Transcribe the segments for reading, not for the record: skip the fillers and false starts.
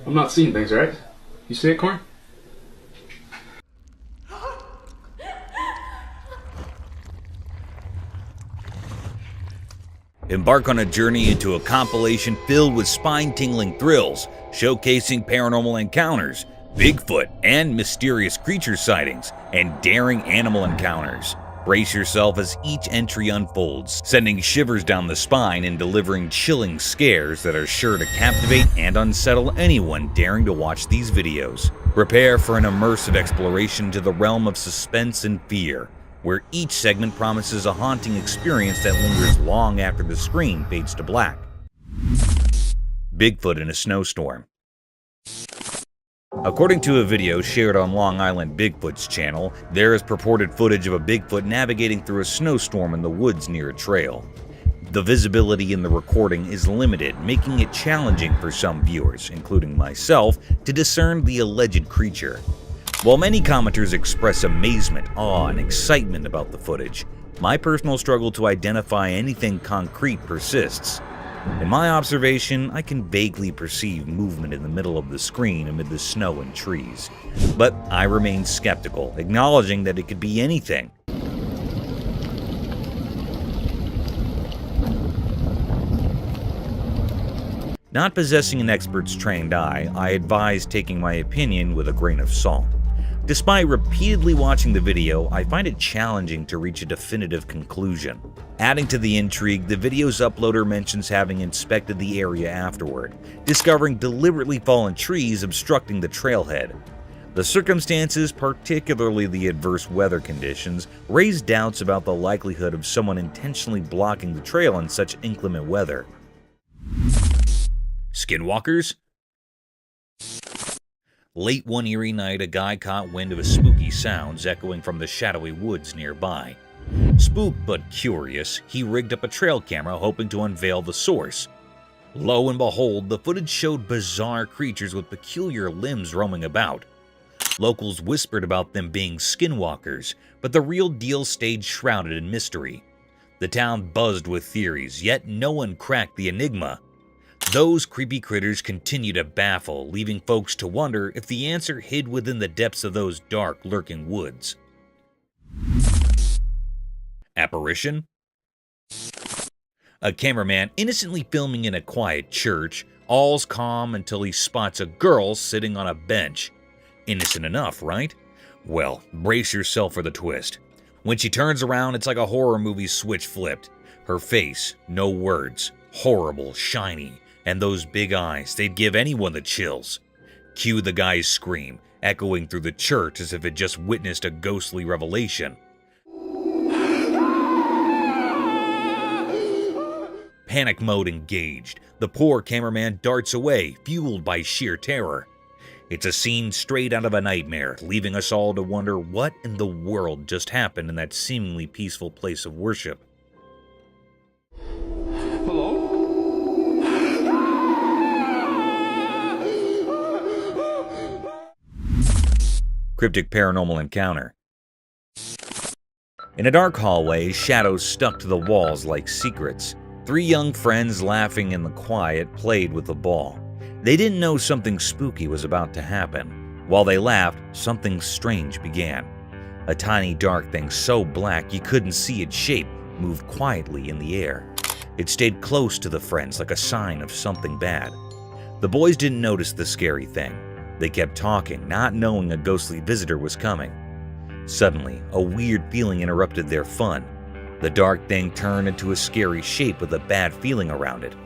I'm not seeing things, right? You see it, Corn? Embark on a journey into a compilation filled with spine-tingling thrills, showcasing paranormal encounters, Bigfoot and mysterious creature sightings, and daring animal encounters. Brace yourself as each entry unfolds, sending shivers down the spine and delivering chilling scares that are sure to captivate and unsettle anyone daring to watch these videos. Prepare for an immersive exploration into the realm of suspense and fear, where each segment promises a haunting experience that lingers long after the screen fades to black. Bigfoot in a snowstorm. According to a video shared on Long Island Bigfoot's channel, there is purported footage of a Bigfoot navigating through a snowstorm in the woods near a trail. The visibility in the recording is limited, making it challenging for some viewers, including myself, to discern the alleged creature. While many commenters express amazement, awe, and excitement about the footage, my personal struggle to identify anything concrete persists. In my observation, I can vaguely perceive movement in the middle of the screen amid the snow and trees. But I remain skeptical, acknowledging that it could be anything. Not possessing an expert's trained eye, I advise taking my opinion with a grain of salt. Despite repeatedly watching the video, I find it challenging to reach a definitive conclusion. Adding to the intrigue, the video's uploader mentions having inspected the area afterward, discovering deliberately fallen trees obstructing the trailhead. The circumstances, particularly the adverse weather conditions, raise doubts about the likelihood of someone intentionally blocking the trail in such inclement weather. Skinwalkers? Late one eerie night, a guy caught wind of a spooky sounds echoing from the shadowy woods nearby. Spooked but curious, he rigged up a trail camera hoping to unveil the source. Lo and behold, the footage showed bizarre creatures with peculiar limbs roaming about. Locals whispered about them being skinwalkers, but the real deal stayed shrouded in mystery. The town buzzed with theories, yet no one cracked the enigma. Those creepy critters continue to baffle, leaving folks to wonder if the answer hid within the depths of those dark, lurking woods. Apparition? A cameraman innocently filming in a quiet church, all's calm until he spots a girl sitting on a bench. Innocent enough, right? Well, brace yourself for the twist. When she turns around, it's like a horror movie switch flipped. Her face, no words, horrible, shiny, and those big eyes, they'd give anyone the chills. Cue the guy's scream, echoing through the church as if it just witnessed a ghostly revelation. Panic mode engaged, the poor cameraman darts away, fueled by sheer terror. It's a scene straight out of a nightmare, leaving us all to wonder what in the world just happened in that seemingly peaceful place of worship. Hello? Cryptic paranormal encounter. In a dark hallway, shadows stuck to the walls like secrets. Three young friends, laughing in the quiet, played with the ball. They didn't know something spooky was about to happen. While they laughed, something strange began. A tiny dark thing so black you couldn't see its shape moved quietly in the air. It stayed close to the friends like a sign of something bad. The boys didn't notice the scary thing. They kept talking, not knowing a ghostly visitor was coming. Suddenly, a weird feeling interrupted their fun. The dark thing turned into a scary shape with a bad feeling around it.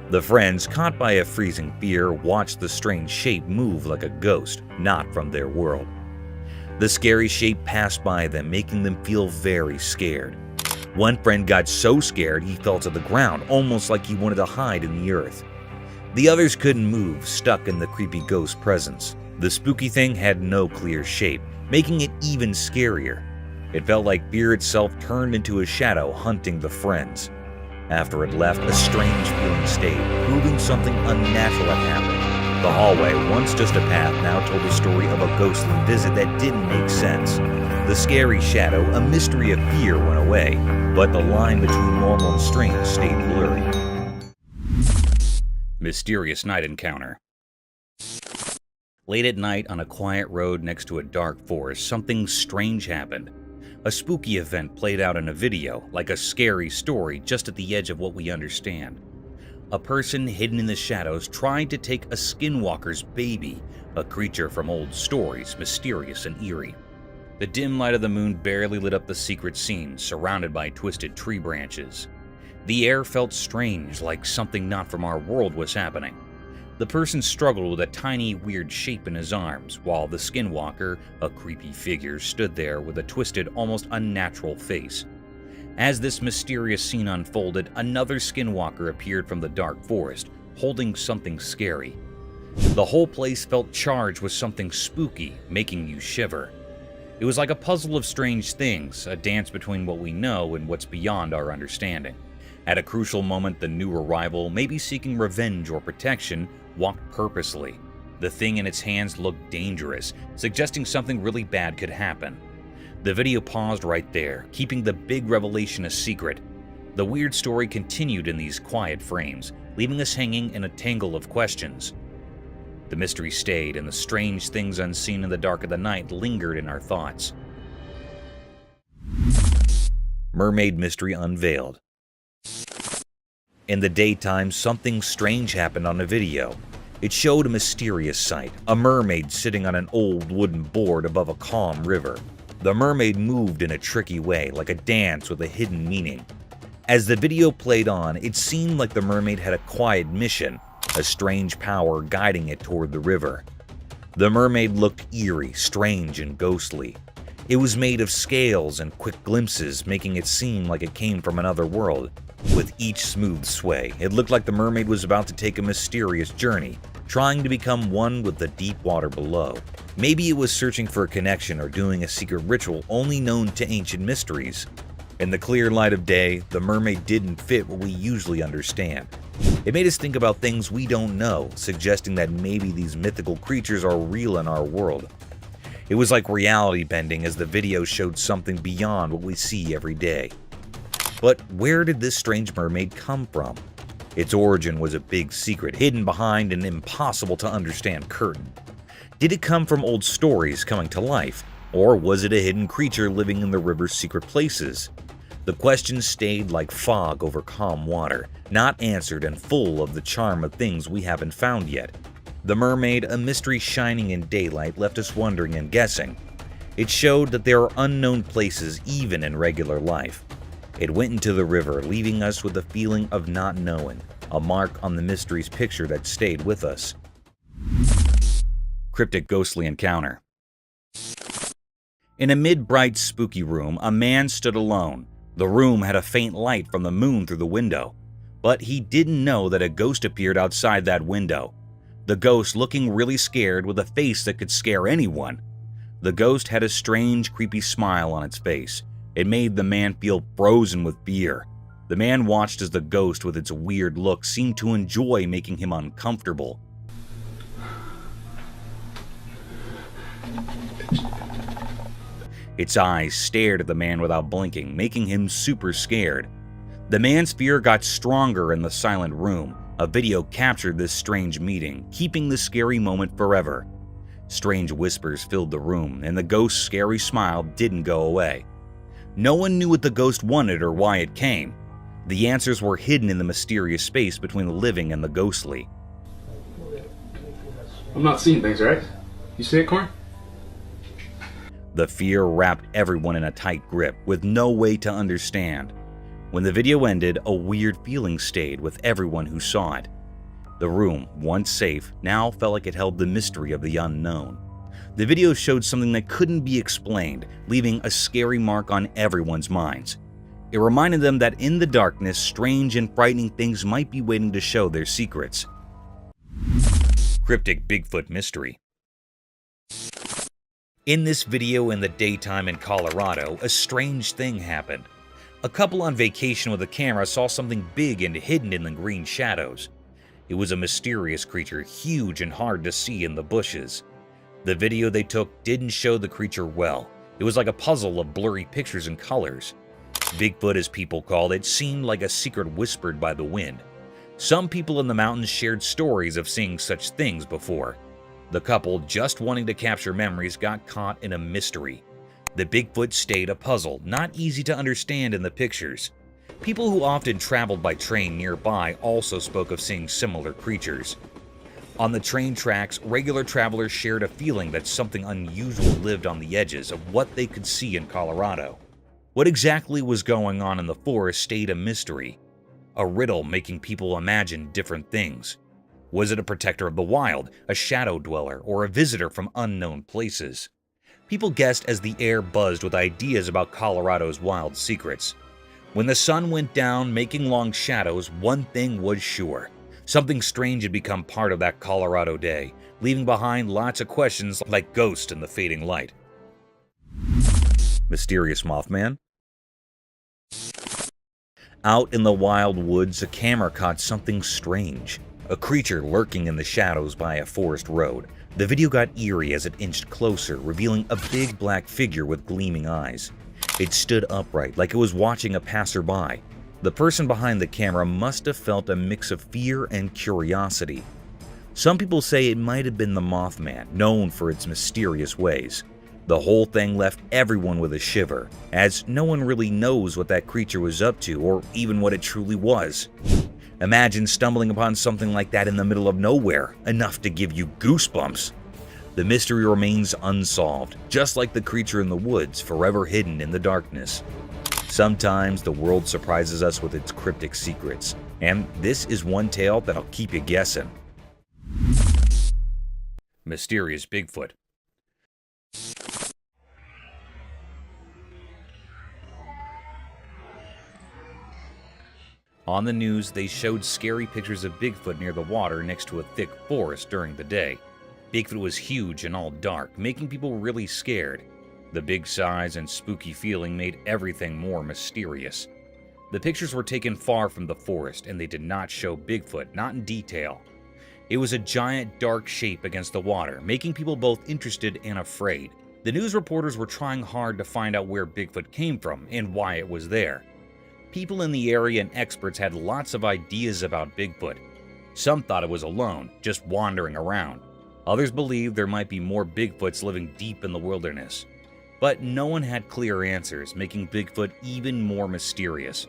The friends, caught by a freezing fear, watched the strange shape move like a ghost, not from their world. The scary shape passed by them, making them feel very scared. One friend got so scared he fell to the ground, almost like he wanted to hide in the earth. The others couldn't move, stuck in the creepy ghost presence. The spooky thing had no clear shape, making it even scarier. It felt like fear itself turned into a shadow hunting the friends. After it left, a strange feeling stayed, proving something unnatural had happened. The hallway, once just a path, now told the story of a ghostly visit that didn't make sense. The scary shadow, a mystery of fear, went away, but the line between normal and strange stayed blurry. Mysterious night encounter. Late at night on a quiet road next to a dark forest, something strange happened. A spooky event played out in a video, like a scary story just at the edge of what we understand. A person hidden in the shadows tried to take a skinwalker's baby, a creature from old stories, mysterious and eerie. The dim light of the moon barely lit up the secret scene, surrounded by twisted tree branches. The air felt strange, like something not from our world was happening. The person struggled with a tiny, weird shape in his arms, while the skinwalker, a creepy figure, stood there with a twisted, almost unnatural face. As this mysterious scene unfolded, another skinwalker appeared from the dark forest, holding something scary. The whole place felt charged with something spooky, making you shiver. It was like a puzzle of strange things, a dance between what we know and what's beyond our understanding. At a crucial moment, the new arrival, maybe seeking revenge or protection, walked purposely. The thing in its hands looked dangerous, suggesting something really bad could happen. The video paused right there, keeping the big revelation a secret. The weird story continued in these quiet frames, leaving us hanging in a tangle of questions. The mystery stayed, and the strange things unseen in the dark of the night lingered in our thoughts. Mermaid Mystery Unveiled. In the daytime, something strange happened on a video. It showed a mysterious sight, a mermaid sitting on an old wooden board above a calm river. The mermaid moved in a tricky way, like a dance with a hidden meaning. As the video played on, it seemed like the mermaid had a quiet mission, a strange power guiding it toward the river. The mermaid looked eerie, strange, and ghostly. It was made of scales and quick glimpses, making it seem like it came from another world. With each smooth sway, it looked like the mermaid was about to take a mysterious journey, trying to become one with the deep water below. Maybe it was searching for a connection or doing a secret ritual only known to ancient mysteries. In the clear light of day, the mermaid didn't fit what we usually understand. It made us think about things we don't know, suggesting that maybe these mythical creatures are real in our world. It was like reality bending as the video showed something beyond what we see every day. But where did this strange mermaid come from? Its origin was a big secret, hidden behind an impossible-to-understand curtain. Did it come from old stories coming to life, or was it a hidden creature living in the river's secret places? The questions stayed like fog over calm water, not answered and full of the charm of things we haven't found yet. The mermaid, a mystery shining in daylight, left us wondering and guessing. It showed that there are unknown places even in regular life. It went into the river, leaving us with a feeling of not knowing, a mark on the mystery's picture that stayed with us. Cryptic ghostly encounter. In a mid-bright, spooky room, a man stood alone. The room had a faint light from the moon through the window, but he didn't know that a ghost appeared outside that window. The ghost looking really scared with a face that could scare anyone. The ghost had a strange, creepy smile on its face. It made the man feel frozen with fear. The man watched as the ghost, with its weird look, seemed to enjoy making him uncomfortable. Its eyes stared at the man without blinking, making him super scared. The man's fear got stronger in the silent room. A video captured this strange meeting, keeping the scary moment forever. Strange whispers filled the room, and the ghost's scary smile didn't go away. No one knew what the ghost wanted or why it came. The answers were hidden in the mysterious space between the living and the ghostly. I'm not seeing things, right? You see it, Corn? The fear wrapped everyone in a tight grip, with no way to understand. When the video ended, a weird feeling stayed with everyone who saw it. The room, once safe, now felt like it held the mystery of the unknown. The video showed something that couldn't be explained, leaving a scary mark on everyone's minds. It reminded them that in the darkness, strange and frightening things might be waiting to show their secrets. Cryptic Bigfoot Mystery. In this video in the daytime in Colorado, a strange thing happened. A couple on vacation with a camera saw something big and hidden in the green shadows. It was a mysterious creature, huge and hard to see in the bushes. The video they took didn't show the creature well. It was like a puzzle of blurry pictures and colors. Bigfoot, as people called it, seemed like a secret whispered by the wind. Some people in the mountains shared stories of seeing such things before. The couple, just wanting to capture memories, got caught in a mystery. The Bigfoot stayed a puzzle, not easy to understand in the pictures. People who often traveled by train nearby also spoke of seeing similar creatures. On the train tracks, regular travelers shared a feeling that something unusual lived on the edges of what they could see in Colorado. What exactly was going on in the forest stayed a mystery, a riddle making people imagine different things. Was it a protector of the wild, a shadow dweller, or a visitor from unknown places? People guessed as the air buzzed with ideas about Colorado's wild secrets. When the sun went down, making long shadows, one thing was sure. Something strange had become part of that Colorado day, leaving behind lots of questions like ghosts in the fading light. Mysterious Mothman? Out in the wild woods, a camera caught something strange. A creature lurking in the shadows by a forest road. The video got eerie as it inched closer, revealing a big black figure with gleaming eyes. It stood upright, like it was watching a passerby. The person behind the camera must have felt a mix of fear and curiosity. Some people say it might have been the Mothman, known for its mysterious ways. The whole thing left everyone with a shiver, as no one really knows what that creature was up to or even what it truly was. Imagine stumbling upon something like that in the middle of nowhere, enough to give you goosebumps. The mystery remains unsolved, just like the creature in the woods, forever hidden in the darkness. Sometimes the world surprises us with its cryptic secrets, and this is one tale that'll keep you guessing. Mysterious Bigfoot. On the news, they showed scary pictures of Bigfoot near the water next to a thick forest during the day. Bigfoot was huge and all dark, making people really scared. The big size and spooky feeling made everything more mysterious. The pictures were taken far from the forest, and they did not show Bigfoot, not in detail. It was a giant dark shape against the water, making people both interested and afraid. The news reporters were trying hard to find out where Bigfoot came from and why it was there. People in the area and experts had lots of ideas about Bigfoot. Some thought it was alone, just wandering around. Others believed there might be more Bigfoots living deep in the wilderness. But no one had clear answers, making Bigfoot even more mysterious.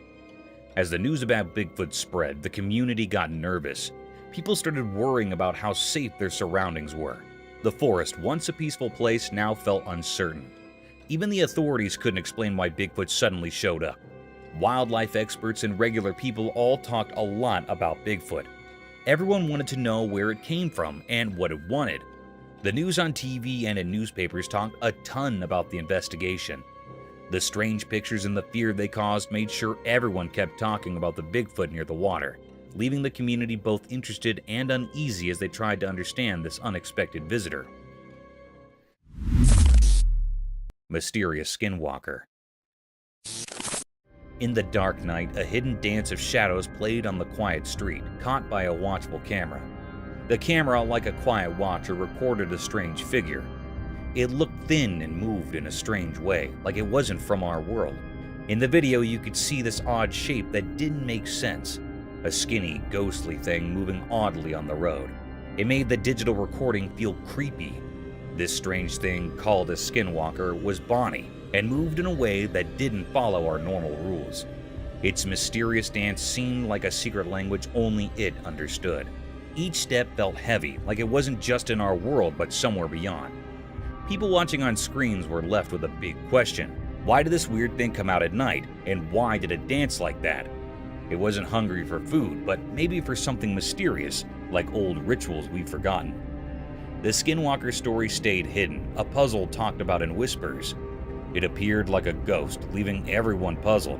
As the news about Bigfoot spread, the community got nervous. People started worrying about how safe their surroundings were. The forest, once a peaceful place, now felt uncertain. Even the authorities couldn't explain why Bigfoot suddenly showed up. Wildlife experts and regular people all talked a lot about Bigfoot. Everyone wanted to know where it came from and what it wanted. The news on TV and in newspapers talked a ton about the investigation. The strange pictures and the fear they caused made sure everyone kept talking about the Bigfoot near the water, leaving the community both interested and uneasy as they tried to understand this unexpected visitor. Mysterious Skinwalker. In the dark night, a hidden dance of shadows played on the quiet street, caught by a watchful camera. The camera, like a quiet watcher, recorded a strange figure. It looked thin and moved in a strange way, like it wasn't from our world. In the video, you could see this odd shape that didn't make sense. A skinny, ghostly thing moving oddly on the road. It made the digital recording feel creepy. This strange thing, called a skinwalker, was Bonnie, and moved in a way that didn't follow our normal rules. Its mysterious dance seemed like a secret language only it understood. Each step felt heavy, like it wasn't just in our world but somewhere beyond. People watching on screens were left with a big question. Why did this weird thing come out at night, and why did it dance like that? It wasn't hungry for food, but maybe for something mysterious, like old rituals we've forgotten. The Skinwalker story stayed hidden, a puzzle talked about in whispers. It appeared like a ghost, leaving everyone puzzled.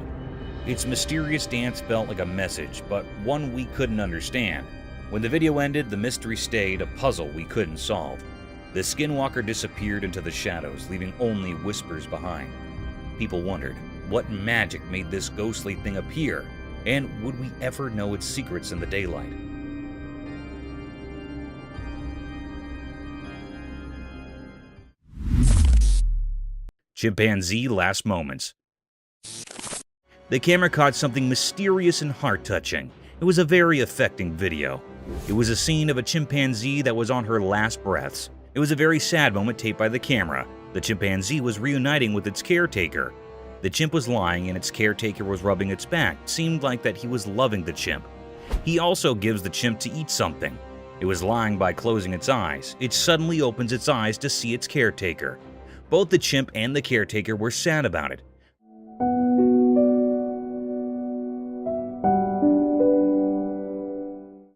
Its mysterious dance felt like a message, but one we couldn't understand. When the video ended, the mystery stayed, a puzzle we couldn't solve. The Skinwalker disappeared into the shadows, leaving only whispers behind. People wondered, what magic made this ghostly thing appear? And would we ever know its secrets in the daylight? Chimpanzee Last Moments. The camera caught something mysterious and heart-touching. It was a very affecting video. It was a scene of a chimpanzee that was on her last breaths. It was a very sad moment taped by the camera. The chimpanzee was reuniting with its caretaker. The chimp was lying and its caretaker was rubbing its back. It seemed like that he was loving the chimp. He also gives the chimp to eat something. It was lying by closing its eyes. It suddenly opens its eyes to see its caretaker. Both the chimp and the caretaker were sad about it.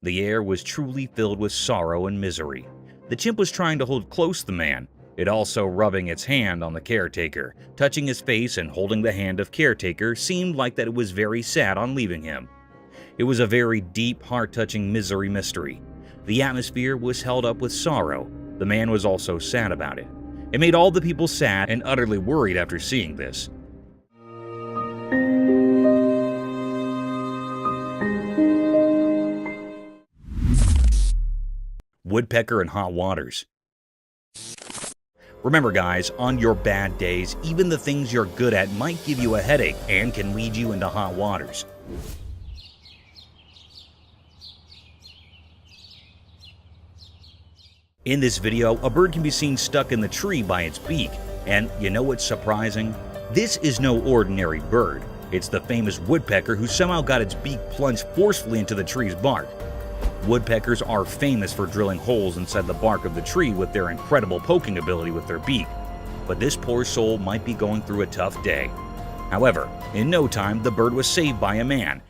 The air was truly filled with sorrow and misery. The chimp was trying to hold close the man, it also rubbing its hand on the caretaker. Touching his face and holding the hand of caretaker seemed like that it was very sad on leaving him. It was a very deep, heart-touching misery mystery. The atmosphere was held up with sorrow. The man was also sad about it. It made all the people sad and utterly worried after seeing this. Woodpecker in hot waters. Remember guys, on your bad days, even the things you're good at might give you a headache and can lead you into hot waters. In this video, a bird can be seen stuck in the tree by its beak. And you know what's surprising? This is no ordinary bird. It's the famous woodpecker who somehow got its beak plunged forcefully into the tree's bark. Woodpeckers are famous for drilling holes inside the bark of the tree with their incredible poking ability with their beak. But this poor soul might be going through a tough day. However, in no time, the bird was saved by a man.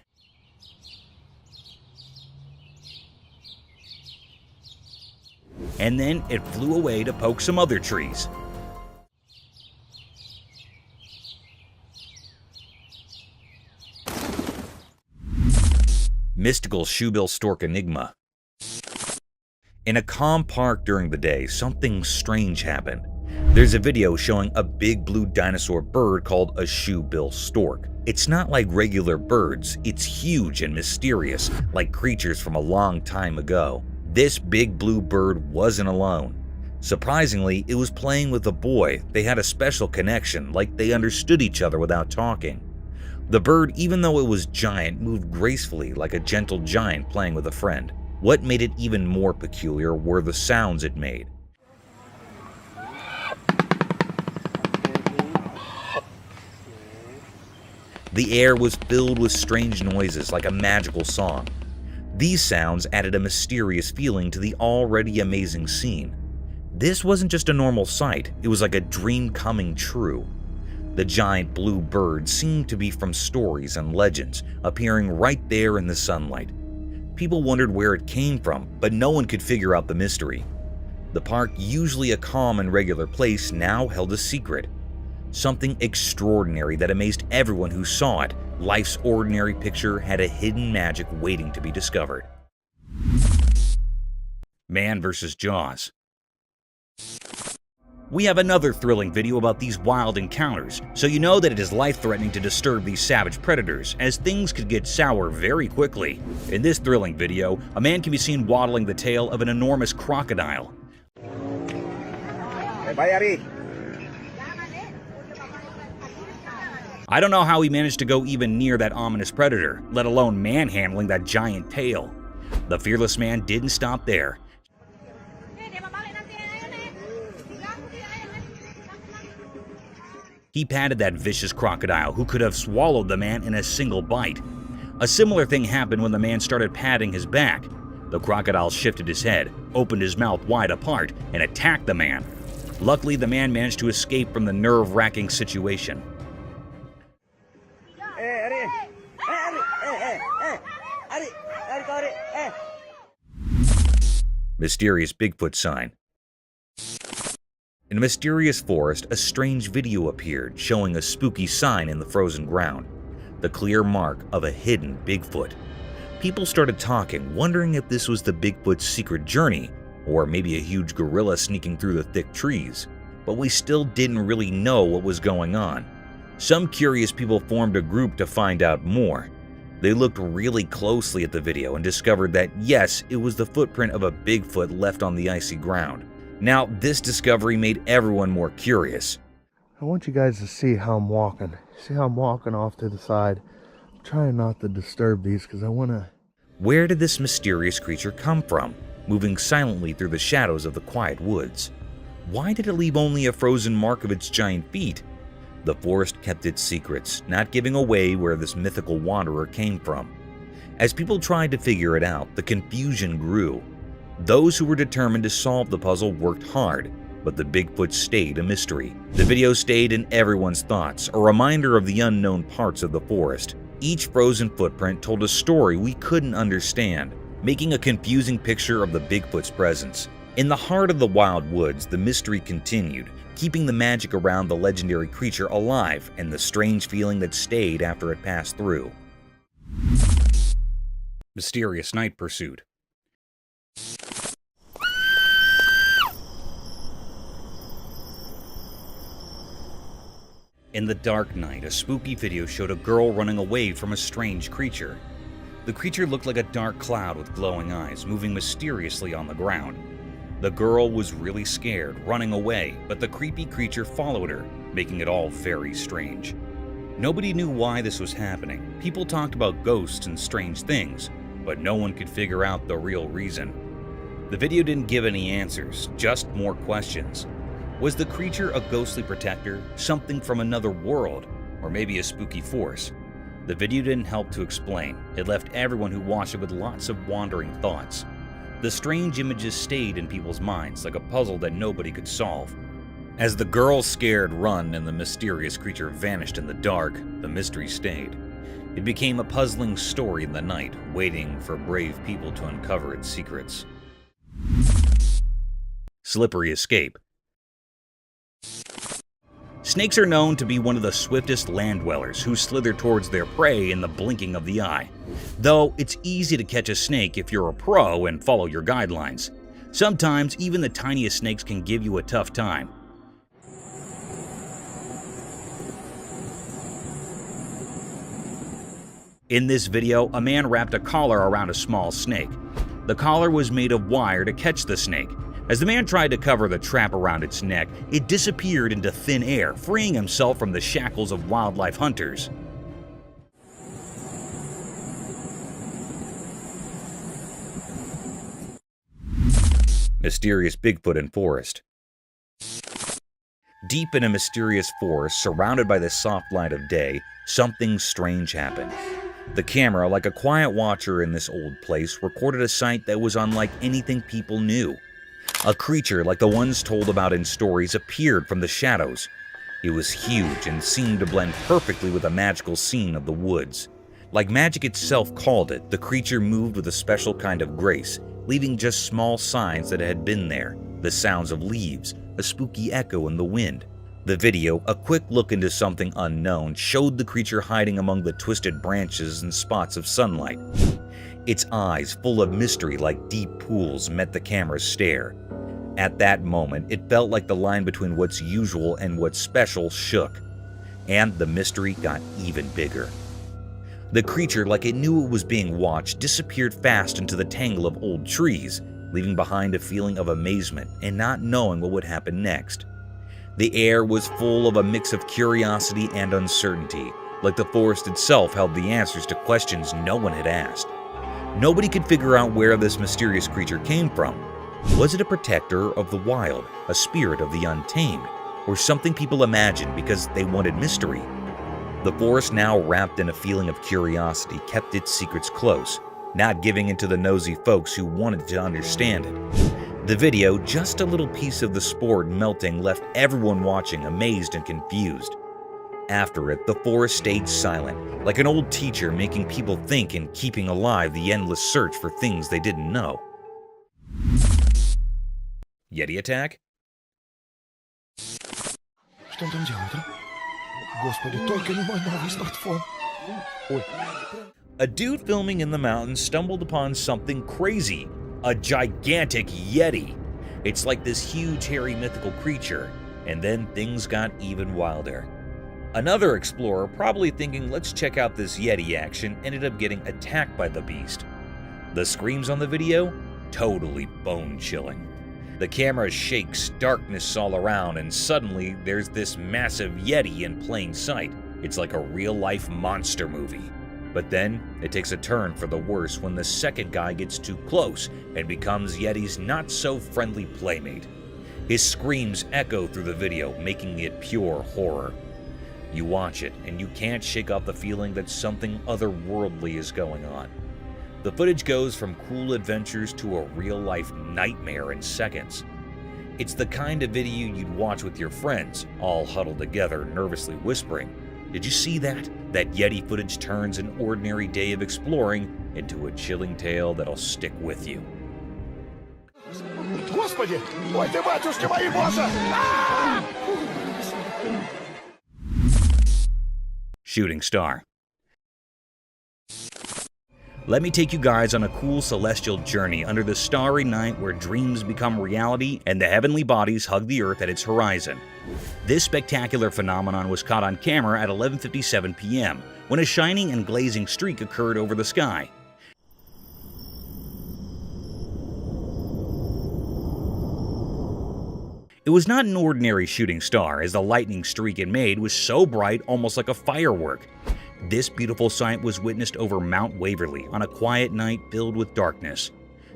And then it flew away to poke some other trees. Mystical shoebill stork enigma. In a calm park during the day, something strange happened. There's a video showing a big blue dinosaur bird called a shoebill stork. It's not like regular birds, it's huge and mysterious, like creatures from a long time ago. This big blue bird wasn't alone. Surprisingly, it was playing with a boy. They had a special connection, like they understood each other without talking. The bird, even though it was giant, moved gracefully like a gentle giant playing with a friend. What made it even more peculiar were the sounds it made. The air was filled with strange noises like a magical song. These sounds added a mysterious feeling to the already amazing scene. This wasn't just a normal sight, it was like a dream coming true. The giant blue bird seemed to be from stories and legends, appearing right there in the sunlight. People wondered where it came from, but no one could figure out the mystery. The park, usually a calm and regular place, now held a secret. Something extraordinary that amazed everyone who saw it. Life's ordinary picture had a hidden magic waiting to be discovered. Man vs. Jaws. We have another thrilling video about these wild encounters, so you know that it is life-threatening to disturb these savage predators, as things could get sour very quickly. In this thrilling video, a man can be seen waddling the tail of an enormous crocodile. I don't know how he managed to go even near that ominous predator, let alone manhandling that giant tail. The fearless man didn't stop there. He patted that vicious crocodile who could have swallowed the man in a single bite. A similar thing happened when the man started patting his back. The crocodile shifted his head, opened his mouth wide apart, and attacked the man. Luckily, the man managed to escape from the nerve-wracking situation. Mysterious Bigfoot sign. In a mysterious forest, a strange video appeared showing a spooky sign in the frozen ground, the clear mark of a hidden Bigfoot. People started talking, wondering if this was the Bigfoot's secret journey, or maybe a huge gorilla sneaking through the thick trees. But we still didn't really know what was going on. Some curious people formed a group to find out more. They looked really closely at the video and discovered that yes, it was the footprint of a Bigfoot left on the icy ground. Now, this discovery made everyone more curious. I want you guys to see how I'm walking. See how I'm walking off to the side. I'm trying not to disturb these because I want to Where did this mysterious creature come from, moving silently through the shadows of the quiet woods? Why did it leave only a frozen mark of its giant feet? The forest kept its secrets, not giving away where this mythical wanderer came from. As people tried to figure it out, the confusion grew. Those who were determined to solve the puzzle worked hard, but the Bigfoot stayed a mystery. The video stayed in everyone's thoughts, a reminder of the unknown parts of the forest. Each frozen footprint told a story we couldn't understand, making a confusing picture of the Bigfoot's presence. In the heart of the wild woods, the mystery continued, keeping the magic around the legendary creature alive and the strange feeling that stayed after it passed through. Mysterious Night Pursuit. In the dark night, a spooky video showed a girl running away from a strange creature. The creature looked like a dark cloud with glowing eyes, moving mysteriously on the ground. The girl was really scared, running away, but the creepy creature followed her, making it all very strange. Nobody knew why this was happening. People talked about ghosts and strange things, but no one could figure out the real reason. The video didn't give any answers, just more questions. Was the creature a ghostly protector, something from another world, or maybe a spooky force? The video didn't help to explain. It left everyone who watched it with lots of wandering thoughts. The strange images stayed in people's minds like a puzzle that nobody could solve. As the girl's scared run and the mysterious creature vanished in the dark, the mystery stayed. It became a puzzling story in the night, waiting for brave people to uncover its secrets. Slippery Escape. Snakes are known to be one of the swiftest land dwellers who slither towards their prey in the blinking of the eye. Though it's easy to catch a snake if you're a pro and follow your guidelines. Sometimes even the tiniest snakes can give you a tough time. In this video, a man wrapped a collar around a small snake. The collar was made of wire to catch the snake. As the man tried to cover the trap around its neck, it disappeared into thin air, freeing himself from the shackles of wildlife hunters. Mysterious Bigfoot in Forest. Deep in a mysterious forest, surrounded by the soft light of day, something strange happened. The camera, like a quiet watcher in this old place, recorded a sight that was unlike anything people knew. A creature like the ones told about in stories appeared from the shadows. It was huge and seemed to blend perfectly with the magical scene of the woods. Like magic itself called it, the creature moved with a special kind of grace, leaving just small signs that it had been there, the sounds of leaves, a spooky echo in the wind. The video, a quick look into something unknown, showed the creature hiding among the twisted branches and spots of sunlight. Its eyes, full of mystery like deep pools, met the camera's stare. At that moment, it felt like the line between what's usual and what's special shook, and the mystery got even bigger. The creature, like it knew it was being watched, disappeared fast into the tangle of old trees, leaving behind a feeling of amazement and not knowing what would happen next. The air was full of a mix of curiosity and uncertainty, like the forest itself held the answers to questions no one had asked. Nobody could figure out where this mysterious creature came from. Was it a protector of the wild, a spirit of the untamed, or something people imagined because they wanted mystery? The forest, now wrapped in a feeling of curiosity, kept its secrets close, not giving in to the nosy folks who wanted to understand it. The video, just a little piece of the sport melting, left everyone watching amazed and confused. After it, the forest stayed silent, like an old teacher making people think and keeping alive the endless search for things they didn't know. Yeti attack? Что он там делает, а? Господи, только не мой новый смартфон. Ой. A dude filming in the mountains stumbled upon something crazy. A gigantic Yeti. It's like this huge, hairy, mythical creature. And then things got even wilder. Another explorer, probably thinking, let's check out this Yeti action, ended up getting attacked by the beast. The screams on the video? Totally bone-chilling. The camera shakes, darkness all around, and suddenly there's this massive Yeti in plain sight. It's like a real-life monster movie. But then, it takes a turn for the worse when the second guy gets too close and becomes Yeti's not-so-friendly playmate. His screams echo through the video, making it pure horror. You watch it, and you can't shake off the feeling that something otherworldly is going on. The footage goes from cool adventures to a real-life nightmare in seconds. It's the kind of video you'd watch with your friends, all huddled together, nervously whispering, "Did you see that? That Yeti footage turns an ordinary day of exploring into a chilling tale that'll stick with you." Господи! Ой ты, батюшки мои, боже! Shooting Star. Let me take you guys on a cool celestial journey under the starry night where dreams become reality and the heavenly bodies hug the earth at its horizon. This spectacular phenomenon was caught on camera at 11:57 p.m. when a shining and glazing streak occurred over the sky. It was not an ordinary shooting star, as the lightning streak it made was so bright, almost like a firework. This beautiful sight was witnessed over Mount Waverly on a quiet night filled with darkness.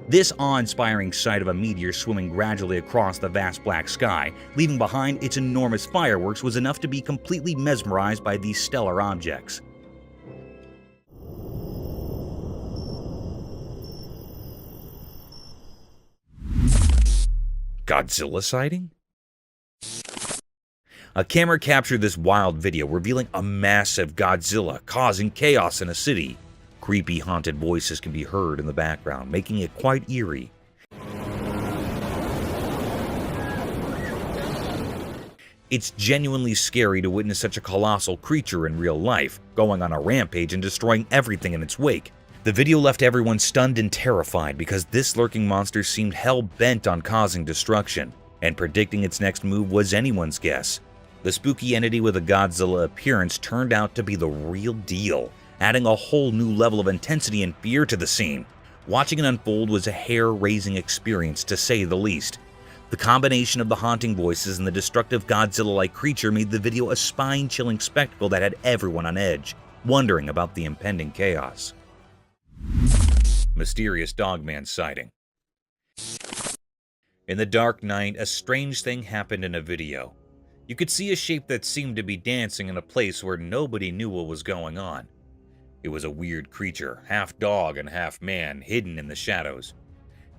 This awe-inspiring sight of a meteor swimming gradually across the vast black sky, leaving behind its enormous fireworks, was enough to be completely mesmerized by these stellar objects. Godzilla sighting? A camera captured this wild video, revealing a massive Godzilla causing chaos in a city. Creepy, haunted voices can be heard in the background, making it quite eerie. It's genuinely scary to witness such a colossal creature in real life, going on a rampage and destroying everything in its wake. The video left everyone stunned and terrified because this lurking monster seemed hell-bent on causing destruction, and predicting its next move was anyone's guess. The spooky entity with a Godzilla appearance turned out to be the real deal, adding a whole new level of intensity and fear to the scene. Watching it unfold was a hair-raising experience, to say the least. The combination of the haunting voices and the destructive Godzilla-like creature made the video a spine-chilling spectacle that had everyone on edge, wondering about the impending chaos. Mysterious Dogman sighting. In the dark night, a strange thing happened in a video. You could see a shape that seemed to be dancing in a place where nobody knew what was going on. It was a weird creature, half dog and half man, hidden in the shadows.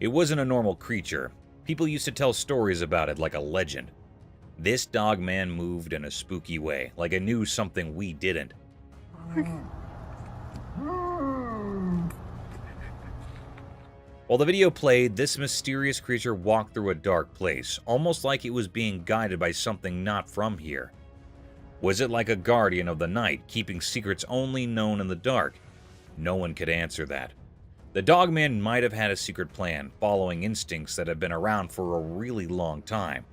It wasn't a normal creature. People used to tell stories about it like a legend. This dog man moved in a spooky way, like it knew something we didn't. While the video played, this mysterious creature walked through a dark place, almost like it was being guided by something not from here. Was it like a guardian of the night, keeping secrets only known in the dark? No one could answer that. The Dogman might have had a secret plan, following instincts that have been around for a really long time.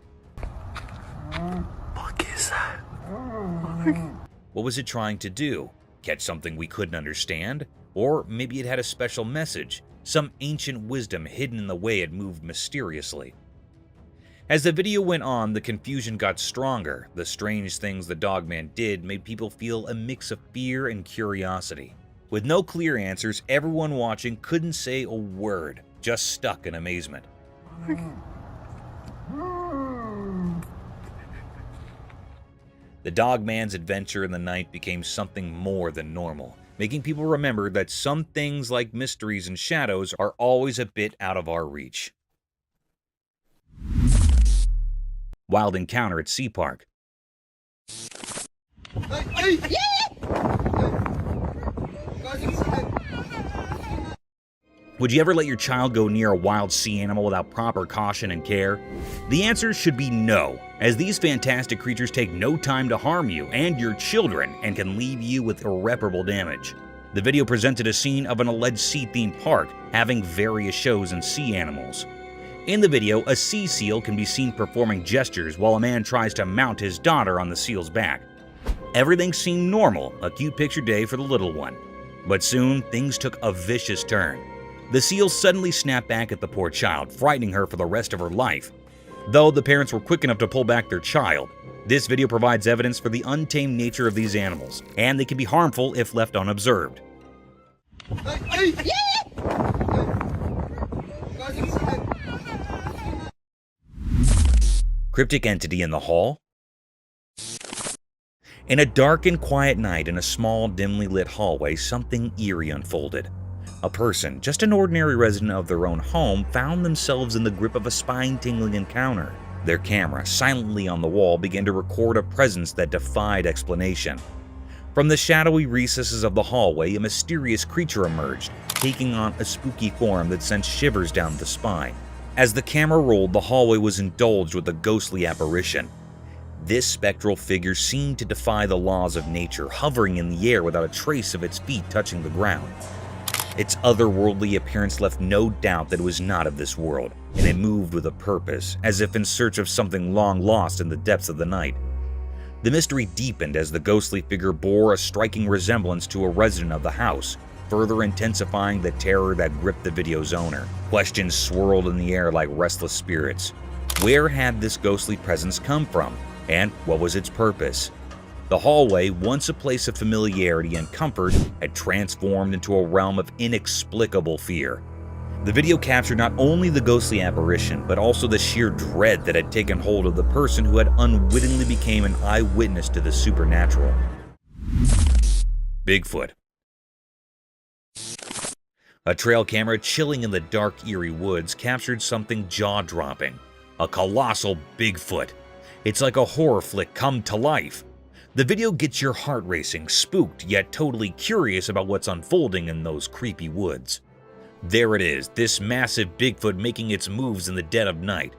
What was it trying to do? Catch something we couldn't understand? Or maybe it had a special message, some ancient wisdom hidden in the way it moved mysteriously. As the video went on, the confusion got stronger. The strange things the Dogman did made people feel a mix of fear and curiosity. With no clear answers, everyone watching couldn't say a word, just stuck in amazement. The Dogman's adventure in the night became something more than normal, making people remember that some things like mysteries and shadows are always a bit out of our reach. Wild encounter at Sea Park. Would you ever let your child go near a wild sea animal without proper caution and care? The answer should be no, as these fantastic creatures take no time to harm you and your children and can leave you with irreparable damage. The video presented a scene of an alleged sea-themed park having various shows and sea animals. In the video, a sea seal can be seen performing gestures while a man tries to mount his daughter on the seal's back. Everything seemed normal, a cute picture day for the little one. But soon, things took a vicious turn. The seal suddenly snapped back at the poor child, frightening her for the rest of her life. Though the parents were quick enough to pull back their child, this video provides evidence for the untamed nature of these animals, and they can be harmful if left unobserved. Cryptic entity in the hall? In a dark and quiet night in a small, dimly lit hallway, something eerie unfolded. A person, just an ordinary resident of their own home, found themselves in the grip of a spine-tingling encounter. Their camera, silently on the wall, began to record a presence that defied explanation. From the shadowy recesses of the hallway, a mysterious creature emerged, taking on a spooky form that sent shivers down the spine. As the camera rolled, the hallway was indulged with a ghostly apparition. This spectral figure seemed to defy the laws of nature, hovering in the air without a trace of its feet touching the ground. Its otherworldly appearance left no doubt that it was not of this world, and it moved with a purpose, as if in search of something long lost in the depths of the night. The mystery deepened as the ghostly figure bore a striking resemblance to a resident of the house, further intensifying the terror that gripped the video's owner. Questions swirled in the air like restless spirits. Where had this ghostly presence come from, and what was its purpose? The hallway, once a place of familiarity and comfort, had transformed into a realm of inexplicable fear. The video captured not only the ghostly apparition, but also the sheer dread that had taken hold of the person who had unwittingly become an eyewitness to the supernatural. Bigfoot. A trail camera chilling in the dark, eerie woods captured something jaw-dropping. A colossal Bigfoot. It's like a horror flick come to life. The video gets your heart racing, spooked yet totally curious about what's unfolding in those creepy woods. There it is, this massive Bigfoot making its moves in the dead of night.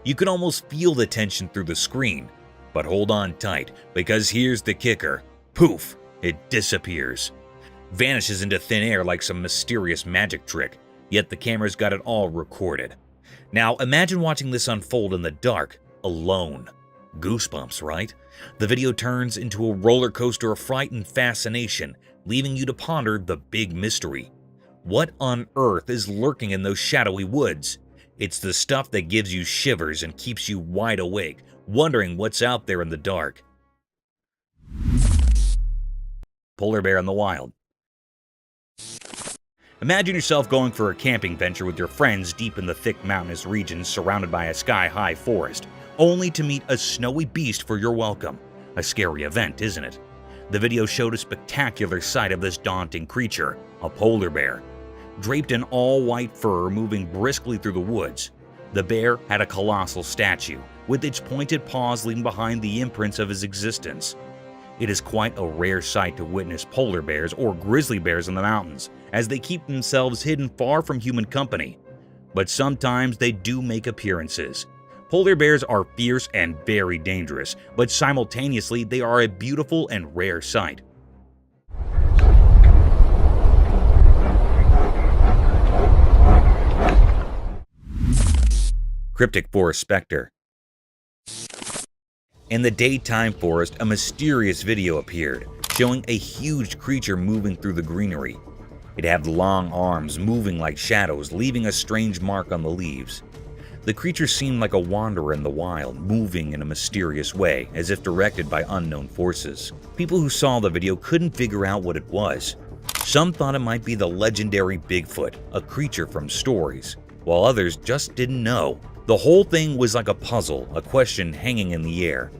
You can almost feel the tension through the screen. But hold on tight, because here's the kicker. Poof! It disappears. Vanishes into thin air like some mysterious magic trick, yet the camera's got it all recorded. Now imagine watching this unfold in the dark, alone. Goosebumps, right? The video turns into a roller coaster of fright and fascination, leaving you to ponder the big mystery. What on earth is lurking in those shadowy woods? It's the stuff that gives you shivers and keeps you wide awake, wondering what's out there in the dark. Polar bear in the wild. Imagine yourself going for a camping venture with your friends deep in the thick mountainous regions surrounded by a sky-high forest, only to meet a snowy beast for your welcome. A scary event, isn't it? The video showed a spectacular sight of this daunting creature, a polar bear. Draped in all-white fur moving briskly through the woods, the bear had a colossal statue, with its pointed paws leaving behind the imprints of his existence. It is quite a rare sight to witness polar bears or grizzly bears in the mountains, as they keep themselves hidden far from human company. But sometimes they do make appearances. Polar bears are fierce and very dangerous, but simultaneously they are a beautiful and rare sight. Cryptic forest specter. In the daytime forest, a mysterious video appeared, showing a huge creature moving through the greenery. It had long arms moving like shadows, leaving a strange mark on the leaves. The creature seemed like a wanderer in the wild, moving in a mysterious way, as if directed by unknown forces. People who saw the video couldn't figure out what it was. Some thought it might be the legendary Bigfoot, a creature from stories, while others just didn't know. The whole thing was like a puzzle, a question hanging in the air.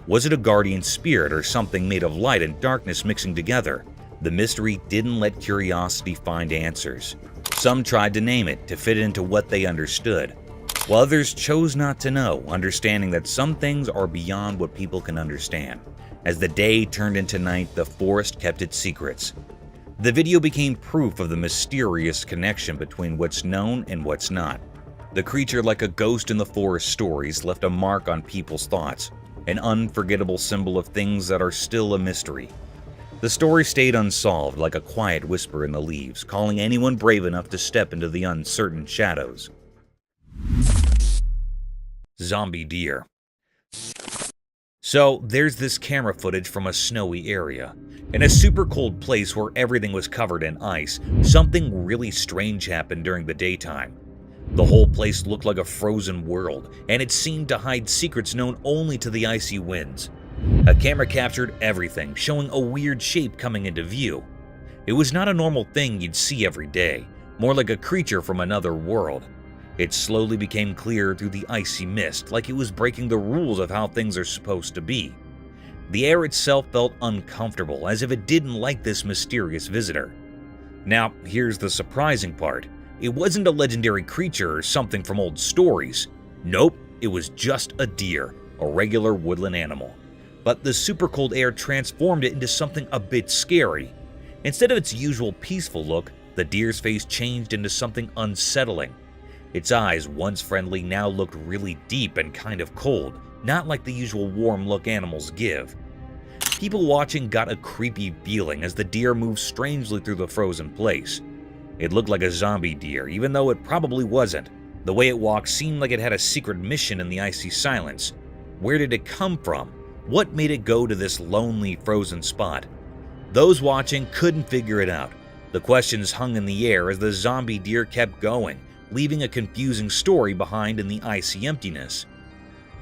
Was it a guardian spirit or something made of light and darkness mixing together? The mystery didn't let curiosity find answers. Some tried to name it to fit into what they understood, while others chose not to know, understanding that some things are beyond what people can understand. As the day turned into night, the forest kept its secrets. The video became proof of the mysterious connection between what's known and what's not. The creature, like a ghost in the forest stories, left a mark on people's thoughts, an unforgettable symbol of things that are still a mystery. The story stayed unsolved, like a quiet whisper in the leaves, calling anyone brave enough to step into the uncertain shadows. Zombie deer. So there's this camera footage from a snowy area. In a super cold place where everything was covered in ice, something really strange happened during the daytime. The whole place looked like a frozen world, and it seemed to hide secrets known only to the icy winds. A camera captured everything, showing a weird shape coming into view. It was not a normal thing you'd see every day, more like a creature from another world. It slowly became clear through the icy mist, like it was breaking the rules of how things are supposed to be. The air itself felt uncomfortable, as if it didn't like this mysterious visitor. Now, here's the surprising part. It wasn't a legendary creature or something from old stories. Nope, it was just a deer, a regular woodland animal. But the super cold air transformed it into something a bit scary. Instead of its usual peaceful look, the deer's face changed into something unsettling. Its eyes, once friendly, now looked really deep and kind of cold, not like the usual warm look animals give. People watching got a creepy feeling as the deer moved strangely through the frozen place. It looked like a zombie deer, even though it probably wasn't. The way it walked seemed like it had a secret mission in the icy silence. Where did it come from? What made it go to this lonely, frozen spot? Those watching couldn't figure it out. The questions hung in the air as the zombie deer kept going, leaving a confusing story behind in the icy emptiness.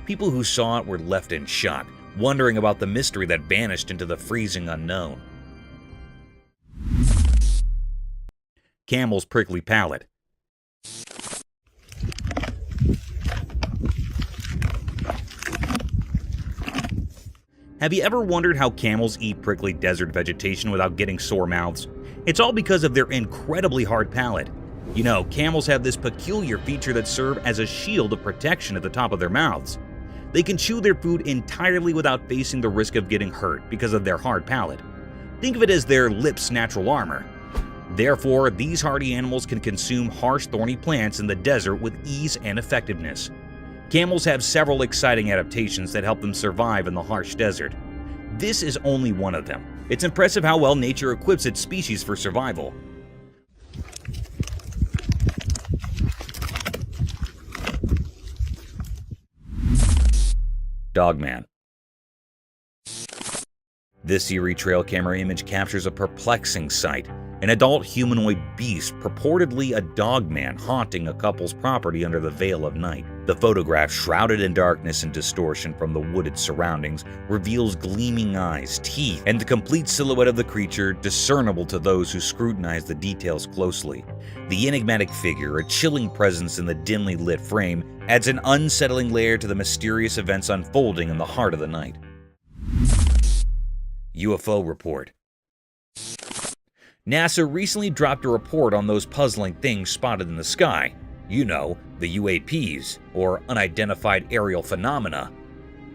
People who saw it were left in shock, wondering about the mystery that vanished into the freezing unknown. Camel's prickly palate. Have you ever wondered how camels eat prickly desert vegetation without getting sore mouths? It's all because of their incredibly hard palate. You know, camels have this peculiar feature that serves as a shield of protection at the top of their mouths. They can chew their food entirely without facing the risk of getting hurt because of their hard palate. Think of it as their lips' natural armor. Therefore, these hardy animals can consume harsh, thorny plants in the desert with ease and effectiveness. Camels have several exciting adaptations that help them survive in the harsh desert. This is only one of them. It's impressive how well nature equips its species for survival. Dogman. This eerie trail camera image captures a perplexing sight. An adult humanoid beast, purportedly a dogman, haunting a couple's property under the veil of night. The photograph, shrouded in darkness and distortion from the wooded surroundings, reveals gleaming eyes, teeth, and the complete silhouette of the creature, discernible to those who scrutinize the details closely. The enigmatic figure, a chilling presence in the dimly lit frame, adds an unsettling layer to the mysterious events unfolding in the heart of the night. UFO report. NASA recently dropped a report on those puzzling things spotted in the sky. You know, the UAPs, or Unidentified Aerial Phenomena.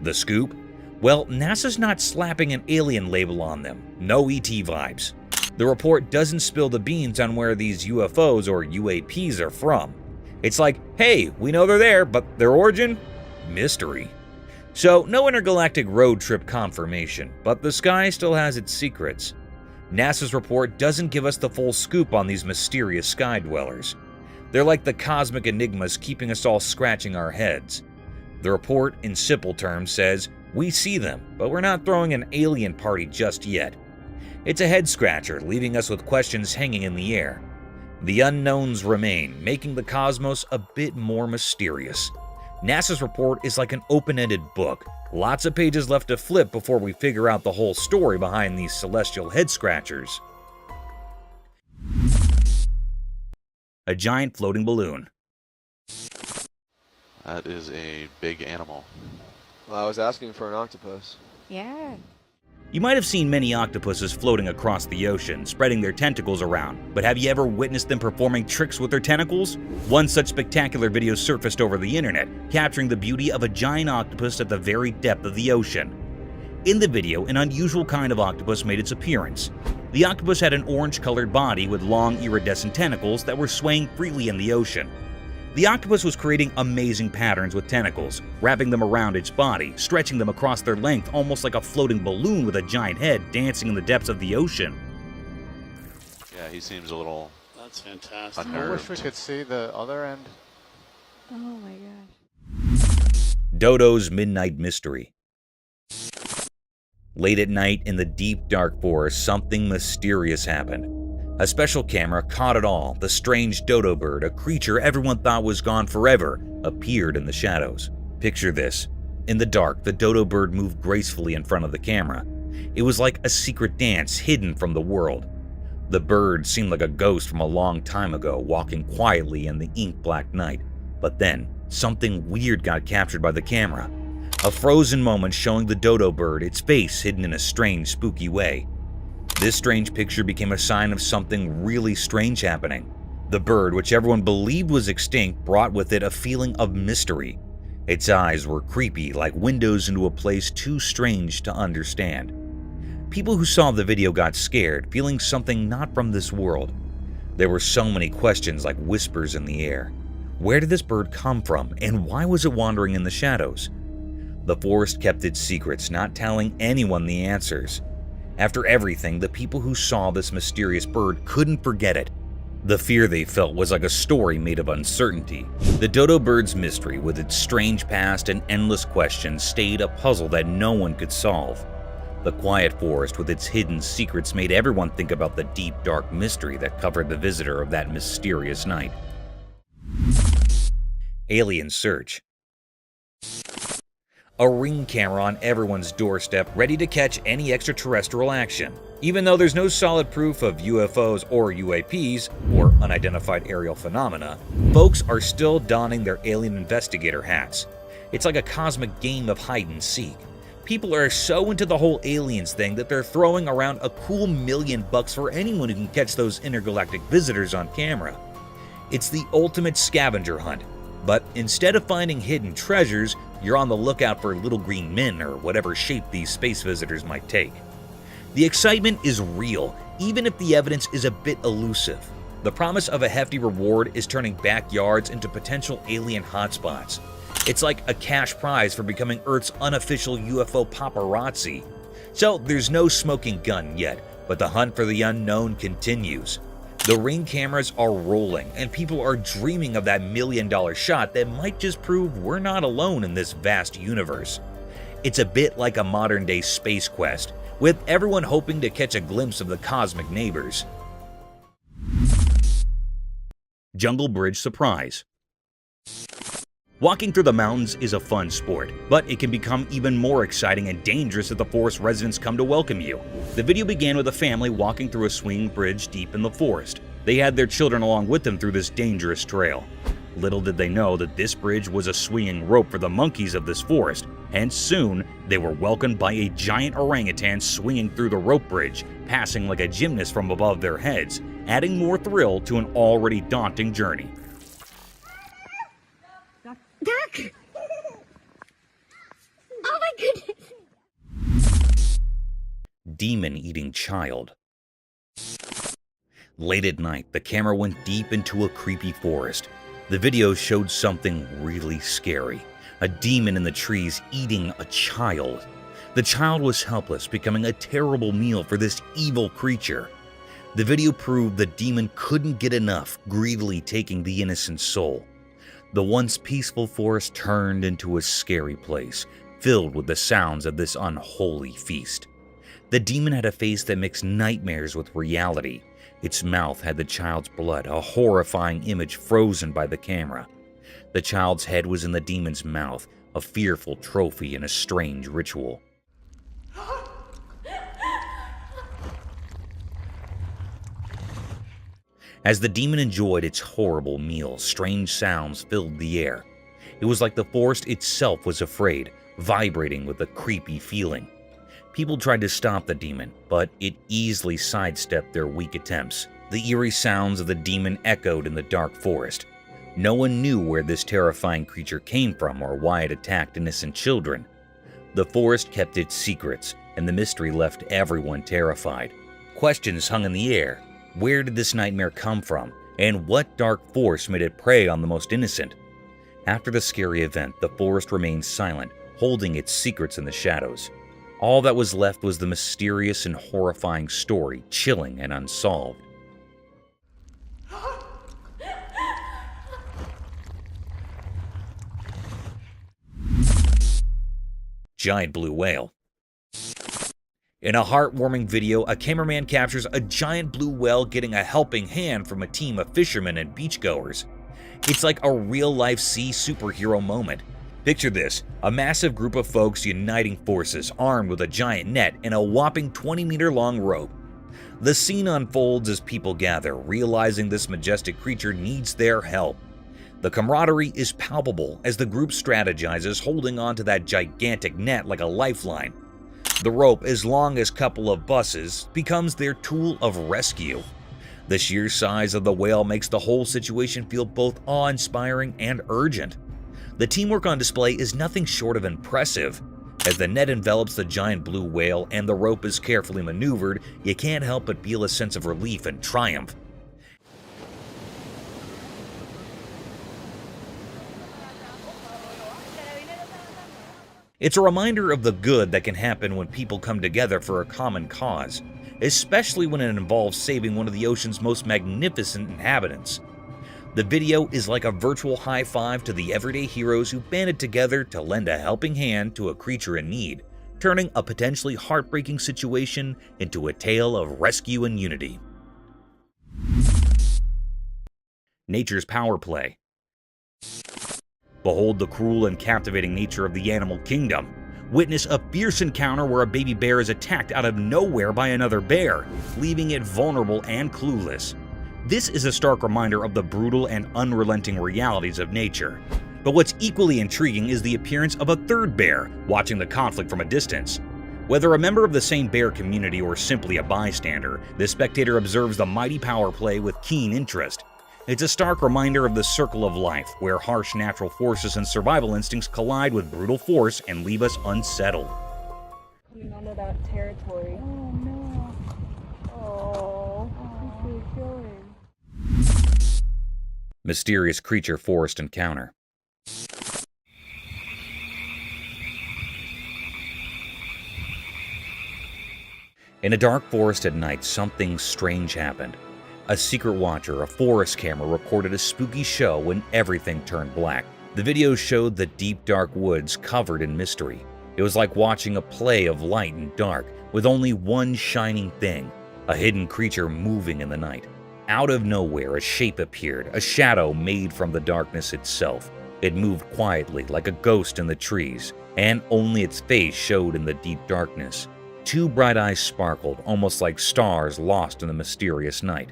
The scoop? Well, NASA's not slapping an alien label on them. No ET vibes. The report doesn't spill the beans on where these UFOs or UAPs are from. It's like, hey, we know they're there, but their origin? Mystery. So, no intergalactic road trip confirmation, but the sky still has its secrets. NASA's report doesn't give us the full scoop on these mysterious sky dwellers. They're like the cosmic enigmas keeping us all scratching our heads. The report, in simple terms, says, we see them, but we're not throwing an alien party just yet. It's a head-scratcher, leaving us with questions hanging in the air. The unknowns remain, making the cosmos a bit more mysterious. NASA's report is like an open-ended book. Lots of pages left to flip before we figure out the whole story behind these celestial head-scratchers. A giant floating balloon. That is a big animal. Well, I was asking for an octopus. Yeah. You might have seen many octopuses floating across the ocean, spreading their tentacles around, but have you ever witnessed them performing tricks with their tentacles? One such spectacular video surfaced over the internet, capturing the beauty of a giant octopus at the very depth of the ocean. In the video, an unusual kind of octopus made its appearance. The octopus had an orange-colored body with long, iridescent tentacles that were swaying freely in the ocean. The octopus was creating amazing patterns with tentacles, wrapping them around its body, stretching them across their length almost like a floating balloon with a giant head dancing in the depths of the ocean. Yeah, he seems a little That's fantastic. unnerved. I wish we could see the other end. Oh my gosh. Dodo's Midnight Mystery. Late at night in the deep dark forest, something mysterious happened. A special camera caught it all. The strange dodo bird, a creature everyone thought was gone forever, appeared in the shadows. Picture this. In the dark, the dodo bird moved gracefully in front of the camera. It was like a secret dance hidden from the world. The bird seemed like a ghost from a long time ago, walking quietly in the ink-black night. But then, something weird got captured by the camera. A frozen moment showing the dodo bird, its face hidden in a strange, spooky way. This strange picture became a sign of something really strange happening. The bird, which everyone believed was extinct, brought with it a feeling of mystery. Its eyes were creepy, like windows into a place too strange to understand. People who saw the video got scared, feeling something not from this world. There were so many questions like whispers in the air. Where did this bird come from, and why was it wandering in the shadows? The forest kept its secrets, not telling anyone the answers. After everything, the people who saw this mysterious bird couldn't forget it. The fear they felt was like a story made of uncertainty. The dodo bird's mystery, with its strange past and endless questions, stayed a puzzle that no one could solve. The quiet forest with its hidden secrets made everyone think about the deep, dark mystery that covered the visitor of that mysterious night. Alien search. A ring camera on everyone's doorstep, ready to catch any extraterrestrial action. Even though there's no solid proof of UFOs or UAPs, or unidentified aerial phenomena, folks are still donning their alien investigator hats. It's like a cosmic game of hide and seek. People are so into the whole aliens thing that they're throwing around a cool $1 million for anyone who can catch those intergalactic visitors on camera. It's the ultimate scavenger hunt, but instead of finding hidden treasures, you're on the lookout for little green men or whatever shape these space visitors might take. The excitement is real, even if the evidence is a bit elusive. The promise of a hefty reward is turning backyards into potential alien hotspots. It's like a cash prize for becoming Earth's unofficial UFO paparazzi. So there's no smoking gun yet, but the hunt for the unknown continues. The ring cameras are rolling, and people are dreaming of that $1 million shot that might just prove we're not alone in this vast universe. It's a bit like a modern-day space quest, with everyone hoping to catch a glimpse of the cosmic neighbors. Jungle Bridge surprise. Walking through the mountains is a fun sport, but it can become even more exciting and dangerous if the forest residents come to welcome you. The video began with a family walking through a swinging bridge deep in the forest. They had their children along with them through this dangerous trail. Little did they know that this bridge was a swinging rope for the monkeys of this forest, and soon they were welcomed by a giant orangutan swinging through the rope bridge, passing like a gymnast from above their heads, adding more thrill to an already daunting journey. Duck! Oh my goodness! Demon-eating child. Late at night, the camera went deep into a creepy forest. The video showed something really scary. A demon in the trees eating a child. The child was helpless, becoming a terrible meal for this evil creature. The video proved the demon couldn't get enough, greedily taking the innocent soul. The once peaceful forest turned into a scary place, filled with the sounds of this unholy feast. The demon had a face that mixed nightmares with reality. Its mouth had the child's blood, a horrifying image frozen by the camera. The child's head was in the demon's mouth, a fearful trophy in a strange ritual. As the demon enjoyed its horrible meal, strange sounds filled the air. It was like the forest itself was afraid, vibrating with a creepy feeling. People tried to stop the demon, but it easily sidestepped their weak attempts. The eerie sounds of the demon echoed in the dark forest. No one knew where this terrifying creature came from or why it attacked innocent children. The forest kept its secrets, and the mystery left everyone terrified. Questions hung in the air. Where did this nightmare come from, and what dark force made it prey on the most innocent? After the scary event, the forest remained silent, holding its secrets in the shadows. All that was left was the mysterious and horrifying story, chilling and unsolved. Giant blue whale. In a heartwarming video, a cameraman captures a giant blue whale getting a helping hand from a team of fishermen and beachgoers. It's like a real-life sea superhero moment. Picture this, a massive group of folks uniting forces, armed with a giant net and a whopping 20-meter-long rope. The scene unfolds as people gather, realizing this majestic creature needs their help. The camaraderie is palpable as the group strategizes, holding onto that gigantic net like a lifeline. The rope, as long as a couple of buses, becomes their tool of rescue. The sheer size of the whale makes the whole situation feel both awe-inspiring and urgent. The teamwork on display is nothing short of impressive. As the net envelops the giant blue whale and the rope is carefully maneuvered, you can't help but feel a sense of relief and triumph. It's a reminder of the good that can happen when people come together for a common cause, especially when it involves saving one of the ocean's most magnificent inhabitants. The video is like a virtual high five to the everyday heroes who banded together to lend a helping hand to a creature in need, turning a potentially heartbreaking situation into a tale of rescue and unity. Nature's power play. Behold the cruel and captivating nature of the animal kingdom. Witness a fierce encounter where a baby bear is attacked out of nowhere by another bear, leaving it vulnerable and clueless. This is a stark reminder of the brutal and unrelenting realities of nature. But what's equally intriguing is the appearance of a third bear, watching the conflict from a distance. Whether a member of the same bear community or simply a bystander, the spectator observes the mighty power play with keen interest. It's a stark reminder of the circle of life, where harsh natural forces and survival instincts collide with brutal force and leave us unsettled. You're under that territory. Oh no. Oh, he's really feeling. Mysterious creature forest encounter. In a dark forest at night, something strange happened. A secret watcher, a forest camera, recorded a spooky show when everything turned black. The video showed the deep, dark woods covered in mystery. It was like watching a play of light and dark, with only one shining thing, a hidden creature moving in the night. Out of nowhere, a shape appeared, a shadow made from the darkness itself. It moved quietly, like a ghost in the trees, and only its face showed in the deep darkness. Two bright eyes sparkled, almost like stars lost in the mysterious night.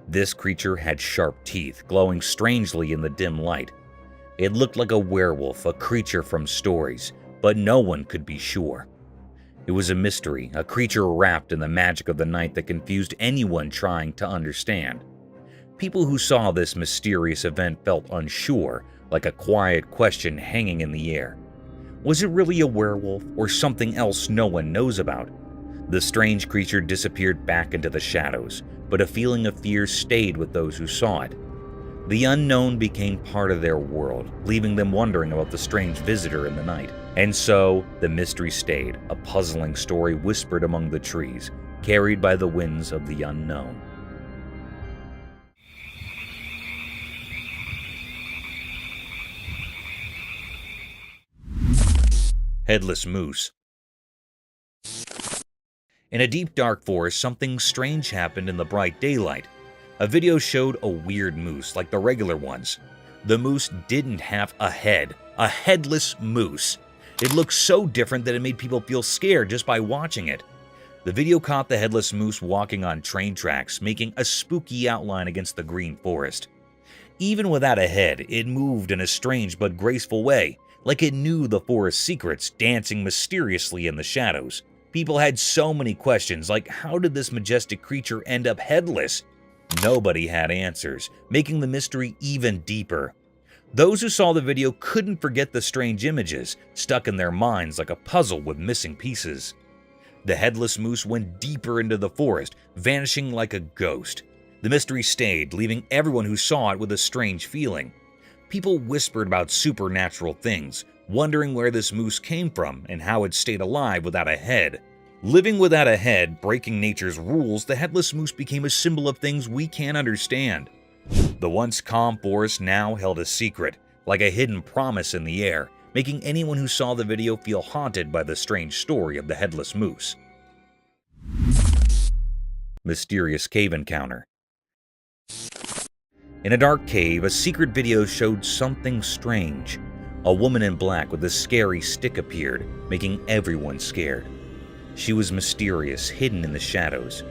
This creature had sharp teeth, glowing strangely in the dim light. It looked like a werewolf, a creature from stories, but no one could be sure. It was a mystery, a creature wrapped in the magic of the night that confused anyone trying to understand. People who saw this mysterious event felt unsure, like a quiet question hanging in the air. Was it really a werewolf or something else no one knows about? The strange creature disappeared back into the shadows, but a feeling of fear stayed with those who saw it. The unknown became part of their world, leaving them wondering about the strange visitor in the night. And so, the mystery stayed, a puzzling story whispered among the trees, carried by the winds of the unknown. Headless moose. In a deep dark forest, something strange happened in the bright daylight. A video showed a weird moose, like the regular ones. The moose didn't have a head, a headless moose. It looked so different that it made people feel scared just by watching it. The video caught the headless moose walking on train tracks, making a spooky outline against the green forest. Even without a head, it moved in a strange but graceful way, like it knew the forest's secrets, dancing mysteriously in the shadows. People had so many questions, like how did this majestic creature end up headless? Nobody had answers, making the mystery even deeper. Those who saw the video couldn't forget the strange images, stuck in their minds like a puzzle with missing pieces. The headless moose went deeper into the forest, vanishing like a ghost. The mystery stayed, leaving everyone who saw it with a strange feeling. People whispered about supernatural things, wondering where this moose came from and how it stayed alive without a head. Living without a head, breaking nature's rules, the headless moose became a symbol of things we can't understand. The once calm forest now held a secret, like a hidden promise in the air, making anyone who saw the video feel haunted by the strange story of the headless moose. Mysterious cave encounter. In a dark cave, a secret video showed something strange. A woman in black with a scary stick appeared, making everyone scared. She was mysterious, hidden in the shadows.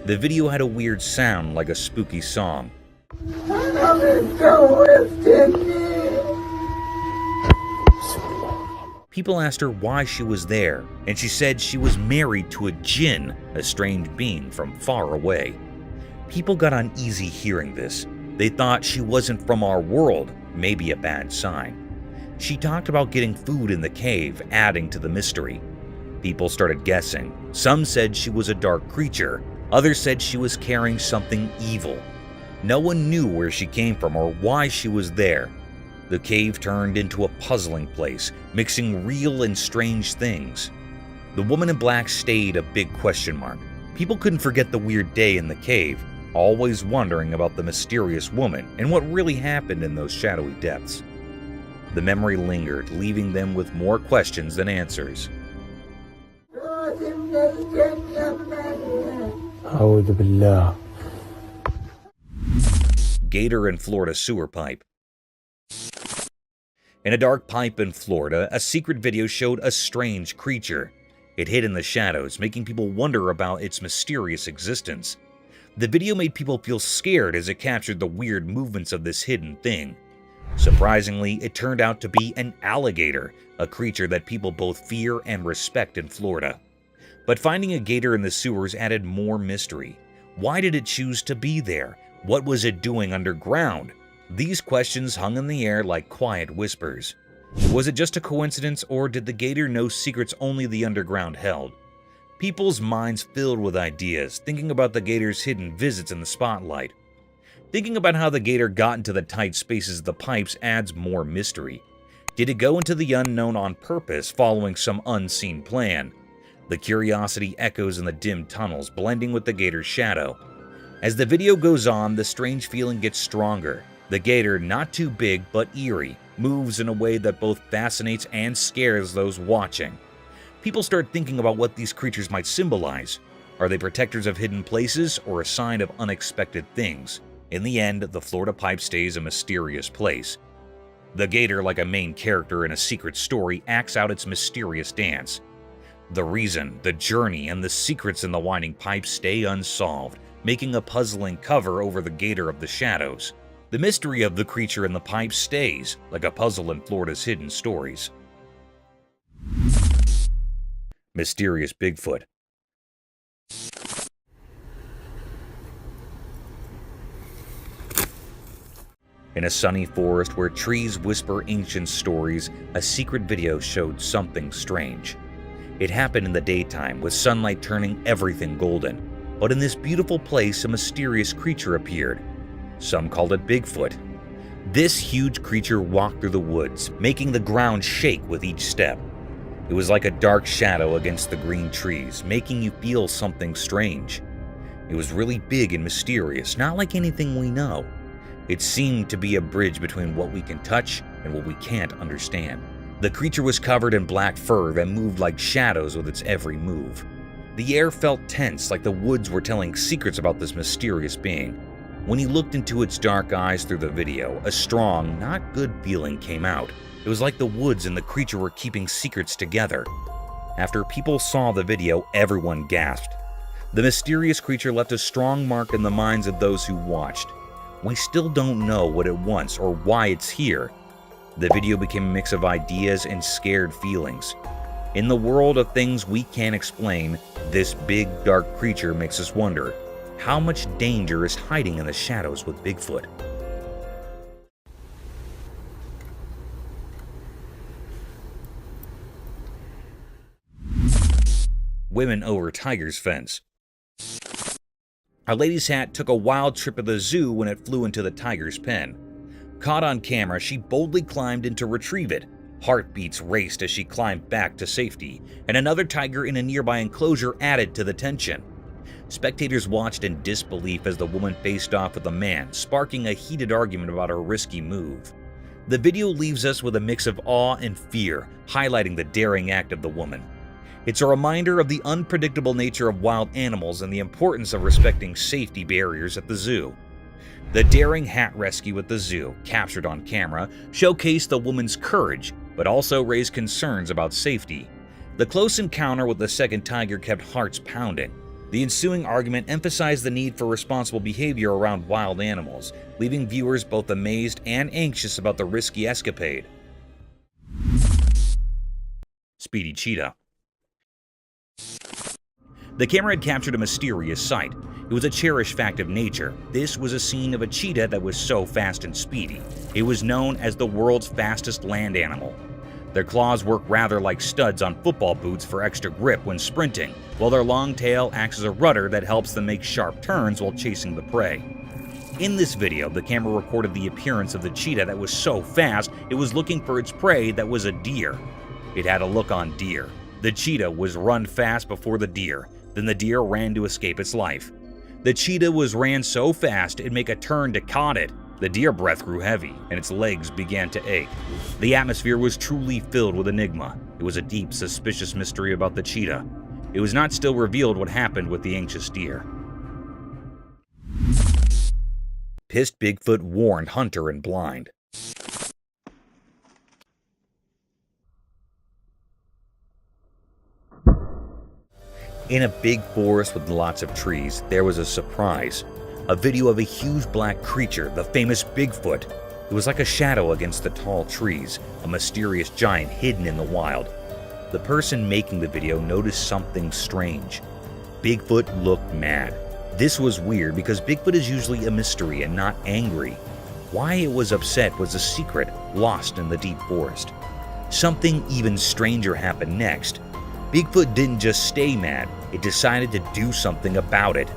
The video had a weird sound like a spooky song. People asked her why she was there, and she said she was married to a jinn, a strange being from far away. People got uneasy hearing this. They thought she wasn't from our world, maybe a bad sign. She talked about getting food in the cave, adding to the mystery. People started guessing. Some said she was a dark creature. Others said she was carrying something evil. No one knew where she came from or why she was there. The cave turned into a puzzling place, mixing real and strange things. The woman in black stayed a big question mark. People couldn't forget the weird day in the cave, always wondering about the mysterious woman and what really happened in those shadowy depths. The memory lingered, leaving them with more questions than answers. Gator in Florida sewer pipe. In a dark pipe in Florida, a secret video showed a strange creature. It hid in the shadows, making people wonder about its mysterious existence. The video made people feel scared as it captured the weird movements of this hidden thing. Surprisingly, it turned out to be an alligator, a creature that people both fear and respect in Florida. But finding a gator in the sewers added more mystery. Why did it choose to be there? What was it doing underground? These questions hung in the air like quiet whispers. Was it just a coincidence, or did the gator know secrets only the underground held? People's minds filled with ideas, thinking about the gator's hidden visits in the spotlight. Thinking about how the gator got into the tight spaces of the pipes adds more mystery. Did it go into the unknown on purpose, following some unseen plan? The curiosity echoes in the dim tunnels, blending with the gator's shadow. As the video goes on, the strange feeling gets stronger. The gator, not too big but eerie, moves in a way that both fascinates and scares those watching. People start thinking about what these creatures might symbolize. Are they protectors of hidden places or a sign of unexpected things? In the end, the Florida pipe stays a mysterious place. The gator, like a main character in a secret story, acts out its mysterious dance. The reason, the journey, and the secrets in the winding pipe stay unsolved, making a puzzling cover over the gator of the shadows. The mystery of the creature in the pipe stays, like a puzzle in Florida's hidden stories. Mysterious Bigfoot. In a sunny forest where trees whisper ancient stories, a secret video showed something strange. It happened in the daytime, with sunlight turning everything golden. But in this beautiful place, a mysterious creature appeared. Some called it Bigfoot. This huge creature walked through the woods, making the ground shake with each step. It was like a dark shadow against the green trees, making you feel something strange. It was really big and mysterious, not like anything we know. It seemed to be a bridge between what we can touch and what we can't understand. The creature was covered in black fur that moved like shadows with its every move. The air felt tense, like the woods were telling secrets about this mysterious being. When he looked into its dark eyes through the video, a strong, not good feeling came out. It was like the woods and the creature were keeping secrets together. After people saw the video, everyone gasped. The mysterious creature left a strong mark in the minds of those who watched. We still don't know what it wants or why it's here. The video became a mix of ideas and scared feelings. In the world of things we can't explain, this big, dark creature makes us wonder, how much danger is hiding in the shadows with Bigfoot? Women over tiger's fence. A lady's hat took a wild trip at the zoo when it flew into the tiger's pen. Caught on camera, she boldly climbed in to retrieve it. Heartbeats raced as she climbed back to safety, and another tiger in a nearby enclosure added to the tension. Spectators watched in disbelief as the woman faced off with a man, sparking a heated argument about her risky move. The video leaves us with a mix of awe and fear, highlighting the daring act of the woman. It's a reminder of the unpredictable nature of wild animals and the importance of respecting safety barriers at the zoo. The daring hat rescue at the zoo, captured on camera, showcased the woman's courage, but also raised concerns about safety. The close encounter with the second tiger kept hearts pounding. The ensuing argument emphasized the need for responsible behavior around wild animals, leaving viewers both amazed and anxious about the risky escapade. Speedy Cheetah. The camera had captured a mysterious sight. It was a cherished fact of nature. This was a scene of a cheetah that was so fast and speedy. It was known as the world's fastest land animal. Their claws work rather like studs on football boots for extra grip when sprinting, while their long tail acts as a rudder that helps them make sharp turns while chasing the prey. In this video, the camera recorded the appearance of the cheetah that was so fast it was looking for its prey that was a deer. It had a look on deer. The cheetah was run fast before the deer, then the deer ran to escape its life. The cheetah ran so fast it'd make a turn to caught it. The deer breath grew heavy, and its legs began to ache. The atmosphere was truly filled with enigma. It was a deep, suspicious mystery about the cheetah. It was not still revealed what happened with the anxious deer. Pissed Bigfoot warned hunter and blind. In a big forest with lots of trees, there was a surprise. A video of a huge black creature, the famous Bigfoot. It was like a shadow against the tall trees, a mysterious giant hidden in the wild. The person making the video noticed something strange. Bigfoot looked mad. This was weird because Bigfoot is usually a mystery and not angry. Why it was upset was a secret lost in the deep forest. Something even stranger happened next. Bigfoot didn't just stay mad, it decided to do something about it.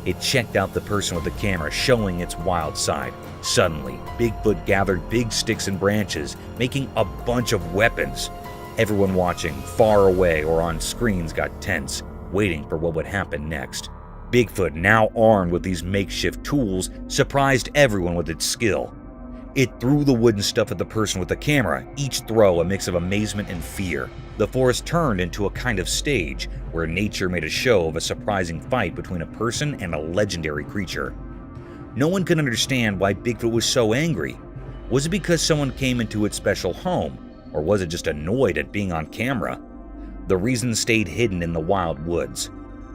It checked out the person with the camera, showing its wild side. Suddenly, Bigfoot gathered big sticks and branches, making a bunch of weapons. Everyone watching, far away or on screens, got tense, waiting for what would happen next. Bigfoot, now armed with these makeshift tools, surprised everyone with its skill. It threw the wooden stuff at the person with the camera, each throw a mix of amazement and fear. The forest turned into a kind of stage, where nature made a show of a surprising fight between a person and a legendary creature. No one could understand why Bigfoot was so angry. Was it because someone came into its special home, or was it just annoyed at being on camera? The reason stayed hidden in the wild woods.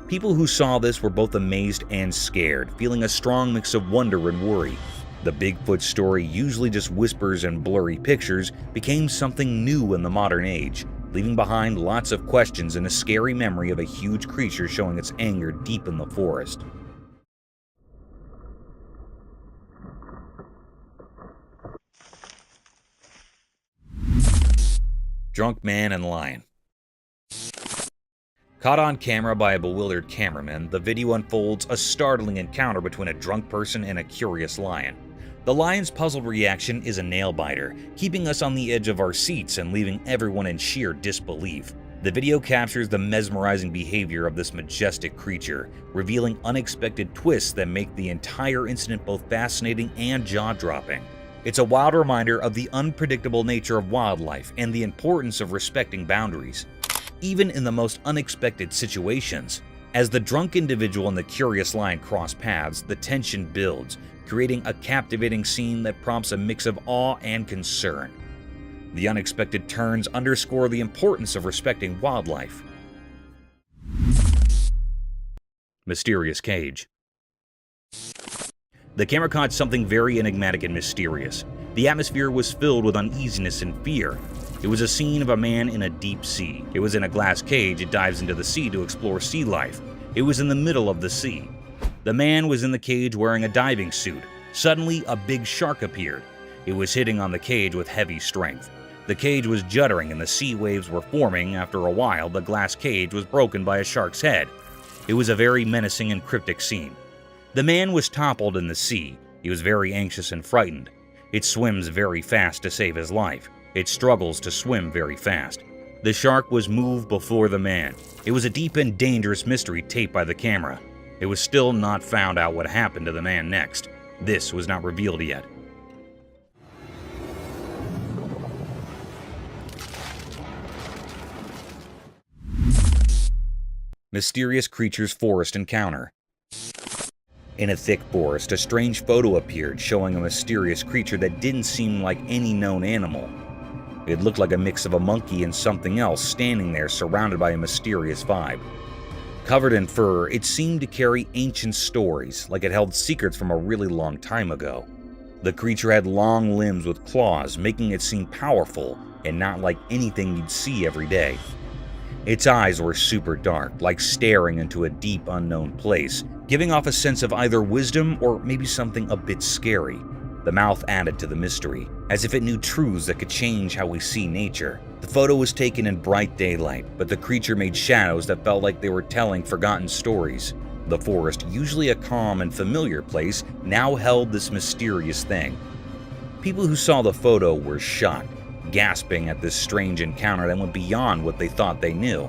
People who saw this were both amazed and scared, feeling a strong mix of wonder and worry. The Bigfoot story, usually just whispers and blurry pictures, became something new in the modern age, leaving behind lots of questions and a scary memory of a huge creature showing its anger deep in the forest. Drunk Man and Lion. Caught on camera by a bewildered cameraman, the video unfolds a startling encounter between a drunk person and a curious lion. The lion's puzzled reaction is a nail-biter, keeping us on the edge of our seats and leaving everyone in sheer disbelief. The video captures the mesmerizing behavior of this majestic creature, revealing unexpected twists that make the entire incident both fascinating and jaw-dropping. It's a wild reminder of the unpredictable nature of wildlife and the importance of respecting boundaries, even in the most unexpected situations. As the drunk individual and the curious lion cross paths, the tension builds, creating a captivating scene that prompts a mix of awe and concern. The unexpected turns underscore the importance of respecting wildlife. Mysterious cage. The camera caught something very enigmatic and mysterious. The atmosphere was filled with uneasiness and fear. It was a scene of a man in a deep sea. It was in a glass cage. It dives into the sea to explore sea life. It was in the middle of the sea. The man was in the cage wearing a diving suit. Suddenly, a big shark appeared. It was hitting on the cage with heavy strength. The cage was juddering and the sea waves were forming. After a while, the glass cage was broken by a shark's head. It was a very menacing and cryptic scene. The man was toppled in the sea. He was very anxious and frightened. It swims very fast to save his life. It struggles to swim very fast. The shark was moved before the man. It was a deep and dangerous mystery taped by the camera. It was still not found out what happened to the man next. This was not revealed yet. Mysterious creatures forest encounter. In a thick forest, a strange photo appeared showing a mysterious creature that didn't seem like any known animal. It looked like a mix of a monkey and something else standing there surrounded by a mysterious vibe. Covered in fur, it seemed to carry ancient stories, like it held secrets from a really long time ago. The creature had long limbs with claws, making it seem powerful and not like anything you'd see every day. Its eyes were super dark, like staring into a deep unknown place, giving off a sense of either wisdom or maybe something a bit scary. The mouth added to the mystery, as if it knew truths that could change how we see nature. The photo was taken in bright daylight, but the creature made shadows that felt like they were telling forgotten stories. The forest, usually a calm and familiar place, now held this mysterious thing. People who saw the photo were shocked, gasping at this strange encounter that went beyond what they thought they knew.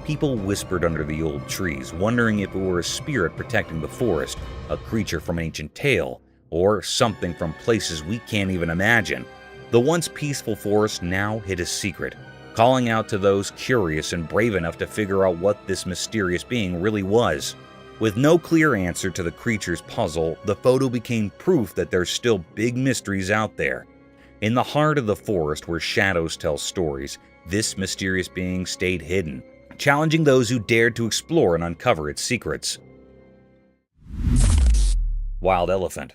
People whispered under the old trees, wondering if it were a spirit protecting the forest, a creature from an ancient tale, or something from places we can't even imagine. The once peaceful forest now hid a secret, calling out to those curious and brave enough to figure out what this mysterious being really was. With no clear answer to the creature's puzzle, the photo became proof that there's still big mysteries out there. In the heart of the forest where shadows tell stories, this mysterious being stayed hidden, challenging those who dared to explore and uncover its secrets. Wild elephant.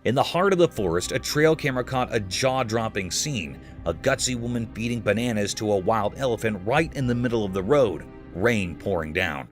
In the heart of the forest, a trail camera caught a jaw-dropping scene, a gutsy woman feeding bananas to a wild elephant right in the middle of the road, rain pouring down.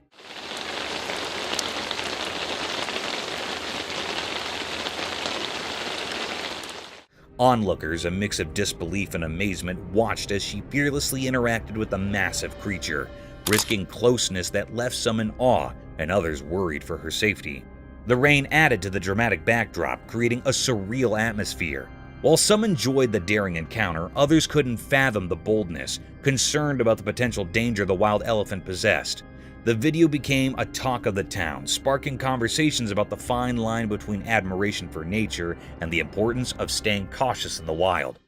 Onlookers, a mix of disbelief and amazement, watched as she fearlessly interacted with the massive creature, risking closeness that left some in awe and others worried for her safety. The rain added to the dramatic backdrop, creating a surreal atmosphere. While some enjoyed the daring encounter, others couldn't fathom the boldness, concerned about the potential danger the wild elephant possessed. The video became a talk of the town, sparking conversations about the fine line between admiration for nature and the importance of staying cautious in the wild.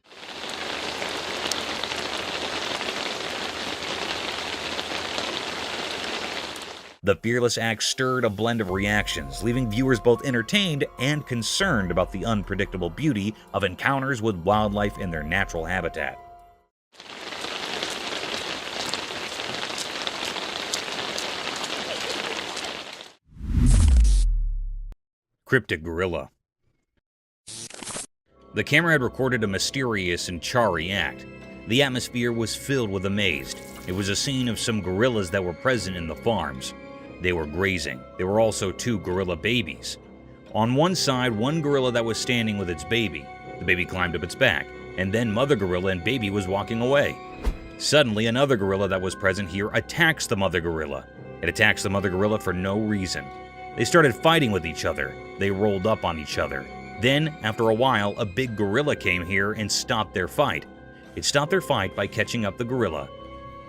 The fearless act stirred a blend of reactions, leaving viewers both entertained and concerned about the unpredictable beauty of encounters with wildlife in their natural habitat. Cryptic gorilla. The camera had recorded a mysterious and charry act. The atmosphere was filled with amaze. It was a scene of some gorillas that were present in the farms. They were grazing. There were also two gorilla babies. On one side, one gorilla that was standing with its baby. The baby climbed up its back, and then mother gorilla and baby was walking away. Suddenly, another gorilla that was present here attacks the mother gorilla. It attacks the mother gorilla for no reason. They started fighting with each other. They rolled up on each other. Then, after a while, a big gorilla came here and stopped their fight. It stopped their fight by catching up the gorilla.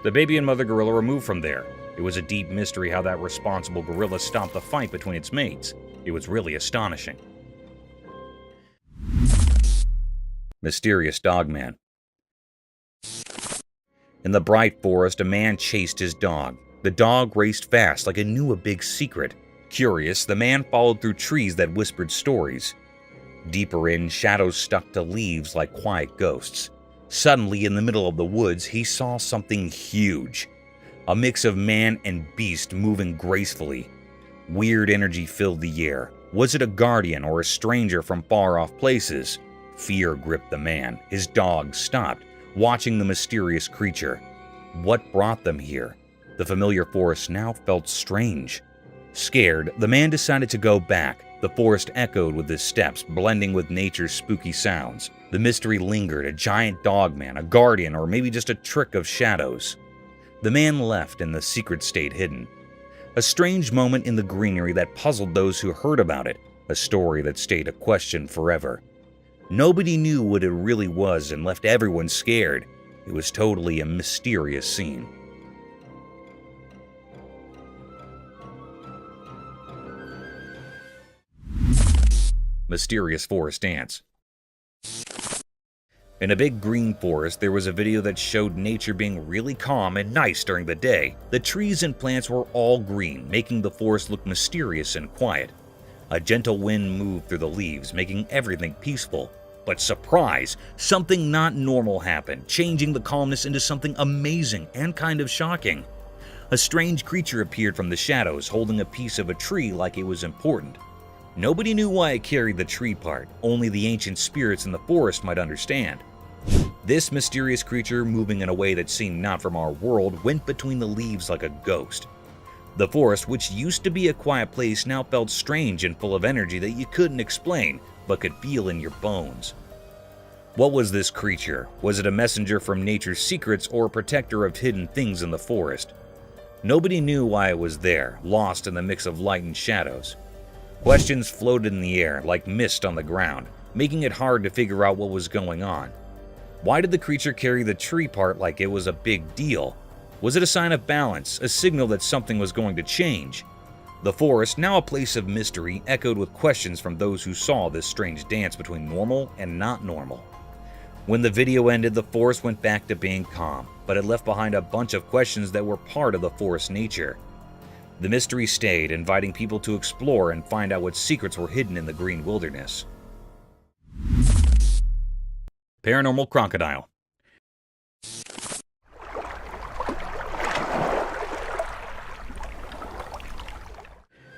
The baby and mother gorilla were moved from there. It was a deep mystery how that responsible gorilla stopped the fight between its mates. It was really astonishing. Mysterious Dogman. In the bright forest, a man chased his dog. The dog raced fast like it knew a big secret. Curious, the man followed through trees that whispered stories. Deeper in, shadows stuck to leaves like quiet ghosts. Suddenly, in the middle of the woods, he saw something huge. A mix of man and beast moving gracefully. Weird energy filled the air. Was it a guardian or a stranger from far-off places? Fear gripped the man. His dog stopped, watching the mysterious creature. What brought them here? The familiar forest now felt strange. Scared, the man decided to go back. The forest echoed with his steps, blending with nature's spooky sounds. The mystery lingered, a giant dogman, a guardian, or maybe just a trick of shadows. The man left and the secret stayed hidden. A strange moment in the greenery that puzzled those who heard about it, a story that stayed a question forever. Nobody knew what it really was and left everyone scared. It was totally a mysterious scene. Mysterious forest ants. In a big green forest, there was a video that showed nature being really calm and nice during the day. The trees and plants were all green, making the forest look mysterious and quiet. A gentle wind moved through the leaves, making everything peaceful. But surprise! Something not normal happened, changing the calmness into something amazing and kind of shocking. A strange creature appeared from the shadows, holding a piece of a tree like it was important. Nobody knew why it carried the tree part, only the ancient spirits in the forest might understand. This mysterious creature, moving in a way that seemed not from our world, went between the leaves like a ghost. The forest, which used to be a quiet place, now felt strange and full of energy that you couldn't explain, but could feel in your bones. What was this creature? Was it a messenger from nature's secrets or a protector of hidden things in the forest? Nobody knew why it was there, lost in the mix of light and shadows. Questions floated in the air like mist on the ground, making it hard to figure out what was going on. Why did the creature carry the tree part like it was a big deal? Was it a sign of balance, a signal that something was going to change? The forest, now a place of mystery, echoed with questions from those who saw this strange dance between normal and not normal. When the video ended, the forest went back to being calm, but it left behind a bunch of questions that were part of the forest's nature. The mystery stayed, inviting people to explore and find out what secrets were hidden in the green wilderness. Paranormal crocodile.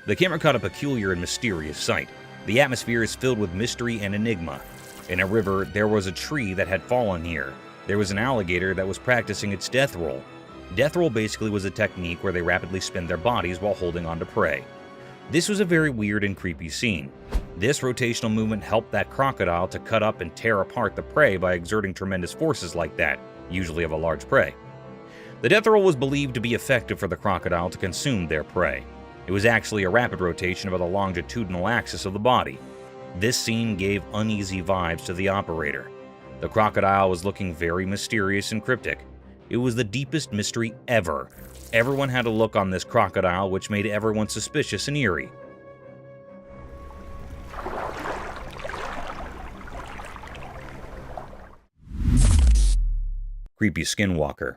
The camera caught a peculiar and mysterious sight. The atmosphere is filled with mystery and enigma. In a river, there was a tree that had fallen here. There was an alligator that was practicing its death roll. Death roll basically was a technique where they rapidly spin their bodies while holding on to prey. This was a very weird and creepy scene. This rotational movement helped that crocodile to cut up and tear apart the prey by exerting tremendous forces like that, usually of a large prey. The death roll was believed to be effective for the crocodile to consume their prey. It was actually a rapid rotation about the longitudinal axis of the body. This scene gave uneasy vibes to the operator. The crocodile was looking very mysterious and cryptic. It was the deepest mystery ever. Everyone had a look on this crocodile which made everyone suspicious and eerie. Creepy skinwalker.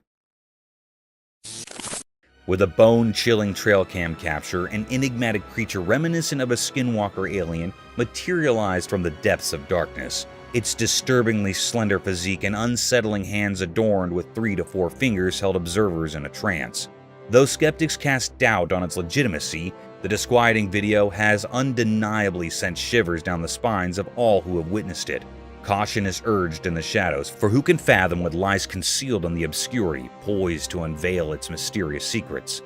With a bone-chilling trail cam capture, an enigmatic creature reminiscent of a skinwalker alien materialized from the depths of darkness. Its disturbingly slender physique and unsettling hands adorned with 3 to 4 fingers held observers in a trance. Though skeptics cast doubt on its legitimacy, the disquieting video has undeniably sent shivers down the spines of all who have witnessed it. Caution is urged in the shadows, for who can fathom what lies concealed in the obscurity, poised to unveil its mysterious secrets.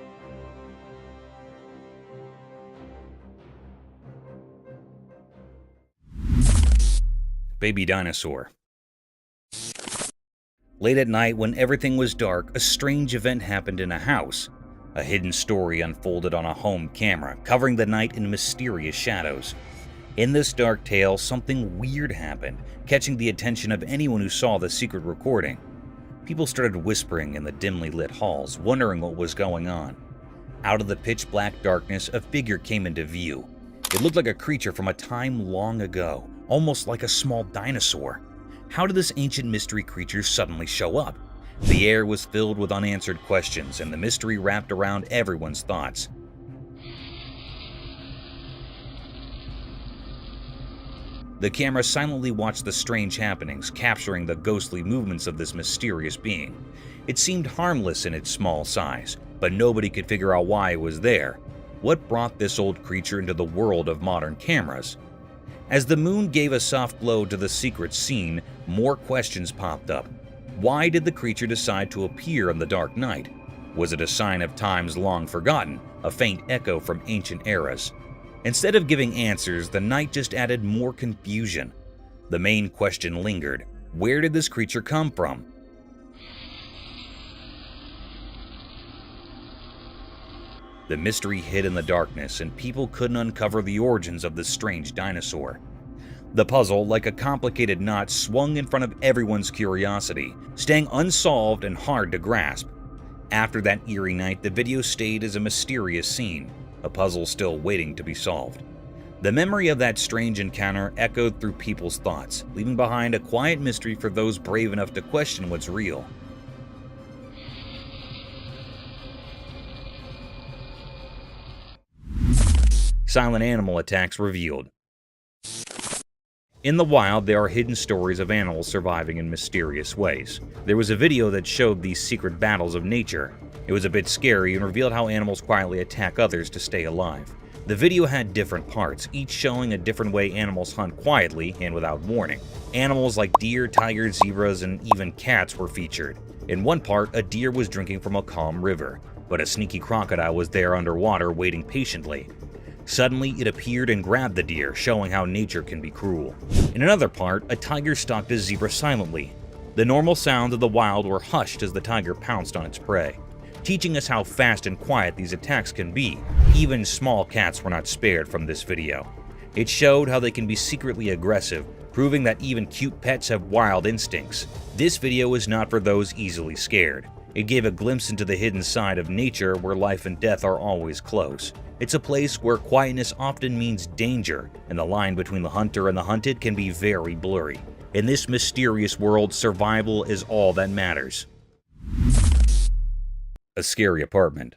Baby dinosaur. Late at night, when everything was dark, a strange event happened in a house. A hidden story unfolded on a home camera, covering the night in mysterious shadows. In this dark tale, something weird happened, catching the attention of anyone who saw the secret recording. People started whispering in the dimly lit halls, wondering what was going on. Out of the pitch-black darkness, a figure came into view. It looked like a creature from a time long ago, almost like a small dinosaur. How did this ancient mystery creature suddenly show up? The air was filled with unanswered questions, and the mystery wrapped around everyone's thoughts. The camera silently watched the strange happenings, capturing the ghostly movements of this mysterious being. It seemed harmless in its small size, but nobody could figure out why it was there. What brought this old creature into the world of modern cameras? As the moon gave a soft glow to the secret scene, more questions popped up. Why did the creature decide to appear in the dark night? Was it a sign of times long forgotten, a faint echo from ancient eras? Instead of giving answers, the night just added more confusion. The main question lingered. Where did this creature come from? The mystery hid in the darkness, and people couldn't uncover the origins of this strange dinosaur. The puzzle, like a complicated knot, swung in front of everyone's curiosity, staying unsolved and hard to grasp. After that eerie night, the video stayed as a mysterious scene, a puzzle still waiting to be solved. The memory of that strange encounter echoed through people's thoughts, leaving behind a quiet mystery for those brave enough to question what's real. Silent animal attacks revealed. In the wild, there are hidden stories of animals surviving in mysterious ways. There was a video that showed these secret battles of nature. It was a bit scary and revealed how animals quietly attack others to stay alive. The video had different parts, each showing a different way animals hunt quietly and without warning. Animals like deer, tigers, zebras, and even cats were featured. In one part, a deer was drinking from a calm river, but a sneaky crocodile was there underwater waiting patiently. Suddenly, it appeared and grabbed the deer, showing how nature can be cruel. In another part, a tiger stalked a zebra silently. The normal sounds of the wild were hushed as the tiger pounced on its prey, teaching us how fast and quiet these attacks can be. Even small cats were not spared from this video. It showed how they can be secretly aggressive, proving that even cute pets have wild instincts. This video is not for those easily scared. It gave a glimpse into the hidden side of nature where life and death are always close. It's a place where quietness often means danger, and the line between the hunter and the hunted can be very blurry. In this mysterious world, survival is all that matters. A scary apartment.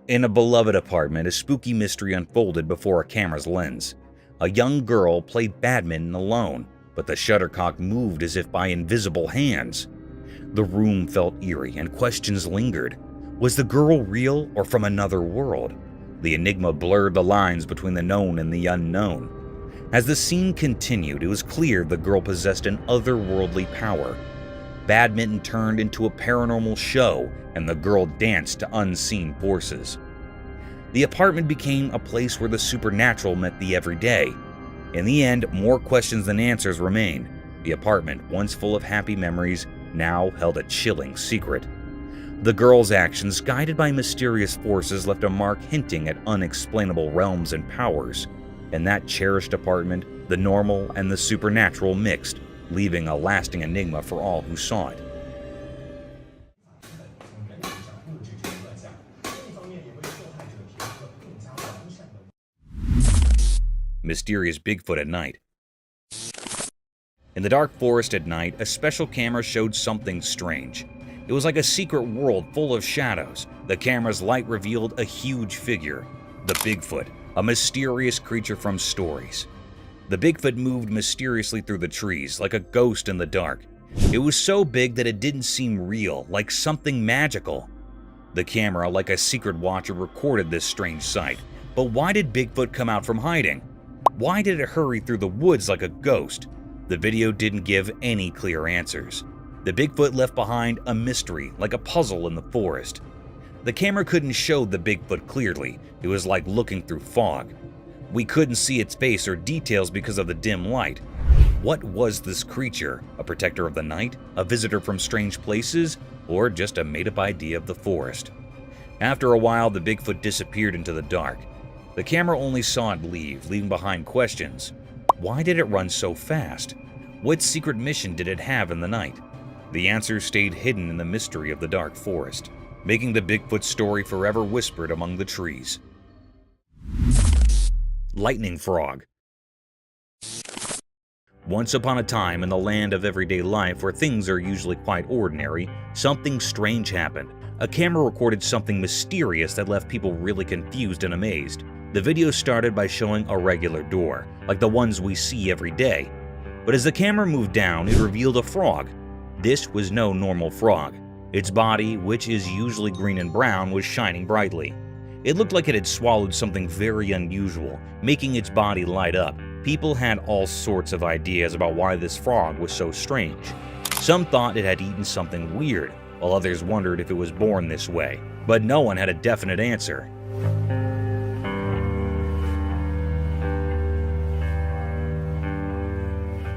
In a beloved apartment, a spooky mystery unfolded before a camera's lens. A young girl played badminton alone, but the shuttlecock moved as if by invisible hands. The room felt eerie and questions lingered. Was the girl real or from another world? The enigma blurred the lines between the known and the unknown. As the scene continued, it was clear the girl possessed an otherworldly power. Badminton turned into a paranormal show, and the girl danced to unseen forces. The apartment became a place where the supernatural met the everyday. In the end, more questions than answers remained. The apartment, once full of happy memories, now held a chilling secret. The girl's actions, guided by mysterious forces, left a mark hinting at unexplainable realms and powers. In that cherished apartment, the normal and the supernatural mixed, leaving a lasting enigma for all who saw it. Mysterious Bigfoot at night. In the dark forest at night, a special camera showed something strange. It was like a secret world full of shadows. The camera's light revealed a huge figure, the Bigfoot, a mysterious creature from stories. The Bigfoot moved mysteriously through the trees, like a ghost in the dark. It was so big that it didn't seem real, like something magical. The camera, like a secret watcher, recorded this strange sight. But why did Bigfoot come out from hiding? Why did it hurry through the woods like a ghost? The video didn't give any clear answers. The Bigfoot left behind a mystery, like a puzzle in the forest. The camera couldn't show the Bigfoot clearly. It was like looking through fog. We couldn't see its face or details because of the dim light. What was this creature? A protector of the night? A visitor from strange places? Or just a made-up idea of the forest? After a while, the Bigfoot disappeared into the dark. The camera only saw it leave, leaving behind questions. Why did it run so fast? What secret mission did it have in the night? The answers stayed hidden in the mystery of the dark forest, making the Bigfoot story forever whispered among the trees. Lightning Frog. Once upon a time, in the land of everyday life where things are usually quite ordinary, something strange happened. A camera recorded something mysterious that left people really confused and amazed. The video started by showing a regular door, like the ones we see every day. But as the camera moved down, it revealed a frog. This was no normal frog. Its body, which is usually green and brown, was shining brightly. It looked like it had swallowed something very unusual, making its body light up. People had all sorts of ideas about why this frog was so strange. Some thought it had eaten something weird, while others wondered if it was born this way. But no one had a definite answer.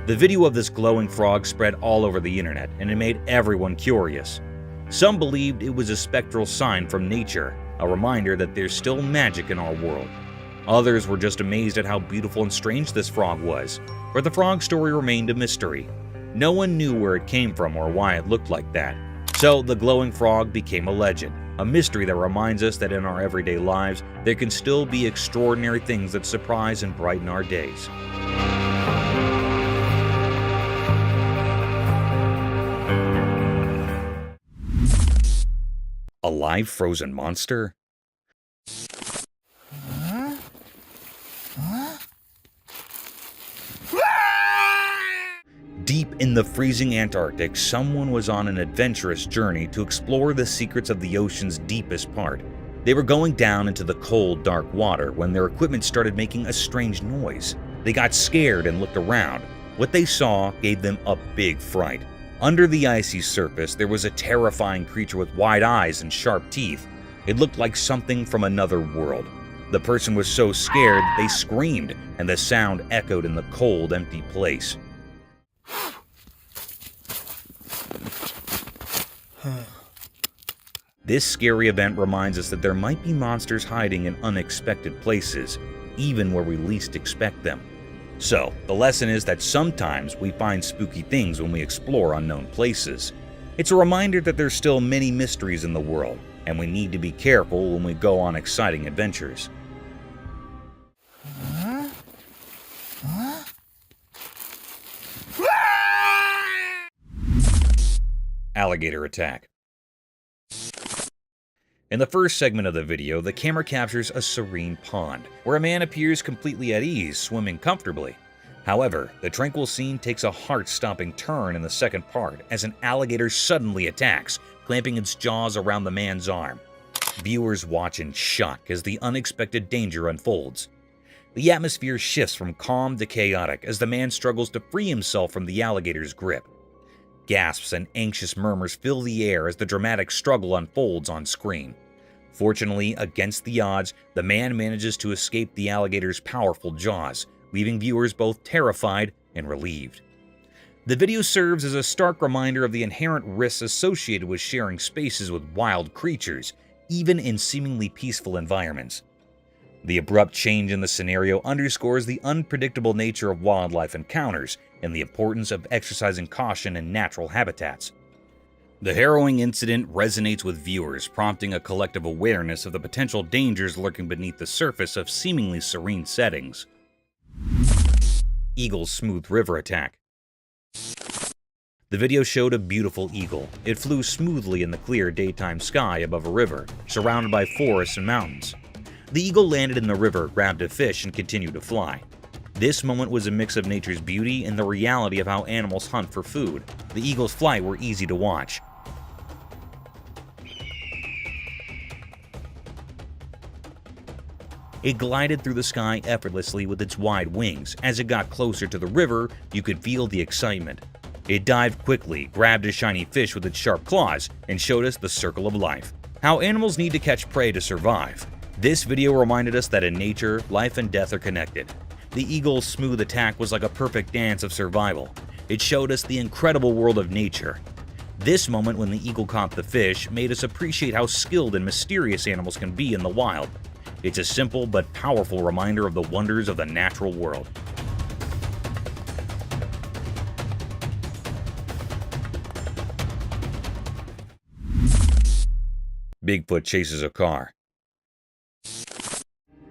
The video of this glowing frog spread all over the internet, and it made everyone curious. Some believed it was a spectral sign from nature, a reminder that there's still magic in our world. Others were just amazed at how beautiful and strange this frog was, but the frog story remained a mystery. No one knew where it came from or why it looked like that. So the glowing frog became a legend, a mystery that reminds us that in our everyday lives, there can still be extraordinary things that surprise and brighten our days. A live frozen monster? Deep in the freezing Antarctic, someone was on an adventurous journey to explore the secrets of the ocean's deepest part. They were going down into the cold, dark water when their equipment started making a strange noise. They got scared and looked around. What they saw gave them a big fright. Under the icy surface, there was a terrifying creature with wide eyes and sharp teeth. It looked like something from another world. The person was so scared they screamed, and the sound echoed in the cold, empty place. This scary event reminds us that there might be monsters hiding in unexpected places, even where we least expect them. So, the lesson is that sometimes we find spooky things when we explore unknown places. It's a reminder that there's still many mysteries in the world, and we need to be careful when we go on exciting adventures. Alligator attack. In the first segment of the video, the camera captures a serene pond, where a man appears completely at ease, swimming comfortably. However, the tranquil scene takes a heart-stopping turn in the second part as an alligator suddenly attacks, clamping its jaws around the man's arm. Viewers watch in shock as the unexpected danger unfolds. The atmosphere shifts from calm to chaotic as the man struggles to free himself from the alligator's grip. Gasps and anxious murmurs fill the air as the dramatic struggle unfolds on screen. Fortunately, against the odds, the man manages to escape the alligator's powerful jaws, leaving viewers both terrified and relieved. The video serves as a stark reminder of the inherent risks associated with sharing spaces with wild creatures, even in seemingly peaceful environments. The abrupt change in the scenario underscores the unpredictable nature of wildlife encounters and the importance of exercising caution in natural habitats. The harrowing incident resonates with viewers, prompting a collective awareness of the potential dangers lurking beneath the surface of seemingly serene settings. Eagle's smooth river attack. The video showed a beautiful eagle. It flew smoothly in the clear daytime sky above a river, surrounded by forests and mountains. The eagle landed in the river, grabbed a fish, and continued to fly. This moment was a mix of nature's beauty and the reality of how animals hunt for food. The eagle's flight were easy to watch. It glided through the sky effortlessly with its wide wings. As it got closer to the river, you could feel the excitement. It dived quickly, grabbed a shiny fish with its sharp claws, and showed us the circle of life. How animals need to catch prey to survive. This video reminded us that in nature, life and death are connected. The eagle's smooth attack was like a perfect dance of survival. It showed us the incredible world of nature. This moment when the eagle caught the fish made us appreciate how skilled and mysterious animals can be in the wild. It's a simple but powerful reminder of the wonders of the natural world. Bigfoot chases a car.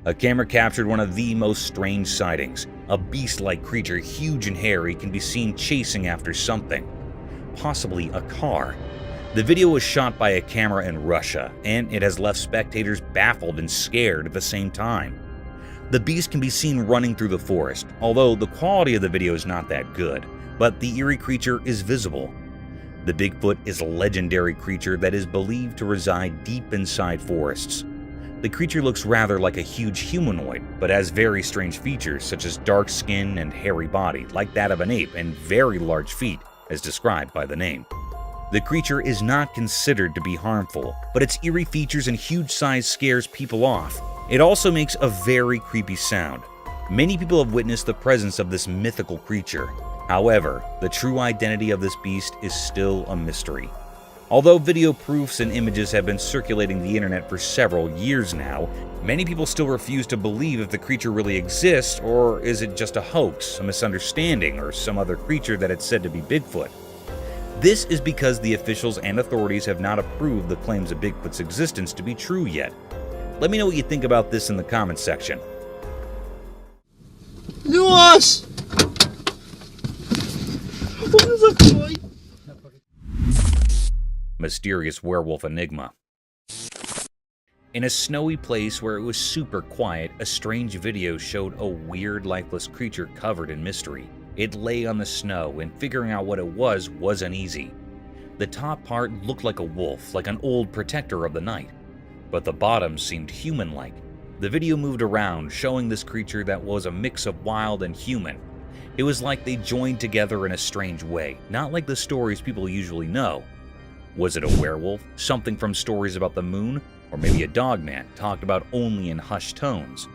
A camera captured one of the most strange sightings. A beast-like creature, huge and hairy, can be seen chasing after something, possibly a car. The video was shot by a camera in Russia, and it has left spectators baffled and scared at the same time. The beast can be seen running through the forest, although the quality of the video is not that good, but the eerie creature is visible. The Bigfoot is a legendary creature that is believed to reside deep inside forests. The creature looks rather like a huge humanoid, but has very strange features such as dark skin and hairy body, like that of an ape, and very large feet, as described by the name. The creature is not considered to be harmful, but its eerie features and huge size scares people off. It also makes a very creepy sound. Many people have witnessed the presence of this mythical creature. However, the true identity of this beast is still a mystery. Although video proofs and images have been circulating the internet for several years now, many people still refuse to believe if the creature really exists, or is it just a hoax, a misunderstanding, or some other creature that it's said to be Bigfoot. This is because the officials and authorities have not approved the claims of Bigfoot's existence to be true yet. Let me know what you think about this in the comments section. Luas! What is that boy? Mysterious werewolf enigma. In a snowy place where it was super quiet, a strange video showed a weird, lifeless creature covered in mystery. It lay on the snow, and figuring out what it was wasn't easy. The top part looked like a wolf, like an old protector of the night, but the bottom seemed human-like. The video moved around, showing this creature that was a mix of wild and human. It was like they joined together in a strange way, not like the stories people usually know. Was it a werewolf, something from stories about the moon, or maybe a dogman talked about only in hushed tones?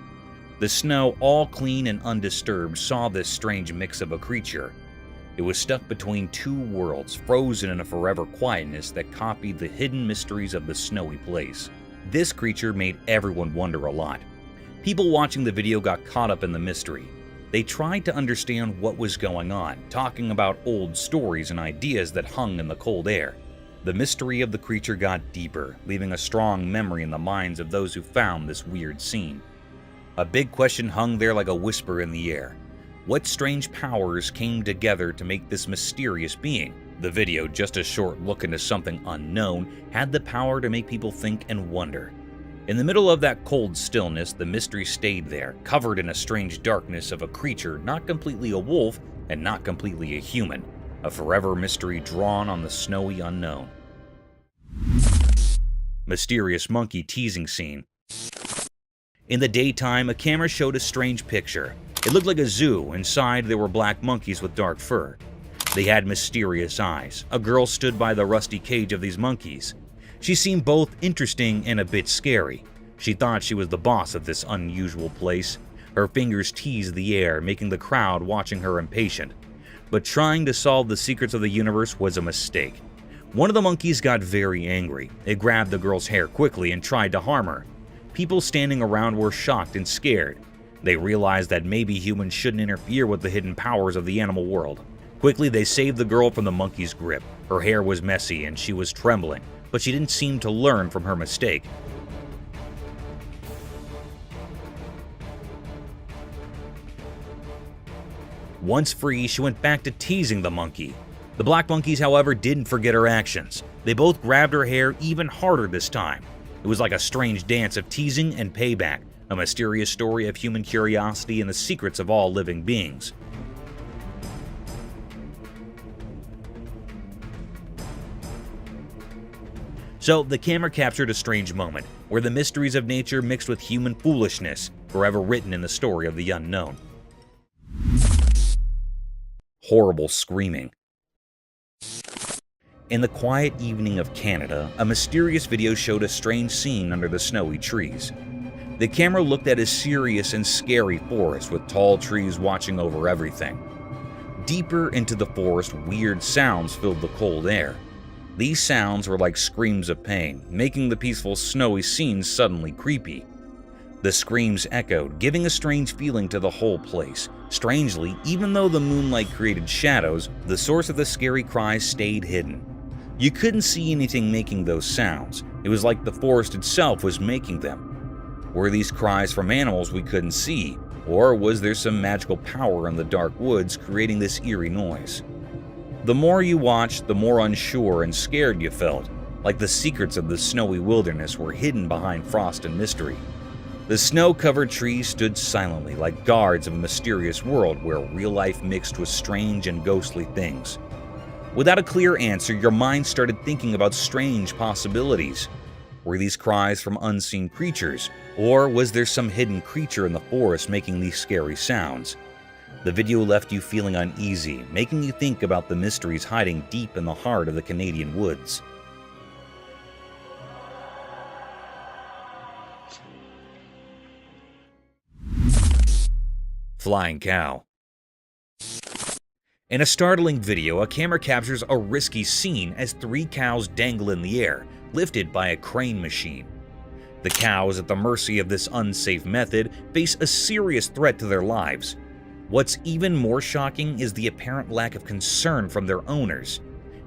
The snow, all clean and undisturbed, saw this strange mix of a creature. It was stuck between two worlds, frozen in a forever quietness that copied the hidden mysteries of the snowy place. This creature made everyone wonder a lot. People watching the video got caught up in the mystery. They tried to understand what was going on, talking about old stories and ideas that hung in the cold air. The mystery of the creature got deeper, leaving a strong memory in the minds of those who found this weird scene. A big question hung there like a whisper in the air. What strange powers came together to make this mysterious being? The video, just a short look into something unknown, had the power to make people think and wonder. In the middle of that cold stillness, the mystery stayed there, covered in a strange darkness of a creature not completely a wolf and not completely a human. A forever mystery drawn on the snowy unknown. Mysterious monkey teasing scene. In the daytime, a camera showed a strange picture. It looked like a zoo. Inside, there were black monkeys with dark fur. They had mysterious eyes. A girl stood by the rusty cage of these monkeys. She seemed both interesting and a bit scary. She thought she was the boss of this unusual place. Her fingers teased the air, making the crowd watching her impatient. But trying to solve the secrets of the universe was a mistake. One of the monkeys got very angry. It grabbed the girl's hair quickly and tried to harm her. People standing around were shocked and scared. They realized that maybe humans shouldn't interfere with the hidden powers of the animal world. Quickly, they saved the girl from the monkey's grip. Her hair was messy and she was trembling, but she didn't seem to learn from her mistake. Once free, she went back to teasing the monkey. The black monkeys, however, didn't forget her actions. They both grabbed her hair even harder this time. It was like a strange dance of teasing and payback, a mysterious story of human curiosity and the secrets of all living beings. So, the camera captured a strange moment, where the mysteries of nature mixed with human foolishness, forever written in the story of the unknown. Horrible screaming. In the quiet evening of Canada, a mysterious video showed a strange scene under the snowy trees. The camera looked at a serious and scary forest with tall trees watching over everything. Deeper into the forest, weird sounds filled the cold air. These sounds were like screams of pain, making the peaceful snowy scene suddenly creepy. The screams echoed, giving a strange feeling to the whole place. Strangely, even though the moonlight created shadows, the source of the scary cries stayed hidden. You couldn't see anything making those sounds. It was like the forest itself was making them. Were these cries from animals we couldn't see, or was there some magical power in the dark woods creating this eerie noise? The more you watched, the more unsure and scared you felt, like the secrets of the snowy wilderness were hidden behind frost and mystery. The snow-covered trees stood silently like guards of a mysterious world where real life mixed with strange and ghostly things. Without a clear answer, your mind started thinking about strange possibilities. Were these cries from unseen creatures, or was there some hidden creature in the forest making these scary sounds? The video left you feeling uneasy, making you think about the mysteries hiding deep in the heart of the Canadian woods. Flying cow. In a startling video, a camera captures a risky scene as 3 cows dangle in the air, lifted by a crane machine. The cows, at the mercy of this unsafe method, face a serious threat to their lives. What's even more shocking is the apparent lack of concern from their owners.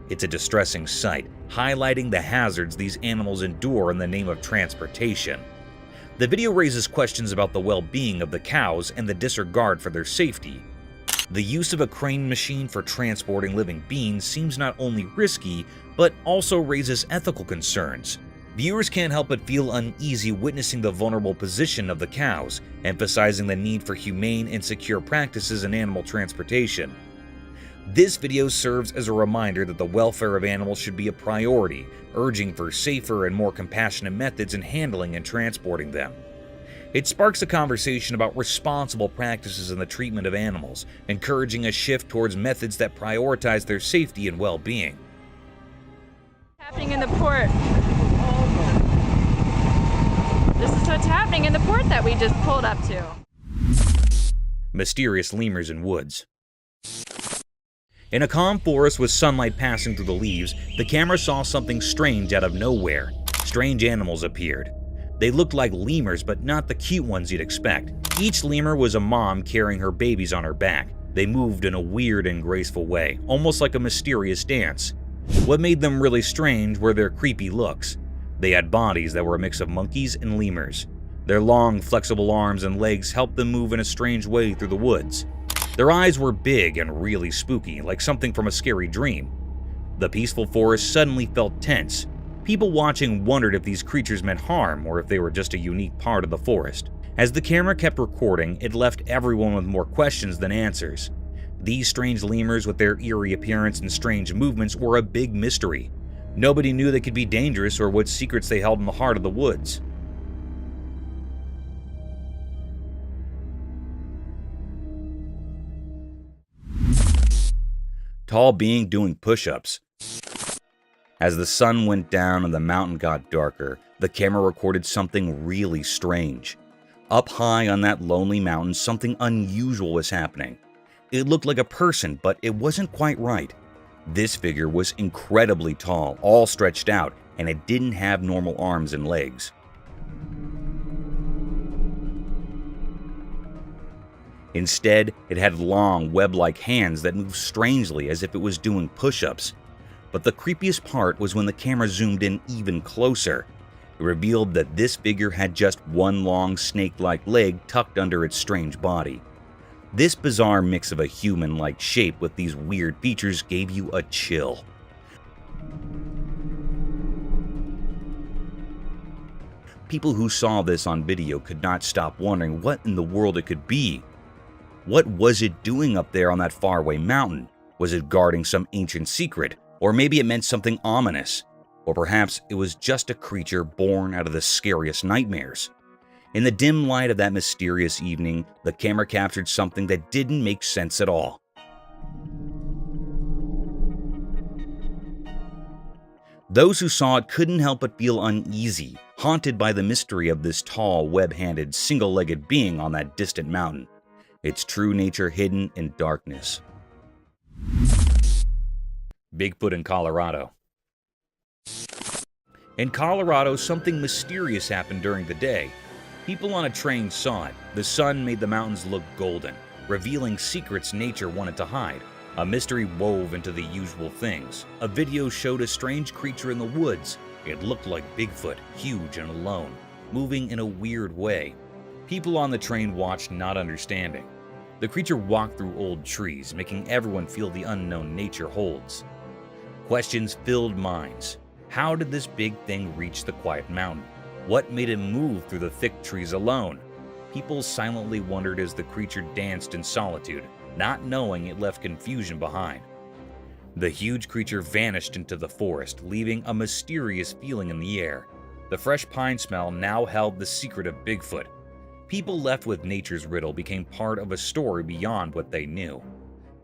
It's a distressing sight, highlighting the hazards these animals endure in the name of transportation. The video raises questions about the well-being of the cows and the disregard for their safety. The use of a crane machine for transporting living beings seems not only risky, but also raises ethical concerns. Viewers can't help but feel uneasy witnessing the vulnerable position of the cows, emphasizing the need for humane and secure practices in animal transportation. This video serves as a reminder that the welfare of animals should be a priority, urging for safer and more compassionate methods in handling and transporting them. It sparks a conversation about responsible practices in the treatment of animals, encouraging a shift towards methods that prioritize their safety and well-being. Happening in the port. This is what's happening in the port that we just pulled up to. Mysterious lemurs in woods. In a calm forest with sunlight passing through the leaves, the camera saw something strange out of nowhere. Strange animals appeared. They looked like lemurs, but not the cute ones you'd expect. Each lemur was a mom carrying her babies on her back. They moved in a weird and graceful way, almost like a mysterious dance. What made them really strange were their creepy looks. They had bodies that were a mix of monkeys and lemurs. Their long, flexible arms and legs helped them move in a strange way through the woods. Their eyes were big and really spooky, like something from a scary dream. The peaceful forest suddenly felt tense. People watching wondered if these creatures meant harm or if they were just a unique part of the forest. As the camera kept recording, it left everyone with more questions than answers. These strange lemurs with their eerie appearance and strange movements were a big mystery. Nobody knew they could be dangerous or what secrets they held in the heart of the woods. Tall being doing push-ups. As the sun went down and the mountain got darker, the camera recorded something really strange. Up high on that lonely mountain, something unusual was happening. It looked like a person, but it wasn't quite right. This figure was incredibly tall, all stretched out, and it didn't have normal arms and legs. Instead, it had long, web-like hands that moved strangely as if it was doing push-ups. But the creepiest part was when the camera zoomed in even closer. It revealed that this figure had just one long, snake-like leg tucked under its strange body. This bizarre mix of a human-like shape with these weird features gave you a chill. People who saw this on video could not stop wondering what in the world it could be. What was it doing up there on that faraway mountain? Was it guarding some ancient secret? Or maybe it meant something ominous? Or perhaps it was just a creature born out of the scariest nightmares? In the dim light of that mysterious evening, the camera captured something that didn't make sense at all. Those who saw it couldn't help but feel uneasy, haunted by the mystery of this tall, web-handed, single-legged being on that distant mountain. Its true nature hidden in darkness. Bigfoot in Colorado. In Colorado, something mysterious happened during the day. People on a train saw it. The sun made the mountains look golden, revealing secrets nature wanted to hide. A mystery wove into the usual things. A video showed a strange creature in the woods. It looked like Bigfoot, huge and alone, moving in a weird way. People on the train watched, not understanding. The creature walked through old trees, making everyone feel the unknown nature holds. Questions filled minds. How did this big thing reach the quiet mountain? What made it move through the thick trees alone? People silently wondered as the creature danced in solitude, not knowing it left confusion behind. The huge creature vanished into the forest, leaving a mysterious feeling in the air. The fresh pine smell now held the secret of Bigfoot. People left with nature's riddle became part of a story beyond what they knew.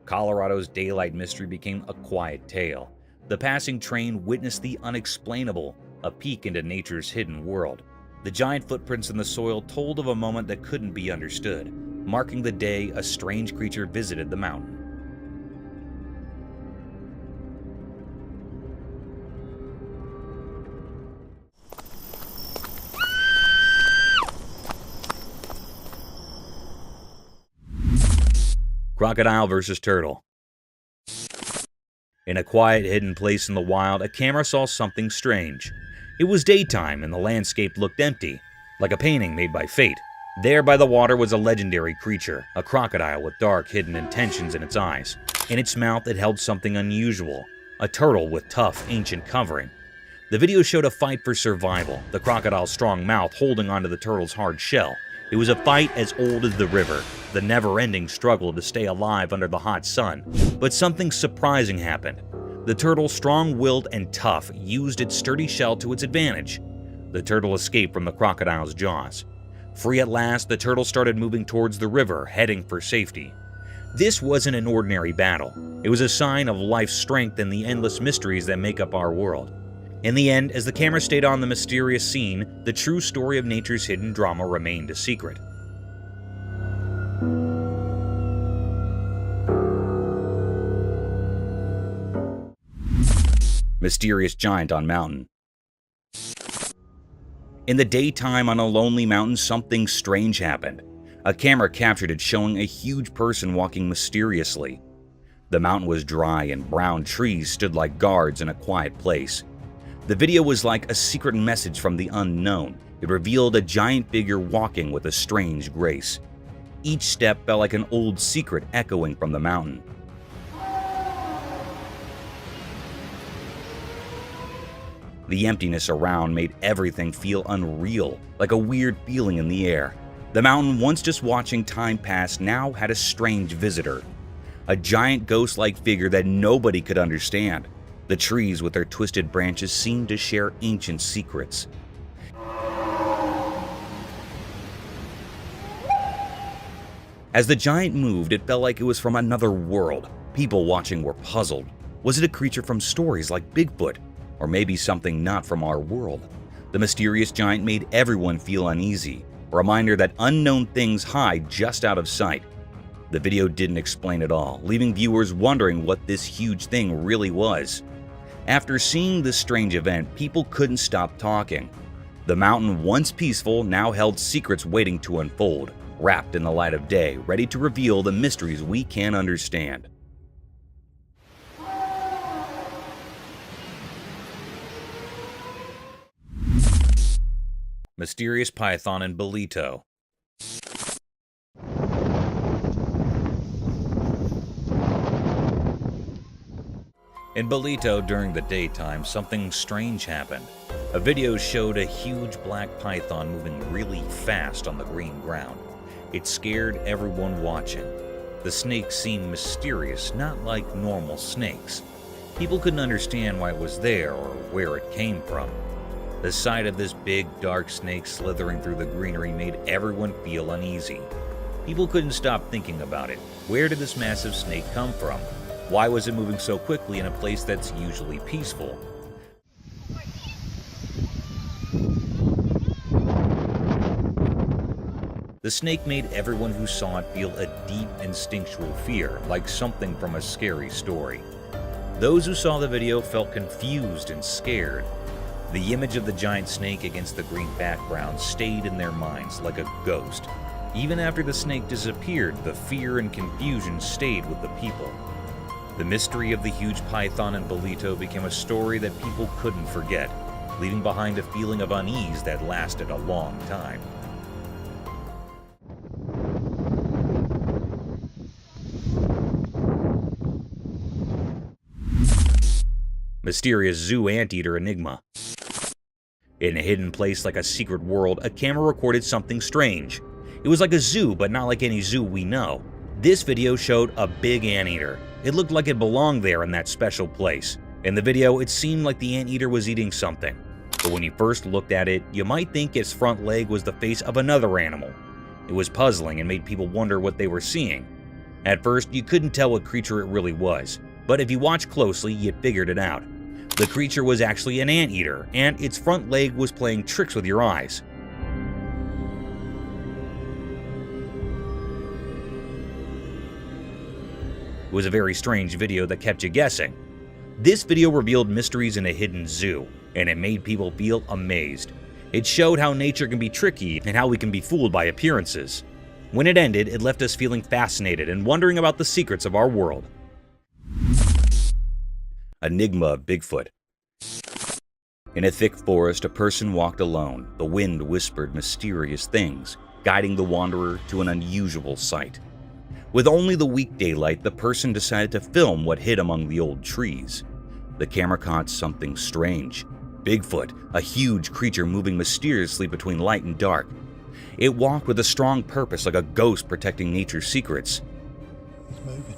Colorado's daylight mystery became a quiet tale. The passing train witnessed the unexplainable, a peek into nature's hidden world. The giant footprints in the soil told of a moment that couldn't be understood, marking the day a strange creature visited the mountain. Crocodile versus turtle. In a quiet, hidden place in the wild, a camera saw something strange. It was daytime and the landscape looked empty, like a painting made by fate. There by the water was a legendary creature, a crocodile with dark, hidden intentions in its eyes. In its mouth it held something unusual, a turtle with tough, ancient covering. The video showed a fight for survival, the crocodile's strong mouth holding onto the turtle's hard shell. It was a fight as old as the river, the never-ending struggle to stay alive under the hot sun. But something surprising happened. The turtle, strong-willed and tough, used its sturdy shell to its advantage. The turtle escaped from the crocodile's jaws. Free at last, the turtle started moving towards the river, heading for safety. This wasn't an ordinary battle. It was a sign of life's strength and the endless mysteries that make up our world. In the end, as the camera stayed on the mysterious scene, the true story of nature's hidden drama remained a secret. Mysterious giant on mountain. In the daytime on a lonely mountain, something strange happened. A camera captured it showing a huge person walking mysteriously. The mountain was dry and brown trees stood like guards in a quiet place. The video was like a secret message from the unknown. It revealed a giant figure walking with a strange grace. Each step felt like an old secret echoing from the mountain. The emptiness around made everything feel unreal, like a weird feeling in the air. The mountain, once just watching time pass, now had a strange visitor. A giant ghost-like figure that nobody could understand. The trees with their twisted branches seemed to share ancient secrets. As the giant moved, it felt like it was from another world. People watching were puzzled. Was it a creature from stories like Bigfoot? Or maybe something not from our world? The mysterious giant made everyone feel uneasy, a reminder that unknown things hide just out of sight. The video didn't explain it all, leaving viewers wondering what this huge thing really was. After seeing this strange event, people couldn't stop talking. The mountain, once peaceful, now held secrets waiting to unfold, wrapped in the light of day, ready to reveal the mysteries we can't understand. Mysterious python in Bolito. In Bolito during the daytime, something strange happened. A video showed a huge black python moving really fast on the green ground. It scared everyone watching. The snake seemed mysterious, not like normal snakes. People couldn't understand why it was there or where it came from. The sight of this big, dark snake slithering through the greenery made everyone feel uneasy. People couldn't stop thinking about it. Where did this massive snake come from? Why was it moving so quickly in a place that's usually peaceful? The snake made everyone who saw it feel a deep instinctual fear, like something from a scary story. Those who saw the video felt confused and scared. The image of the giant snake against the green background stayed in their minds like a ghost. Even after the snake disappeared, the fear and confusion stayed with the people. The mystery of the huge python in Bolito became a story that people couldn't forget, leaving behind a feeling of unease that lasted a long time. Mysterious zoo anteater enigma. In a hidden place like a secret world, a camera recorded something strange. It was like a zoo, but not like any zoo we know. This video showed a big anteater. It looked like it belonged there in that special place. In the video, it seemed like the anteater was eating something. But when you first looked at it, you might think its front leg was the face of another animal. It was puzzling and made people wonder what they were seeing. At first, you couldn't tell what creature it really was, but if you watched closely, you figured it out. The creature was actually an anteater, and its front leg was playing tricks with your eyes. It was a very strange video that kept you guessing. This video revealed mysteries in a hidden zoo, and it made people feel amazed. It showed how nature can be tricky and how we can be fooled by appearances. When it ended, it left us feeling fascinated and wondering about the secrets of our world. Enigma of Bigfoot. In a thick forest, a person walked alone. The wind whispered mysterious things, guiding the wanderer to an unusual sight. With only the weekday light, the person decided to film what hid among the old trees. The camera caught something strange. Bigfoot, a huge creature moving mysteriously between light and dark. It walked with a strong purpose, like a ghost protecting nature's secrets. He's moving.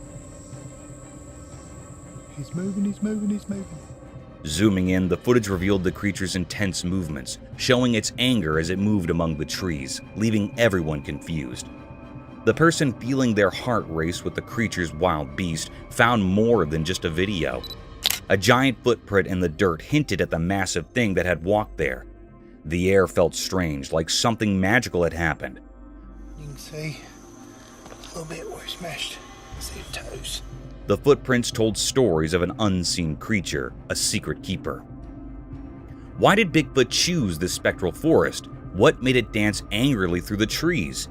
He's moving, he's moving, he's moving. Zooming in, the footage revealed the creature's intense movements, showing its anger as it moved among the trees, leaving everyone confused. The person feeling their heart race with the creature's wild beast found more than just a video. A giant footprint in the dirt hinted at the massive thing that had walked there. The air felt strange, like something magical had happened. You can see a little bit where it's smashed. See the toes. The footprints told stories of an unseen creature, a secret keeper. Why did Bigfoot choose this spectral forest? What made it dance angrily through the trees?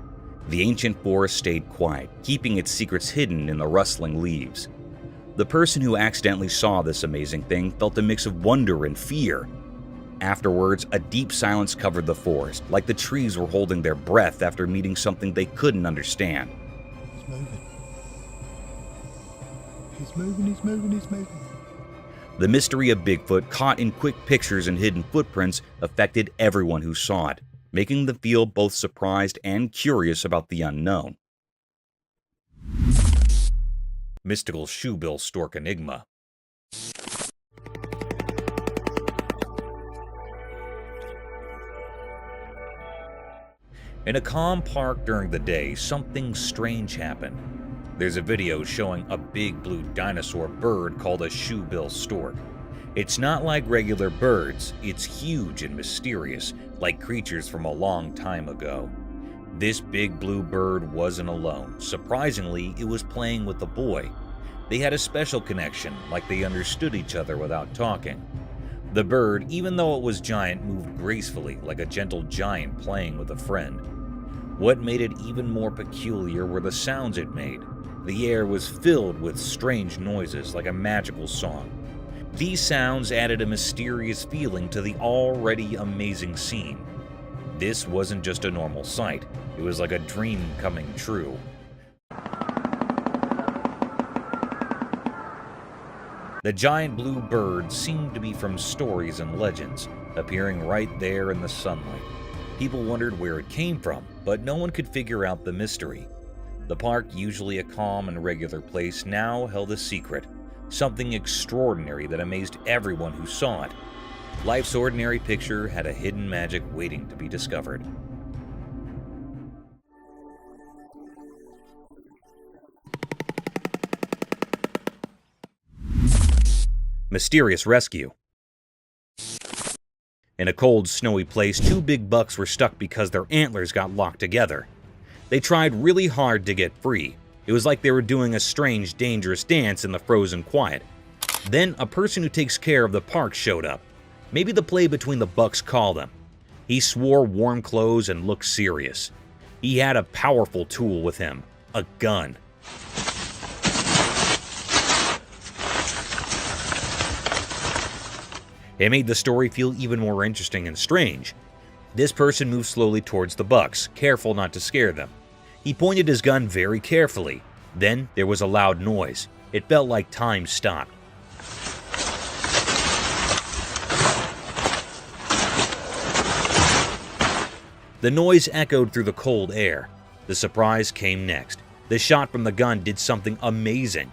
The ancient forest stayed quiet, keeping its secrets hidden in the rustling leaves. The person who accidentally saw this amazing thing felt a mix of wonder and fear. Afterwards, a deep silence covered the forest, like the trees were holding their breath after meeting something they couldn't understand. He's moving. He's moving, he's moving, he's moving. The mystery of Bigfoot, caught in quick pictures and hidden footprints, affected everyone who saw it, making them feel both surprised and curious about the unknown. Mystical shoebill stork enigma. In a calm park during the day, something strange happened. There's a video showing a big blue dinosaur bird called a shoebill stork. It's not like regular birds, it's huge and mysterious, like creatures from a long time ago. This big blue bird wasn't alone. Surprisingly, it was playing with a boy. They had a special connection, like they understood each other without talking. The bird, even though it was giant, moved gracefully, like a gentle giant playing with a friend. What made it even more peculiar were the sounds it made. The air was filled with strange noises, like a magical song. These sounds added a mysterious feeling to the already amazing scene. This wasn't just a normal sight, it was like a dream coming true. The giant blue bird seemed to be from stories and legends, appearing right there in the sunlight. People wondered where it came from, but no one could figure out the mystery. The park, usually a calm and regular place, now held a secret, something extraordinary that amazed everyone who saw it. Life's ordinary picture had a hidden magic waiting to be discovered. Mysterious rescue. In a cold, snowy place, two big bucks were stuck because their antlers got locked together. They tried really hard to get free. It was like they were doing a strange, dangerous dance in the frozen quiet. Then a person who takes care of the park showed up. Maybe the play between the bucks called him. He swore warm clothes and looked serious. He had a powerful tool with him, a gun. It made the story feel even more interesting and strange. This person moved slowly towards the bucks, careful not to scare them. He pointed his gun very carefully. Then there was a loud noise. It felt like time stopped. The noise echoed through the cold air. The surprise came next. The shot from the gun did something amazing.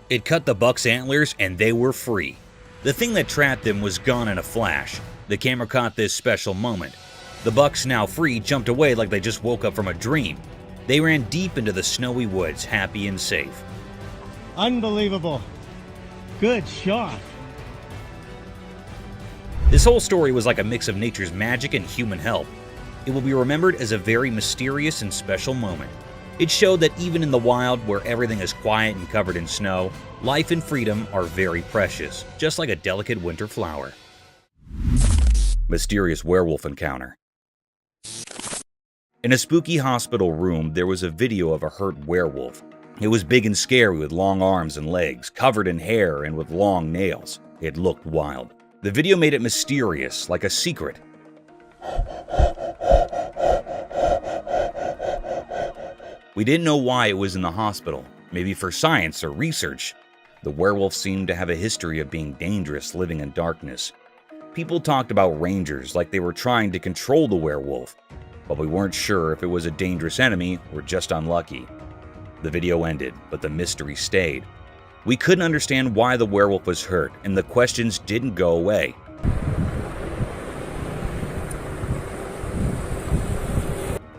It cut the buck's antlers and they were free. The thing that trapped them was gone in a flash. The camera caught this special moment. The bucks, now free, jumped away like they just woke up from a dream. They ran deep into the snowy woods, happy and safe. Unbelievable. Good shot. This whole story was like a mix of nature's magic and human help. It will be remembered as a very mysterious and special moment. It showed that even in the wild, where everything is quiet and covered in snow, life and freedom are very precious, just like a delicate winter flower. Mysterious werewolf encounter. In a spooky hospital room, there was a video of a hurt werewolf. It was big and scary with long arms and legs, covered in hair and with long nails. It looked wild. The video made it mysterious, like a secret. We didn't know why it was in the hospital, maybe for science or research. The werewolf seemed to have a history of being dangerous, living in darkness. People talked about rangers like they were trying to control the werewolf, but we weren't sure if it was a dangerous enemy or just unlucky. The video ended, but the mystery stayed. We couldn't understand why the werewolf was hurt, and the questions didn't go away.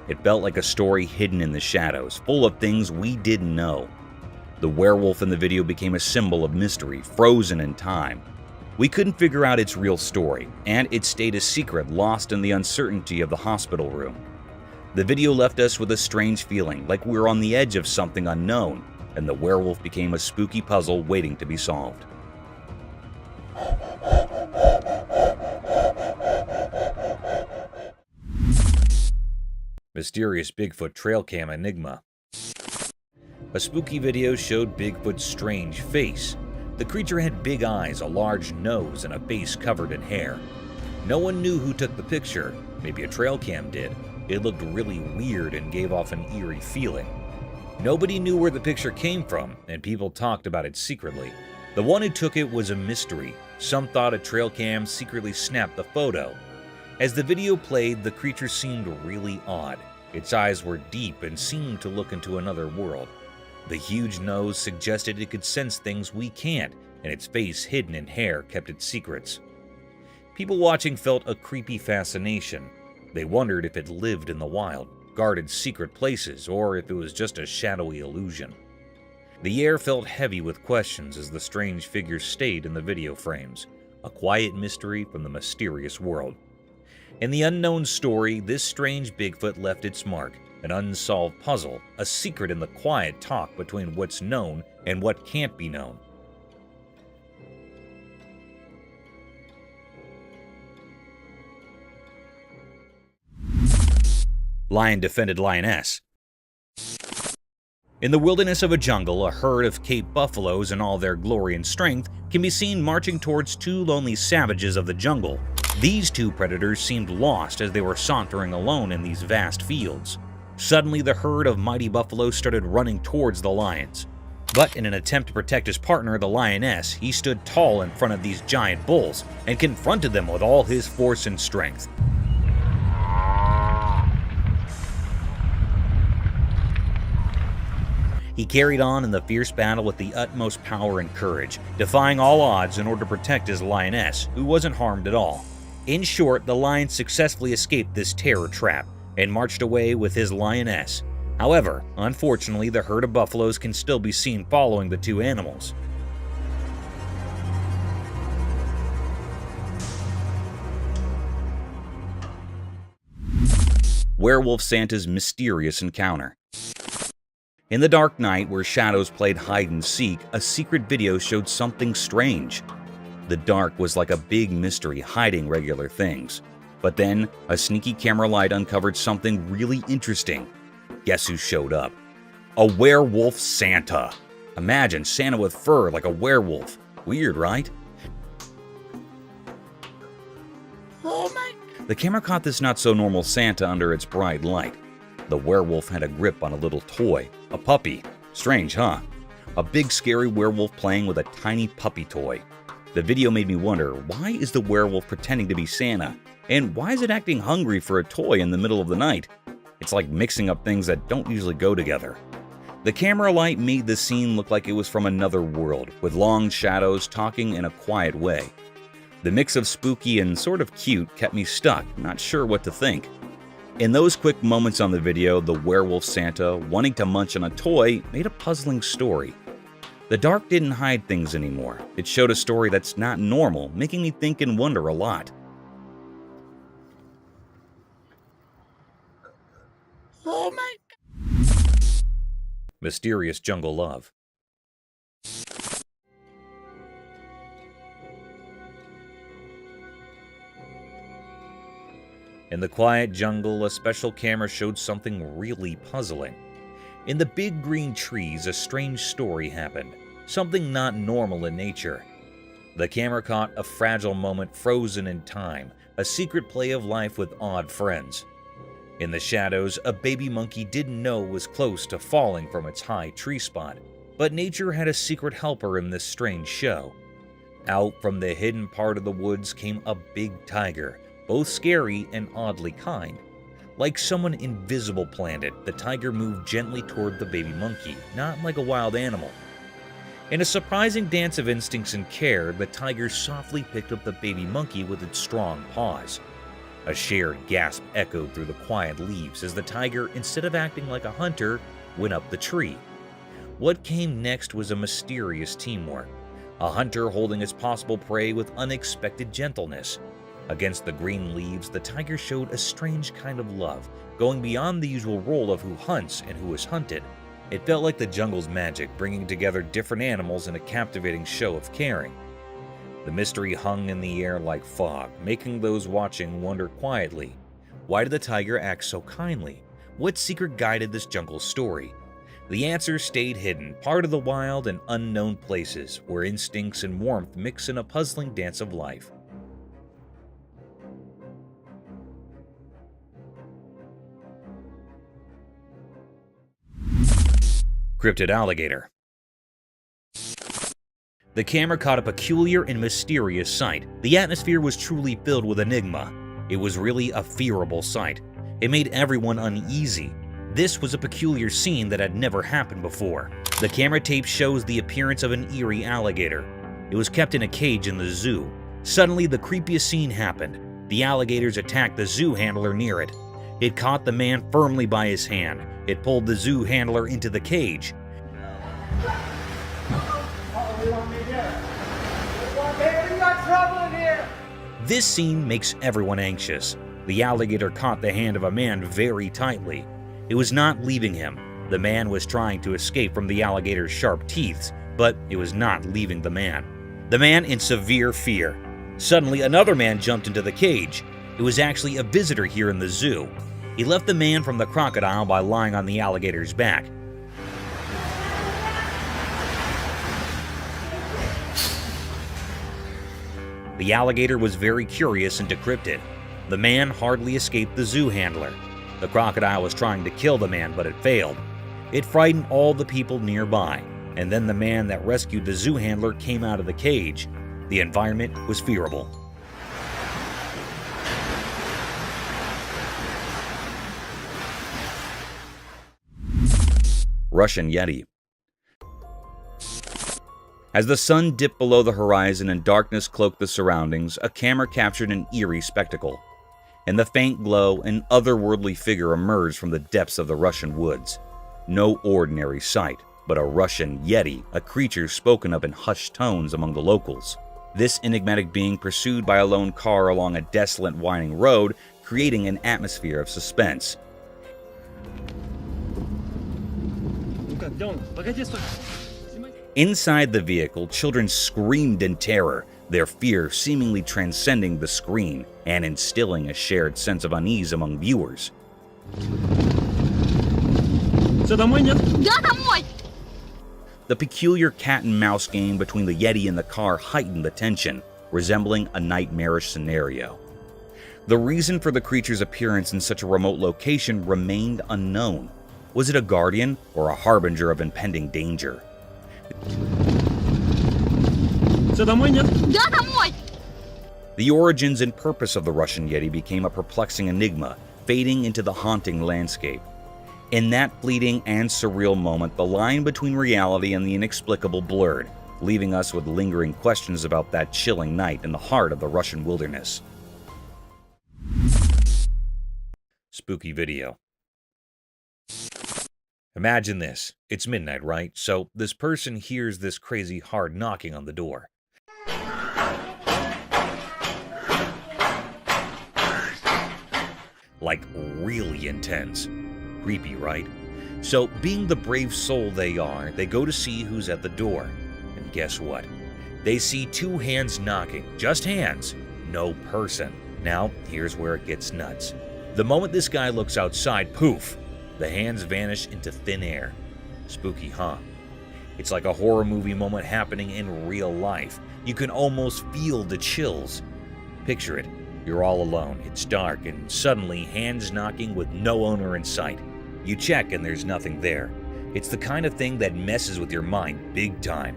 It felt like a story hidden in the shadows, full of things we didn't know. The werewolf in the video became a symbol of mystery, frozen in time. We couldn't figure out its real story, and it stayed a secret lost in the uncertainty of the hospital room. The video left us with a strange feeling, like we were on the edge of something unknown, and the werewolf became a spooky puzzle waiting to be solved. Mysterious Bigfoot trail cam enigma. A spooky video showed Bigfoot's strange face. The creature had big eyes, a large nose, and a face covered in hair. No one knew who took the picture. Maybe a trail cam did. It looked really weird and gave off an eerie feeling. Nobody knew where the picture came from, and people talked about it secretly. The one who took it was a mystery. Some thought a trail cam secretly snapped the photo. As the video played, the creature seemed really odd. Its eyes were deep and seemed to look into another world. The huge nose suggested it could sense things we can't, and its face hidden in hair kept its secrets. People watching felt a creepy fascination. They wondered if it lived in the wild, guarded secret places, or if it was just a shadowy illusion. The air felt heavy with questions as the strange figure stayed in the video frames, a quiet mystery from the mysterious world. In the unknown story, this strange Bigfoot left its mark, an unsolved puzzle, a secret in the quiet talk between what's known and what can't be known. Lion defended lioness. In the wilderness of a jungle, a herd of Cape buffaloes in all their glory and strength can be seen marching towards two lonely savages of the jungle. These two predators seemed lost as they were sauntering alone in these vast fields. Suddenly, the herd of mighty buffaloes started running towards the lions. But in an attempt to protect his partner, the lioness, he stood tall in front of these giant bulls and confronted them with all his force and strength. He carried on in the fierce battle with the utmost power and courage, defying all odds in order to protect his lioness, who wasn't harmed at all. In short, the lion successfully escaped this terror trap and marched away with his lioness. However, unfortunately, the herd of buffaloes can still be seen following the two animals. Werewolf Santa's mysterious encounter. In the dark night where shadows played hide and seek, a secret video showed something strange. The dark was like a big mystery hiding regular things. But then, a sneaky camera light uncovered something really interesting. Guess who showed up? A werewolf Santa. Imagine Santa with fur like a werewolf. Weird, right? The camera caught this not-so-normal Santa under its bright light. The werewolf had a grip on a little toy, a puppy. Strange, huh? A big scary werewolf playing with a tiny puppy toy. The video made me wonder, why is the werewolf pretending to be Santa? And why is it acting hungry for a toy in the middle of the night? It's like mixing up things that don't usually go together. The camera light made the scene look like it was from another world, with long shadows talking in a quiet way. The mix of spooky and sort of cute kept me stuck, not sure what to think. In those quick moments on the video, the werewolf Santa wanting to munch on a toy made a puzzling story. The dark didn't hide things anymore. It showed a story that's not normal, making me think and wonder a lot. Oh my God. Mysterious jungle love. In the quiet jungle, a special camera showed something really puzzling. In the big green trees, a strange story happened, something not normal in nature. The camera caught a fragile moment frozen in time, a secret play of life with odd friends. In the shadows, a baby monkey didn't know it was close to falling from its high tree spot, but nature had a secret helper in this strange show. Out from the hidden part of the woods came a big tiger, both scary and oddly kind. Like someone invisible planned it, the tiger moved gently toward the baby monkey, not like a wild animal. In a surprising dance of instincts and care, the tiger softly picked up the baby monkey with its strong paws. A shared gasp echoed through the quiet leaves as the tiger, instead of acting like a hunter, went up the tree. What came next was a mysterious teamwork, a hunter holding his possible prey with unexpected gentleness. Against the green leaves, the tiger showed a strange kind of love, going beyond the usual role of who hunts and who is hunted. It felt like the jungle's magic, bringing together different animals in a captivating show of caring. The mystery hung in the air like fog, making those watching wonder quietly, why did the tiger act so kindly? What secret guided this jungle story? The answer stayed hidden, part of the wild and unknown places where instincts and warmth mix in a puzzling dance of life. Cryptid alligator. The camera caught a peculiar and mysterious sight. The atmosphere was truly filled with enigma. It was really a fearable sight. It made everyone uneasy. This was a peculiar scene that had never happened before. The camera tape shows the appearance of an eerie alligator. It was kept in a cage in the zoo. Suddenly, the creepiest scene happened. The alligators attacked the zoo handler near it. It caught the man firmly by his hand. It pulled the zoo handler into the cage. This scene makes everyone anxious. The alligator caught the hand of a man very tightly. It was not leaving him. The man was trying to escape from the alligator's sharp teeth, but it was not leaving the man. The man in severe fear. Suddenly, another man jumped into the cage. It was actually a visitor here in the zoo. He left the man from the crocodile by lying on the alligator's back. The alligator was very curious and decrypted. The man hardly escaped the zoo handler. The crocodile was trying to kill the man, but it failed. It frightened all the people nearby, and then the man that rescued the zoo handler came out of the cage. The environment was fearable. Russian Yeti. As the sun dipped below the horizon and darkness cloaked the surroundings, a camera captured an eerie spectacle. In the faint glow, an otherworldly figure emerged from the depths of the Russian woods. No ordinary sight, but a Russian Yeti, a creature spoken of in hushed tones among the locals. This enigmatic being pursued by a lone car along a desolate winding road, creating an atmosphere of suspense. Inside the vehicle, children screamed in terror, their fear seemingly transcending the screen and instilling a shared sense of unease among viewers. The peculiar cat-and-mouse game between the Yeti and the car heightened the tension, resembling a nightmarish scenario. The reason for the creature's appearance in such a remote location remained unknown. Was it a guardian or a harbinger of impending danger? The origins and purpose of the Russian Yeti became a perplexing enigma, fading into the haunting landscape. In that fleeting and surreal moment, the line between reality and the inexplicable blurred, leaving us with lingering questions about that chilling night in the heart of the Russian wilderness. Spooky video. Imagine this. It's midnight, right? So this person hears this crazy hard knocking on the door. Like really intense. Creepy, right? So being the brave soul they are, they go to see who's at the door. And guess what? They see two hands knocking. Just hands. No person. Now, here's where it gets nuts. The moment this guy looks outside, poof! The hands vanish into thin air. Spooky, huh? It's like a horror movie moment happening in real life. You can almost feel the chills. Picture it. You're all alone. It's dark, and suddenly hands knocking with no owner in sight. You check, and there's nothing there. It's the kind of thing that messes with your mind big time.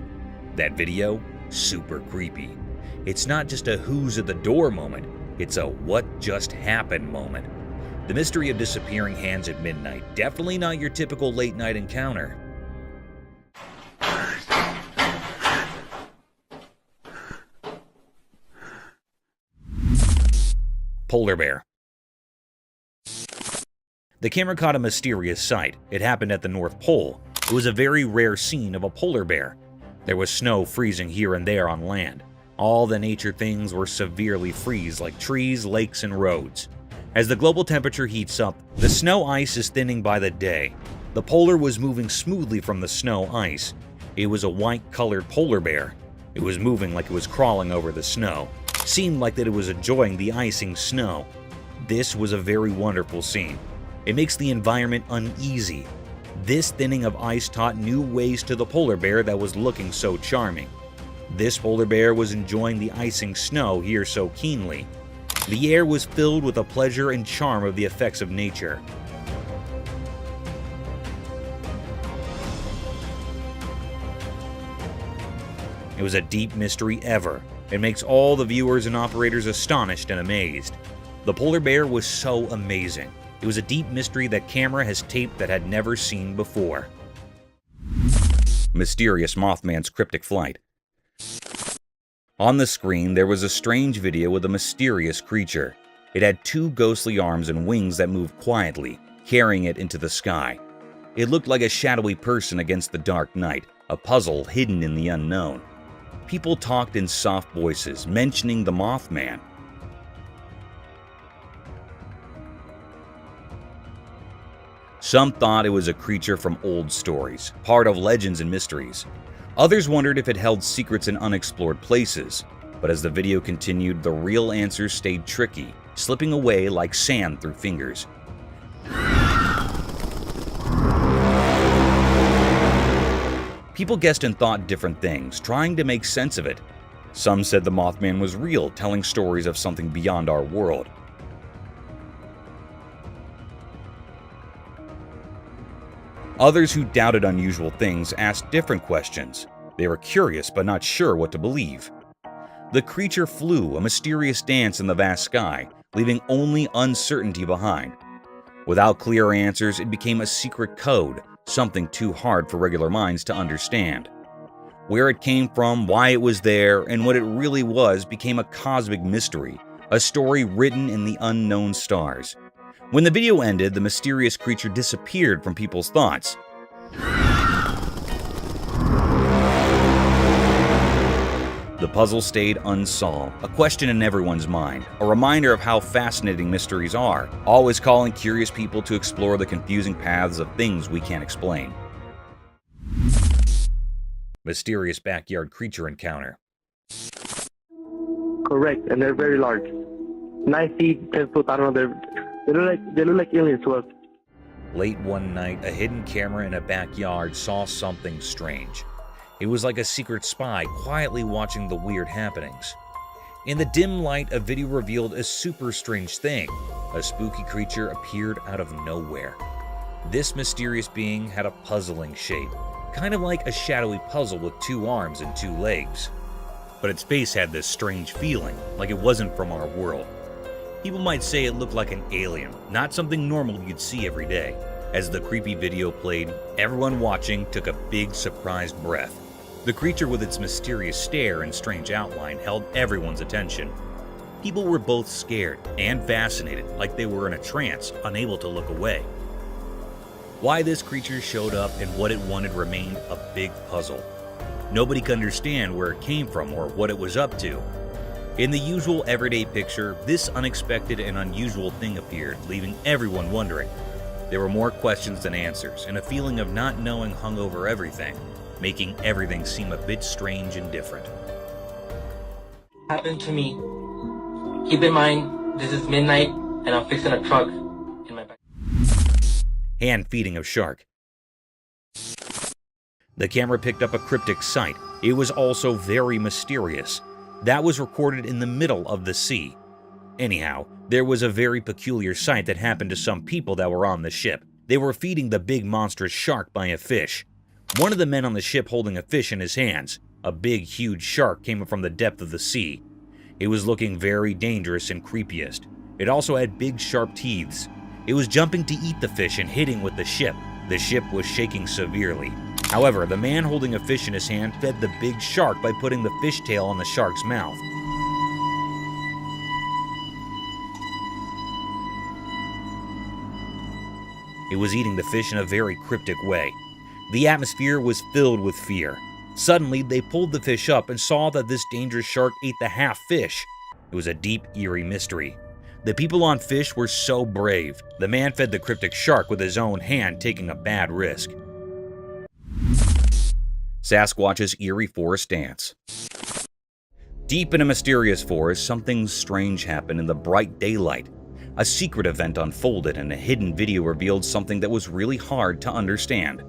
That video? super creepy. It's not just a who's at the door moment, it's a what just happened moment. The mystery of disappearing hands at midnight, definitely not your typical late night encounter. Polar bear. The camera caught a mysterious sight. It happened at the North Pole. It was a very rare scene of a polar bear. There was snow freezing here and there on land. All the nature things were severely freeze, like trees, lakes, and roads. As the global temperature heats up, the snow ice is thinning by the day. The polar was moving smoothly from the snow ice. It was a white-colored polar bear. It was moving like it was crawling over the snow. Seemed like that it was enjoying the icing snow. This was a very wonderful scene. It makes the environment uneasy. This thinning of ice taught new ways to the polar bear that was looking so charming. This polar bear was enjoying the icing snow here so keenly. The air was filled with the pleasure and charm of the effects of nature. It was a deep mystery ever. It makes all the viewers and operators astonished and amazed. The polar bear was so amazing. It was a deep mystery that camera has taped that had never seen before. Mysterious Mothman's cryptic flight. On the screen, there was a strange video with a mysterious creature. It had two ghostly arms and wings that moved quietly, carrying it into the sky. It looked like a shadowy person against the dark night, a puzzle hidden in the unknown. People talked in soft voices, mentioning the Mothman. Some thought it was a creature from old stories, part of legends and mysteries. Others wondered if it held secrets in unexplored places. But as the video continued, the real answers stayed tricky, slipping away like sand through fingers. People guessed and thought different things, trying to make sense of it. Some said the Mothman was real, telling stories of something beyond our world. Others who doubted unusual things asked different questions. They were curious but not sure what to believe. The creature flew, a mysterious dance in the vast sky, leaving only uncertainty behind. Without clear answers, it became a secret code, something too hard for regular minds to understand. Where it came from, why it was there, and what it really was became a cosmic mystery, a story written in the unknown stars. When the video ended, the mysterious creature disappeared from people's thoughts. The puzzle stayed unsolved, a question in everyone's mind, a reminder of how fascinating mysteries are, always calling curious people to explore the confusing paths of things we can't explain. Mysterious backyard creature encounter. Correct, and they're very large. 9 feet, 10 foot, I don't know, they look like aliens to us. Late one night, a hidden camera in a backyard saw something strange. It was like a secret spy quietly watching the weird happenings. In the dim light, a video revealed a super strange thing. A spooky creature appeared out of nowhere. This mysterious being had a puzzling shape, kind of like a shadowy puzzle with 2 arms and 2 legs. But its face had this strange feeling, like it wasn't from our world. People might say it looked like an alien, not something normal you'd see every day. As the creepy video played, everyone watching took a big surprised breath. The creature with its mysterious stare and strange outline held everyone's attention. People were both scared and fascinated, like they were in a trance, unable to look away. Why this creature showed up and what it wanted remained a big puzzle. Nobody could understand where it came from or what it was up to. In the usual everyday picture, this unexpected and unusual thing appeared, leaving everyone wondering. There were more questions than answers, and a feeling of not knowing hung over everything, making everything seem a bit strange and different. Happened to me. Keep in mind, this is midnight, and I'm fixing a truck in my back. Hand feeding of shark. The camera picked up a cryptic sight. It was also very mysterious. That was recorded in the middle of the sea. Anyhow, there was a very peculiar sight that happened to some people that were on the ship. They were feeding the big monstrous shark by a fish. One of the men on the ship holding a fish in his hands. A big, huge shark came up from the depth of the sea. It was looking very dangerous and creepiest. It also had big, sharp teeth. It was jumping to eat the fish and hitting with the ship. The ship was shaking severely. However, the man holding a fish in his hand fed the big shark by putting the fish tail on the shark's mouth. It was eating the fish in a very cryptic way. The atmosphere was filled with fear. Suddenly, they pulled the fish up and saw that this dangerous shark ate the half fish. It was a deep, eerie mystery. The people on fish were so brave. The man fed the cryptic shark with his own hand, taking a bad risk. Sasquatch's eerie forest dance. Deep in a mysterious forest, something strange happened in the bright daylight. A secret event unfolded and a hidden video revealed something that was really hard to understand.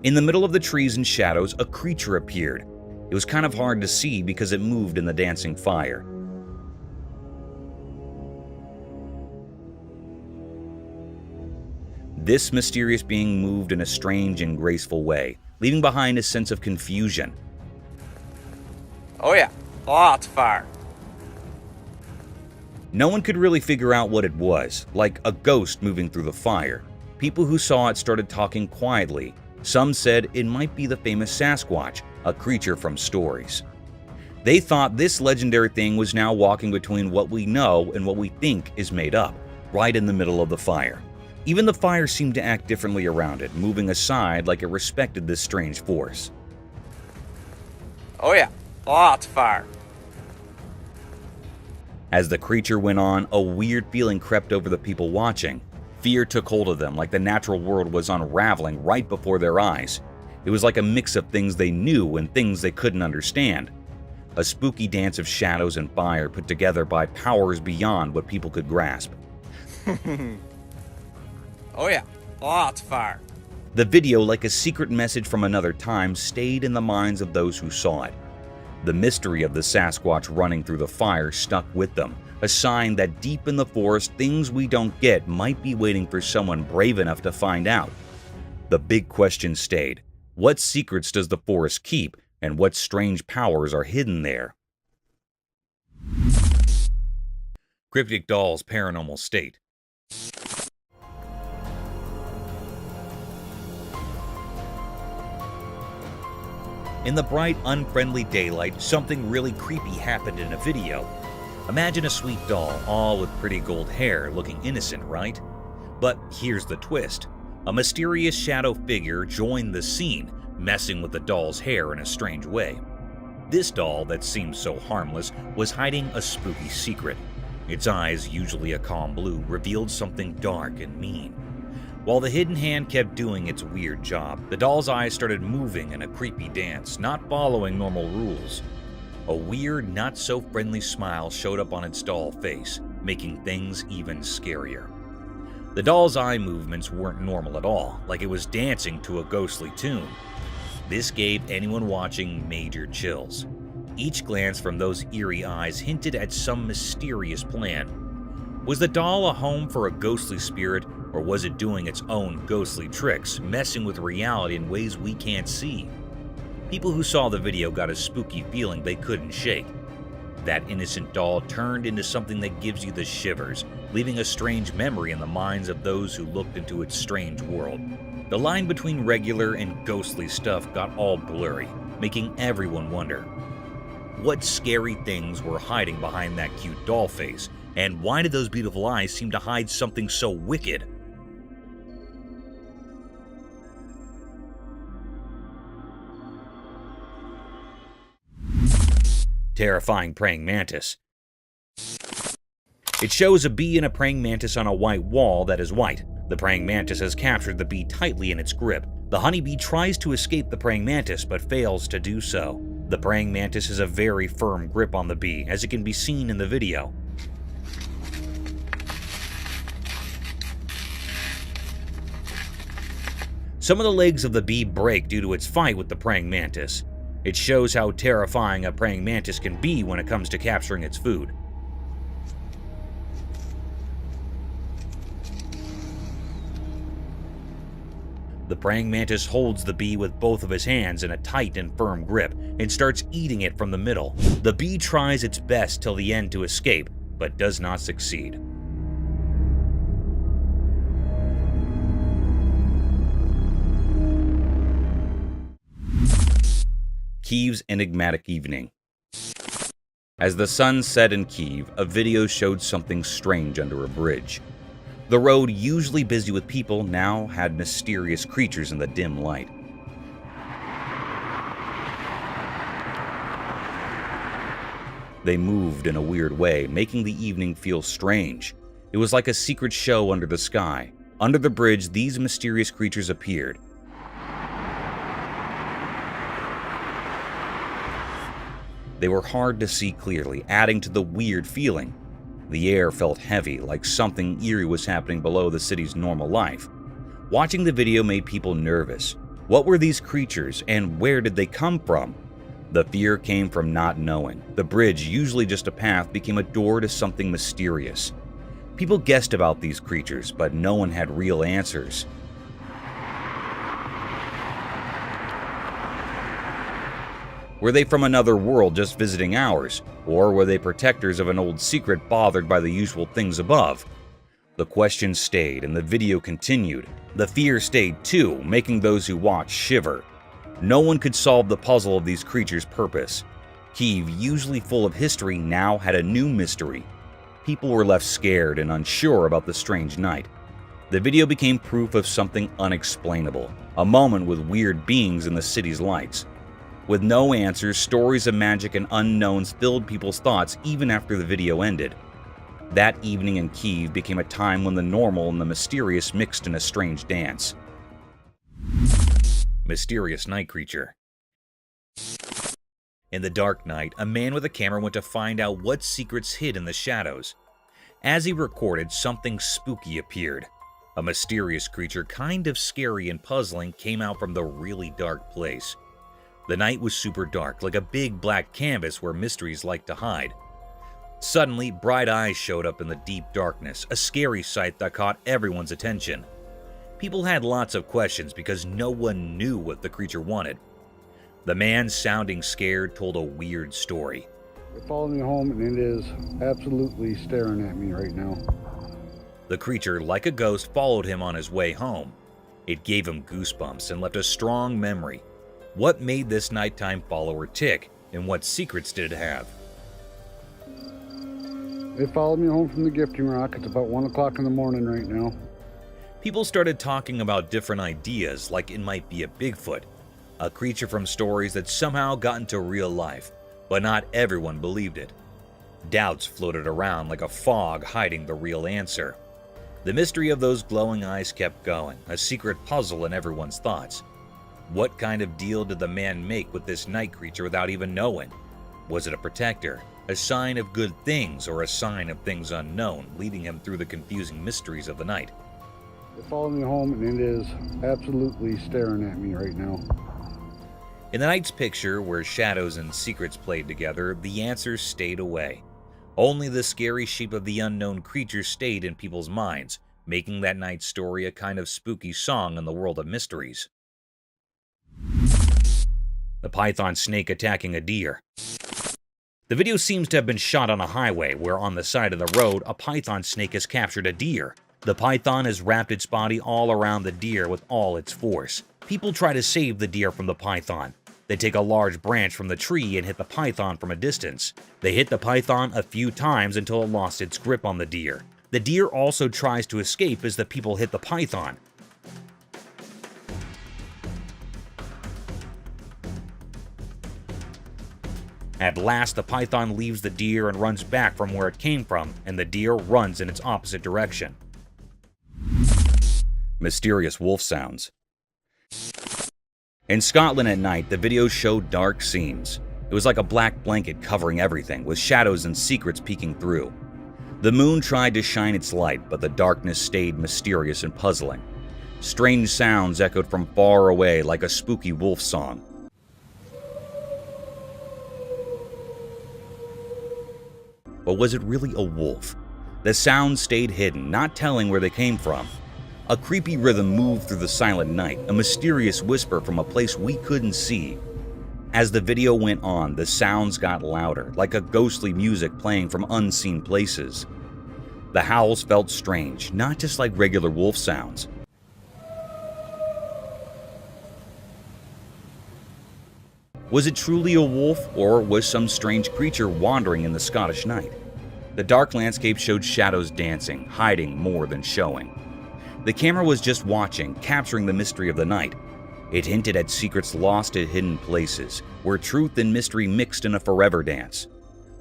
In the middle of the trees and shadows, a creature appeared. It was kind of hard to see because it moved in the dancing fire. This mysterious being moved in a strange and graceful way, leaving behind a sense of confusion. Oh yeah, lots of fire. No one could really figure out what it was, like a ghost moving through the fire. People who saw it started talking quietly. Some said it might be the famous Sasquatch, a creature from stories. They thought this legendary thing was now walking between what we know and what we think is made up, right in the middle of the fire. Even the fire seemed to act differently around it, moving aside like it respected this strange force. Oh yeah, lots of fire. As the creature went on, a weird feeling crept over the people watching. Fear took hold of them, like the natural world was unraveling right before their eyes. It was like a mix of things they knew and things they couldn't understand. A spooky dance of shadows and fire put together by powers beyond what people could grasp. Oh yeah, lots of fire. The video, like a secret message from another time, stayed in the minds of those who saw it. The mystery of the Sasquatch running through the fire stuck with them, a sign that deep in the forest, things we don't get might be waiting for someone brave enough to find out. The big question stayed: what secrets does the forest keep, and what strange powers are hidden there? Cryptic Doll's Paranormal State. In the bright, unfriendly daylight, something really creepy happened in a video. Imagine a sweet doll, all with pretty gold hair, looking innocent, right? But here's the twist. A mysterious shadow figure joined the scene, messing with the doll's hair in a strange way. This doll, that seemed so harmless, was hiding a spooky secret. Its eyes, usually a calm blue, revealed something dark and mean. While the hidden hand kept doing its weird job, the doll's eyes started moving in a creepy dance, not following normal rules. A weird, not-so-friendly smile showed up on its doll face, making things even scarier. The doll's eye movements weren't normal at all, like it was dancing to a ghostly tune. This gave anyone watching major chills. Each glance from those eerie eyes hinted at some mysterious plan. Was the doll a home for a ghostly spirit, or was it doing its own ghostly tricks, messing with reality in ways we can't see? People who saw the video got a spooky feeling they couldn't shake. That innocent doll turned into something that gives you the shivers, leaving a strange memory in the minds of those who looked into its strange world. The line between regular and ghostly stuff got all blurry, making everyone wonder, what scary things were hiding behind that cute doll face, and why did those beautiful eyes seem to hide something so wicked? Terrifying praying mantis. It shows a bee and a praying mantis on a white wall that is white. The praying mantis has captured the bee tightly in its grip. The honeybee tries to escape the praying mantis but fails to do so. The praying mantis has a very firm grip on the bee, as it can be seen in the video. Some of the legs of the bee break due to its fight with the praying mantis. It shows how terrifying a praying mantis can be when it comes to capturing its food. The praying mantis holds the bee with both of his hands in a tight and firm grip and starts eating it from the middle. The bee tries its best till the end to escape, but does not succeed. Kyiv's enigmatic evening. As the sun set in Kyiv, a video showed something strange under a bridge. The road, usually busy with people, now had mysterious creatures in the dim light. They moved in a weird way, making the evening feel strange. It was like a secret show under the sky. Under the bridge, these mysterious creatures appeared. They were hard to see clearly, adding to the weird feeling. The air felt heavy, like something eerie was happening below the city's normal life. Watching the video made people nervous. What were these creatures, and where did they come from? The fear came from not knowing. The bridge, usually just a path, became a door to something mysterious. People guessed about these creatures, but no one had real answers. Were they from another world just visiting ours? Or were they protectors of an old secret bothered by the usual things above? The question stayed and the video continued. The fear stayed too, making those who watched shiver. No one could solve the puzzle of these creatures' purpose. Kyiv, usually full of history, now had a new mystery. People were left scared and unsure about the strange night. The video became proof of something unexplainable, a moment with weird beings in the city's lights. With no answers, stories of magic and unknowns filled people's thoughts even after the video ended. That evening in Kyiv became a time when the normal and the mysterious mixed in a strange dance. Mysterious night creature. In the dark night, a man with a camera went to find out what secrets hid in the shadows. As he recorded, something spooky appeared. A mysterious creature, kind of scary and puzzling, came out from the really dark place. The night was super dark, like a big black canvas where mysteries like to hide. Suddenly, bright eyes showed up in the deep darkness, a scary sight that caught everyone's attention. People had lots of questions because no one knew what the creature wanted. The man, sounding scared, told a weird story. It followed me home and it is absolutely staring at me right now. The creature, like a ghost, followed him on his way home. It gave him goosebumps and left a strong memory. What made this nighttime follower tick, and what secrets did it have? They followed me home from the gifting rock. It's about 1 o'clock in the morning right now. People started talking about different ideas, like it might be a Bigfoot, a creature from stories that somehow got into real life, but not everyone believed it. Doubts floated around like a fog hiding the real answer. The mystery of those glowing eyes kept going, a secret puzzle in everyone's thoughts. What kind of deal did the man make with this night creature without even knowing? Was it a protector, a sign of good things, or a sign of things unknown, leading him through the confusing mysteries of the night? They followed me home and it is absolutely staring at me right now. In the night's picture, where shadows and secrets played together, the answers stayed away. Only the scary shape of the unknown creature stayed in people's minds, making that night's story a kind of spooky song in the world of mysteries. The python snake attacking a deer. The video seems to have been shot on a highway where on the side of the road a python snake has captured a deer. The python has wrapped its body all around the deer with all its force. People try to save the deer from the python. They take a large branch from the tree and hit the python from a distance. They hit the python a few times until it lost its grip on the deer. The deer also tries to escape as the people hit the python. At last, the python leaves the deer and runs back from where it came from, and the deer runs in its opposite direction. Mysterious wolf sounds. In Scotland at night, the video showed dark scenes. It was like a black blanket covering everything, with shadows and secrets peeking through. The moon tried to shine its light, but the darkness stayed mysterious and puzzling. Strange sounds echoed from far away like a spooky wolf song. But was it really a wolf? The sounds stayed hidden, not telling where they came from. A creepy rhythm moved through the silent night, a mysterious whisper from a place we couldn't see. As the video went on, the sounds got louder, like a ghostly music playing from unseen places. The howls felt strange, not just like regular wolf sounds. Was it truly a wolf, or was some strange creature wandering in the Scottish night? The dark landscape showed shadows dancing, hiding more than showing. The camera was just watching, capturing the mystery of the night. It hinted at secrets lost at hidden places, where truth and mystery mixed in a forever dance.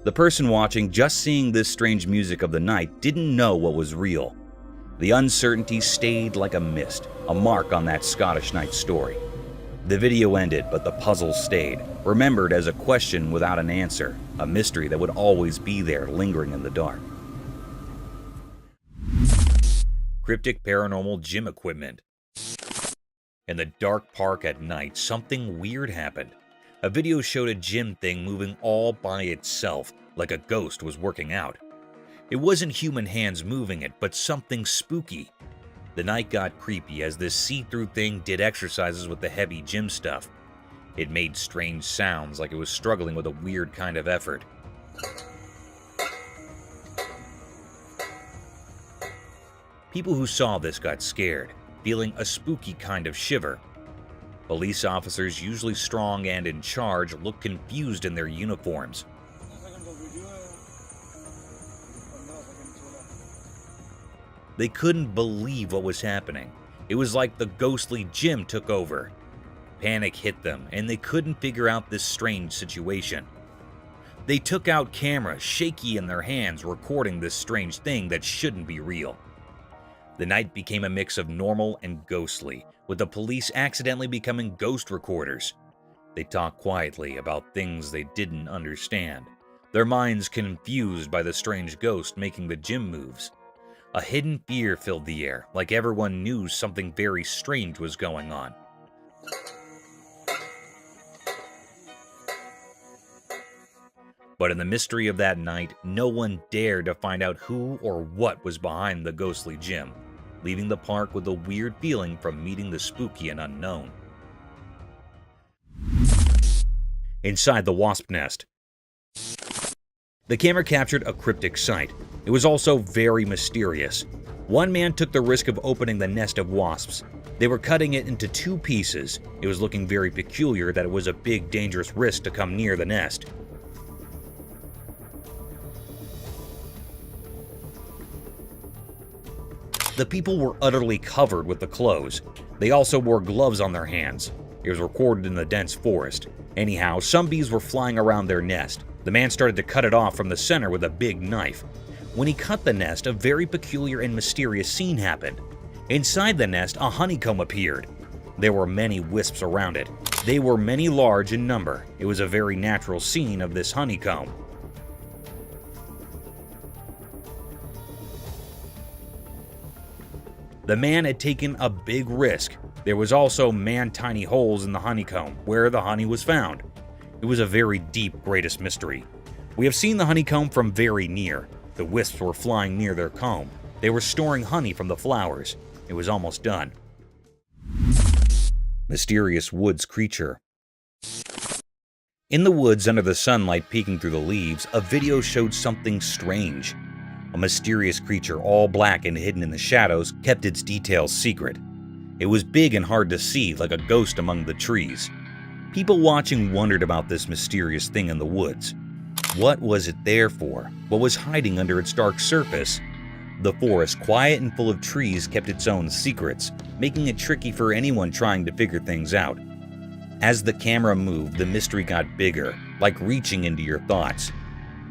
The person watching, just seeing this strange music of the night, didn't know what was real. The uncertainty stayed like a mist, a mark on that Scottish night story. The video ended, but the puzzle stayed, remembered as a question without an answer, a mystery that would always be there, lingering in the dark. Cryptic paranormal gym equipment. In the dark park at night, something weird happened. A video showed a gym thing moving all by itself, like a ghost was working out. It wasn't human hands moving it, but something spooky. The night got creepy as this see-through thing did exercises with the heavy gym stuff. It made strange sounds like it was struggling with a weird kind of effort. People who saw this got scared, feeling a spooky kind of shiver. Police officers, usually strong and in charge, looked confused in their uniforms. They couldn't believe what was happening. It was like the ghostly gym took over. Panic hit them, and they couldn't figure out this strange situation. They took out cameras, shaky in their hands, recording this strange thing that shouldn't be real. The night became a mix of normal and ghostly, with the police accidentally becoming ghost recorders. They talked quietly about things they didn't understand, their minds confused by the strange ghost making the gym moves. A hidden fear filled the air, like everyone knew something very strange was going on. But in the mystery of that night, no one dared to find out who or what was behind the ghostly gym, leaving the park with a weird feeling from meeting the spooky and unknown. Inside the wasp nest. The camera captured a cryptic sight. It was also very mysterious. One man took the risk of opening the nest of wasps. They were cutting it into 2 pieces. It was looking very peculiar that it was a big, dangerous risk to come near the nest. The people were utterly covered with the clothes. They also wore gloves on their hands. It was recorded in the dense forest. Anyhow, some bees were flying around their nest. The man started to cut it off from the center with a big knife. When he cut the nest, a very peculiar and mysterious scene happened. Inside the nest, a honeycomb appeared. There were many wisps around it. They were many large in number. It was a very natural scene of this honeycomb. The man had taken a big risk. There was also man-tiny holes in the honeycomb where the honey was found. It was a very deep greatest mystery. We have seen the honeycomb from very near. The wisps were flying near their comb. They were storing honey from the flowers. It was almost done. Mysterious woods creature. In the woods under the sunlight peeking through the leaves, a video showed something strange. A mysterious creature, all black and hidden in the shadows, kept its details secret. It was big and hard to see, like a ghost among the trees. People watching wondered about this mysterious thing in the woods. What was it there for? What was hiding under its dark surface? The forest, quiet and full of trees, kept its own secrets, making it tricky for anyone trying to figure things out. As the camera moved, the mystery got bigger, like reaching into your thoughts.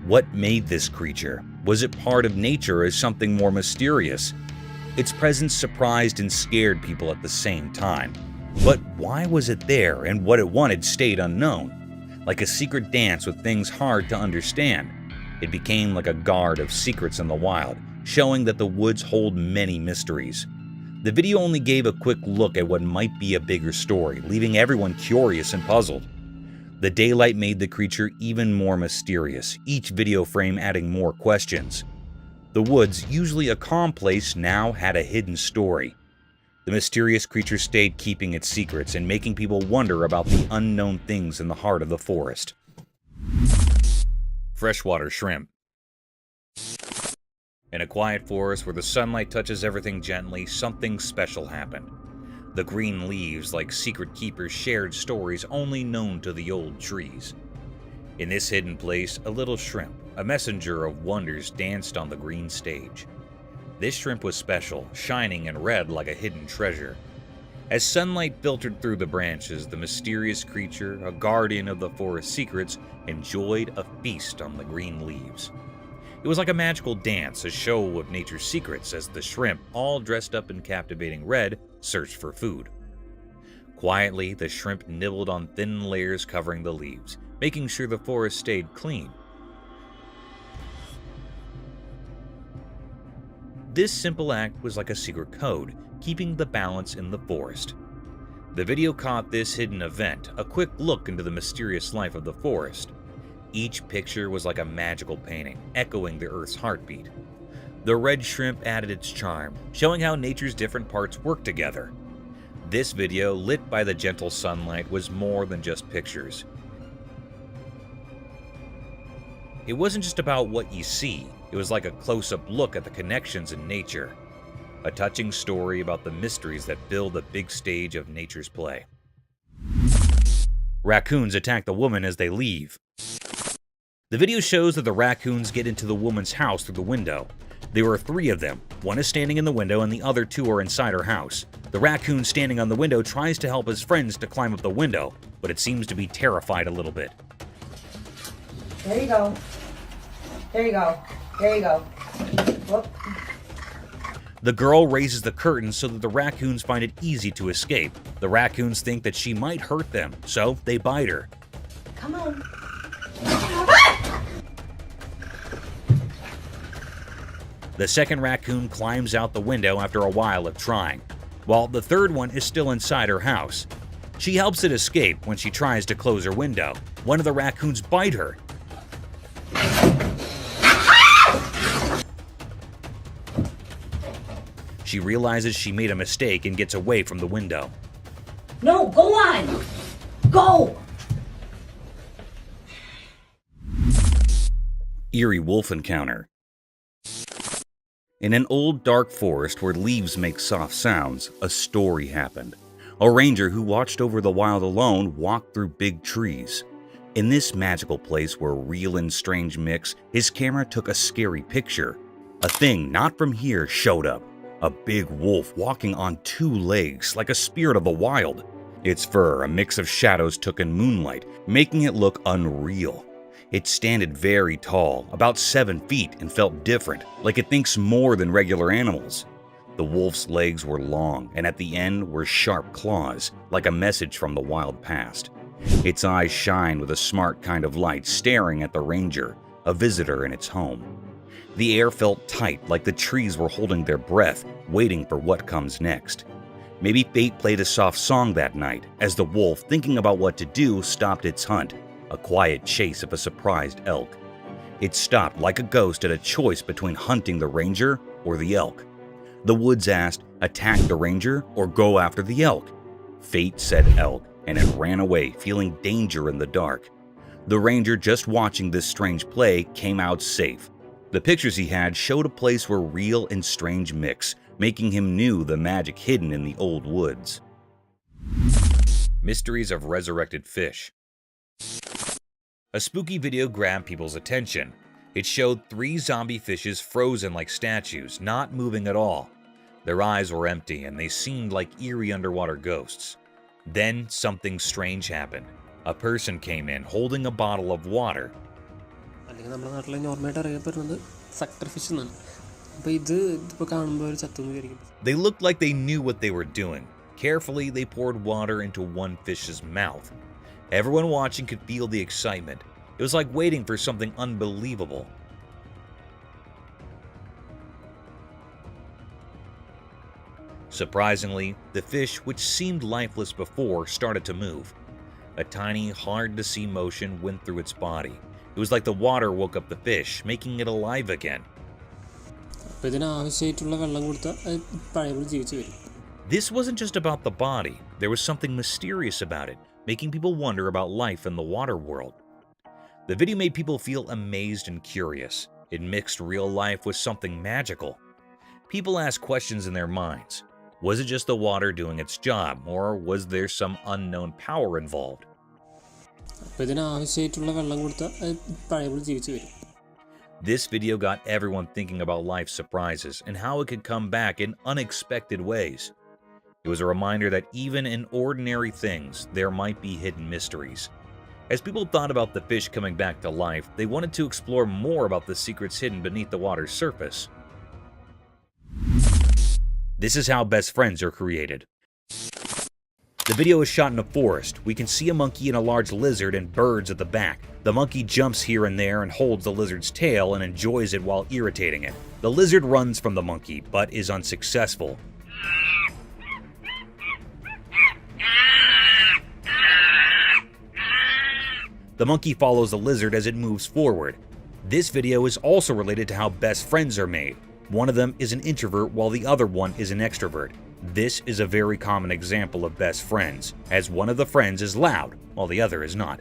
What made this creature? Was it part of nature or something more mysterious? Its presence surprised and scared people at the same time. But why was it there, and what it wanted stayed unknown? Like a secret dance with things hard to understand. It became like a guard of secrets in the wild, showing that the woods hold many mysteries. The video only gave a quick look at what might be a bigger story, leaving everyone curious and puzzled. The daylight made the creature even more mysterious, each video frame adding more questions. The woods, usually a calm place, now had a hidden story. The mysterious creature stayed keeping its secrets and making people wonder about the unknown things in the heart of the forest. Freshwater shrimp. In a quiet forest where the sunlight touches everything gently, something special happened. The green leaves, like secret keepers, shared stories only known to the old trees. In this hidden place, a little shrimp, a messenger of wonders, danced on the green stage. This shrimp was special, shining and red like a hidden treasure. As sunlight filtered through the branches, the mysterious creature, a guardian of the forest's secrets, enjoyed a feast on the green leaves. It was like a magical dance, a show of nature's secrets as the shrimp, all dressed up in captivating red, searched for food. Quietly, the shrimp nibbled on thin layers covering the leaves, making sure the forest stayed clean. This simple act was like a secret code, keeping the balance in the forest. The video caught this hidden event, a quick look into the mysterious life of the forest. Each picture was like a magical painting, echoing the Earth's heartbeat. The red shrimp added its charm, showing how nature's different parts work together. This video, lit by the gentle sunlight, was more than just pictures. It wasn't just about what you see, it was like a close-up look at the connections in nature. A touching story about the mysteries that fill the big stage of nature's play. Raccoons attack the woman as they leave. The video shows that the raccoons get into the woman's house through the window. There were 3 of them. One is standing in the window and the other 2 are inside her house. The raccoon standing on the window tries to help his friends to climb up the window, but it seems to be terrified a little bit. There you go. There you go. There you go. Whoop. The girl raises the curtain so that the raccoons find it easy to escape. The raccoons think that she might hurt them, so they bite her. Come on. The second raccoon climbs out the window after a while of trying, while the third one is still inside her house. She helps it escape when she tries to close her window. One of the raccoons bite her. She realizes she made a mistake and gets away from the window. No, go on! Go! Eerie wolf encounter. In an old dark forest where leaves make soft sounds, a story happened. A ranger who watched over the wild alone walked through big trees. In this magical place where real and strange mix, his camera took a scary picture. A thing not from here showed up. A big wolf walking on 2 legs like a spirit of the wild. Its fur, a mix of shadows, took in moonlight, making it look unreal. It standed very tall, about 7 feet, and felt different, like it thinks more than regular animals. The wolf's legs were long, and at the end were sharp claws, like a message from the wild past. Its eyes shined with a smart kind of light, staring at the ranger, a visitor in its home. The air felt tight, like the trees were holding their breath, waiting for what comes next. Maybe fate played a soft song that night, as the wolf, thinking about what to do, stopped its hunt, a quiet chase of a surprised elk. It stopped like a ghost at a choice between hunting the ranger or the elk. The woods asked, attack the ranger or go after the elk? Fate said elk, and it ran away, feeling danger in the dark. The ranger, just watching this strange play, came out safe. The pictures he had showed a place where real and strange mix, making him knew the magic hidden in the old woods. Mysteries of resurrected fish. A spooky video grabbed people's attention. It showed 3 zombie fishes frozen like statues, not moving at all. Their eyes were empty and they seemed like eerie underwater ghosts. Then something strange happened. A person came in holding a bottle of water. They looked like they knew what they were doing. Carefully, they poured water into one fish's mouth. Everyone watching could feel the excitement. It was like waiting for something unbelievable. Surprisingly, the fish, which seemed lifeless before, started to move. A tiny, hard-to-see motion went through its body. It was like the water woke up the fish, making it alive again. This wasn't just about the body, there was something mysterious about it, making people wonder about life in the water world. The video made people feel amazed and curious. It mixed real life with something magical. People asked questions in their minds. Was it just the water doing its job, or was there some unknown power involved? This video got everyone thinking about life's surprises and how it could come back in unexpected ways. It was a reminder that even in ordinary things, there might be hidden mysteries. As people thought about the fish coming back to life, they wanted to explore more about the secrets hidden beneath the water's surface. This is how best friends are created. The video is shot in a forest. We can see a monkey and a large lizard and birds at the back. The monkey jumps here and there and holds the lizard's tail and enjoys it while irritating it. The lizard runs from the monkey, but is unsuccessful. The monkey follows the lizard as it moves forward. This video is also related to how best friends are made. One of them is an introvert while the other one is an extrovert. This is a very common example of best friends, as one of the friends is loud while the other is not.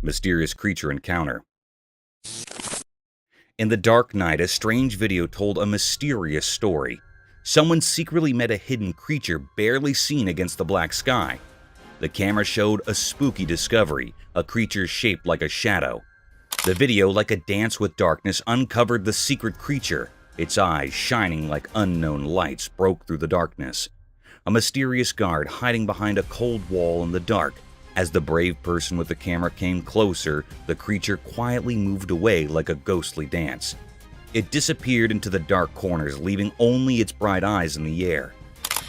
Mysterious creature encounter. In the dark night, a strange video told a mysterious story. Someone secretly met a hidden creature barely seen against the black sky. The camera showed a spooky discovery, a creature shaped like a shadow. The video, like a dance with darkness, uncovered the secret creature. Its eyes, shining like unknown lights, broke through the darkness. A mysterious guard hiding behind a cold wall in the dark. As the brave person with the camera came closer, the creature quietly moved away like a ghostly dance. It disappeared into the dark corners, leaving only its bright eyes in the air.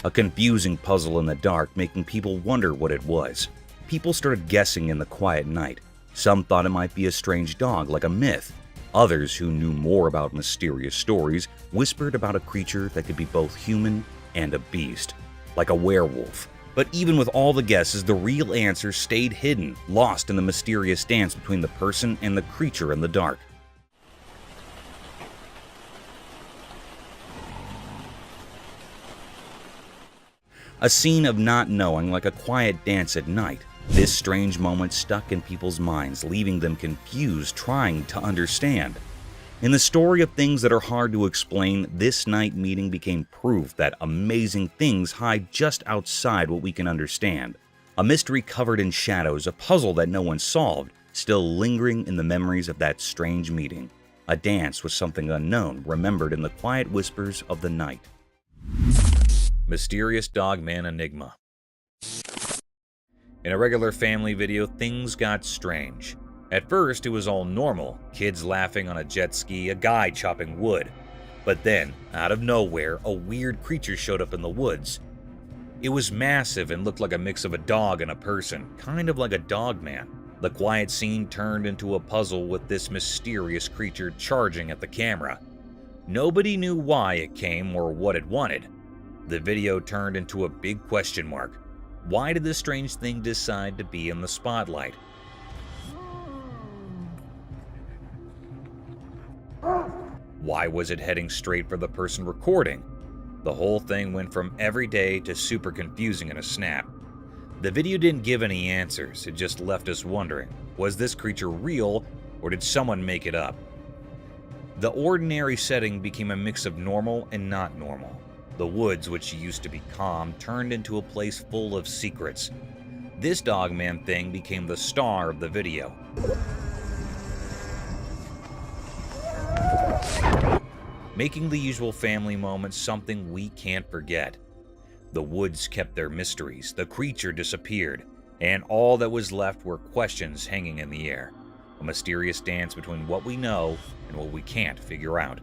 A confusing puzzle in the dark, making people wonder what it was. People started guessing in the quiet night. Some thought it might be a strange dog, like a myth. Others, who knew more about mysterious stories, whispered about a creature that could be both human and a beast, like a werewolf. But even with all the guesses, the real answer stayed hidden, lost in the mysterious dance between the person and the creature in the dark. A scene of not knowing, like a quiet dance at night. This strange moment stuck in people's minds, leaving them confused, trying to understand. In the story of things that are hard to explain, this night meeting became proof that amazing things hide just outside what we can understand. A mystery covered in shadows, a puzzle that no one solved, still lingering in the memories of that strange meeting. A dance with something unknown, remembered in the quiet whispers of the night. Mysterious Dogman Enigma. In a regular family video, things got strange. At first, it was all normal, kids laughing on a jet ski, a guy chopping wood. But then, out of nowhere, a weird creature showed up in the woods. It was massive and looked like a mix of a dog and a person, kind of like a dog man. The quiet scene turned into a puzzle with this mysterious creature charging at the camera. Nobody knew why it came or what it wanted. The video turned into a big question mark. Why did this strange thing decide to be in the spotlight? Why was it heading straight for the person recording? The whole thing went from everyday to super confusing in a snap. The video didn't give any answers, it just left us wondering, was this creature real or did someone make it up? The ordinary setting became a mix of normal and not normal. The woods, which used to be calm, turned into a place full of secrets. This Dogman thing became the star of the video. Making the usual family moments something we can't forget. The woods kept their mysteries, the creature disappeared, and all that was left were questions hanging in the air. A mysterious dance between what we know and what we can't figure out.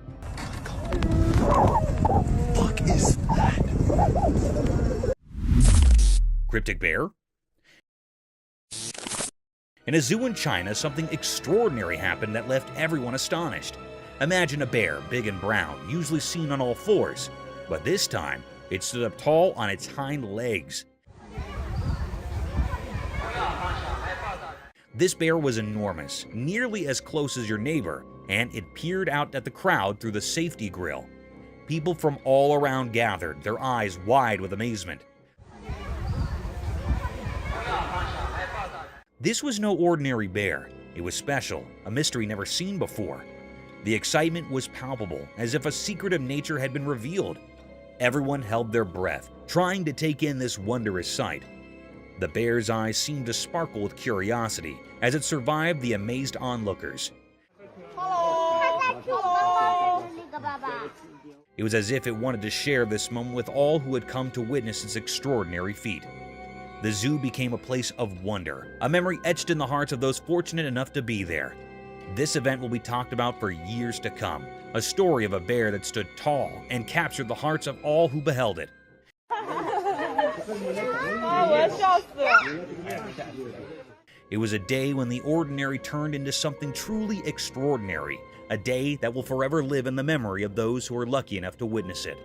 Fuck is that? Cryptic bear? In a zoo in China, something extraordinary happened that left everyone astonished. Imagine a bear, big and brown, usually seen on all fours, but this time, it stood up tall on its hind legs. This bear was enormous, nearly as close as your neighbor, and it peered out at the crowd through the safety grill. People from all around gathered, their eyes wide with amazement. This was no ordinary bear. It was special, a mystery never seen before. The excitement was palpable, as if a secret of nature had been revealed. Everyone held their breath, trying to take in this wondrous sight. The bear's eyes seemed to sparkle with curiosity as it survived the amazed onlookers. It was as if it wanted to share this moment with all who had come to witness its extraordinary feat. The zoo became a place of wonder, a memory etched in the hearts of those fortunate enough to be there. This event will be talked about for years to come, a story of a bear that stood tall and captured the hearts of all who beheld it. It was a day when the ordinary turned into something truly extraordinary, a day that will forever live in the memory of those who were lucky enough to witness it.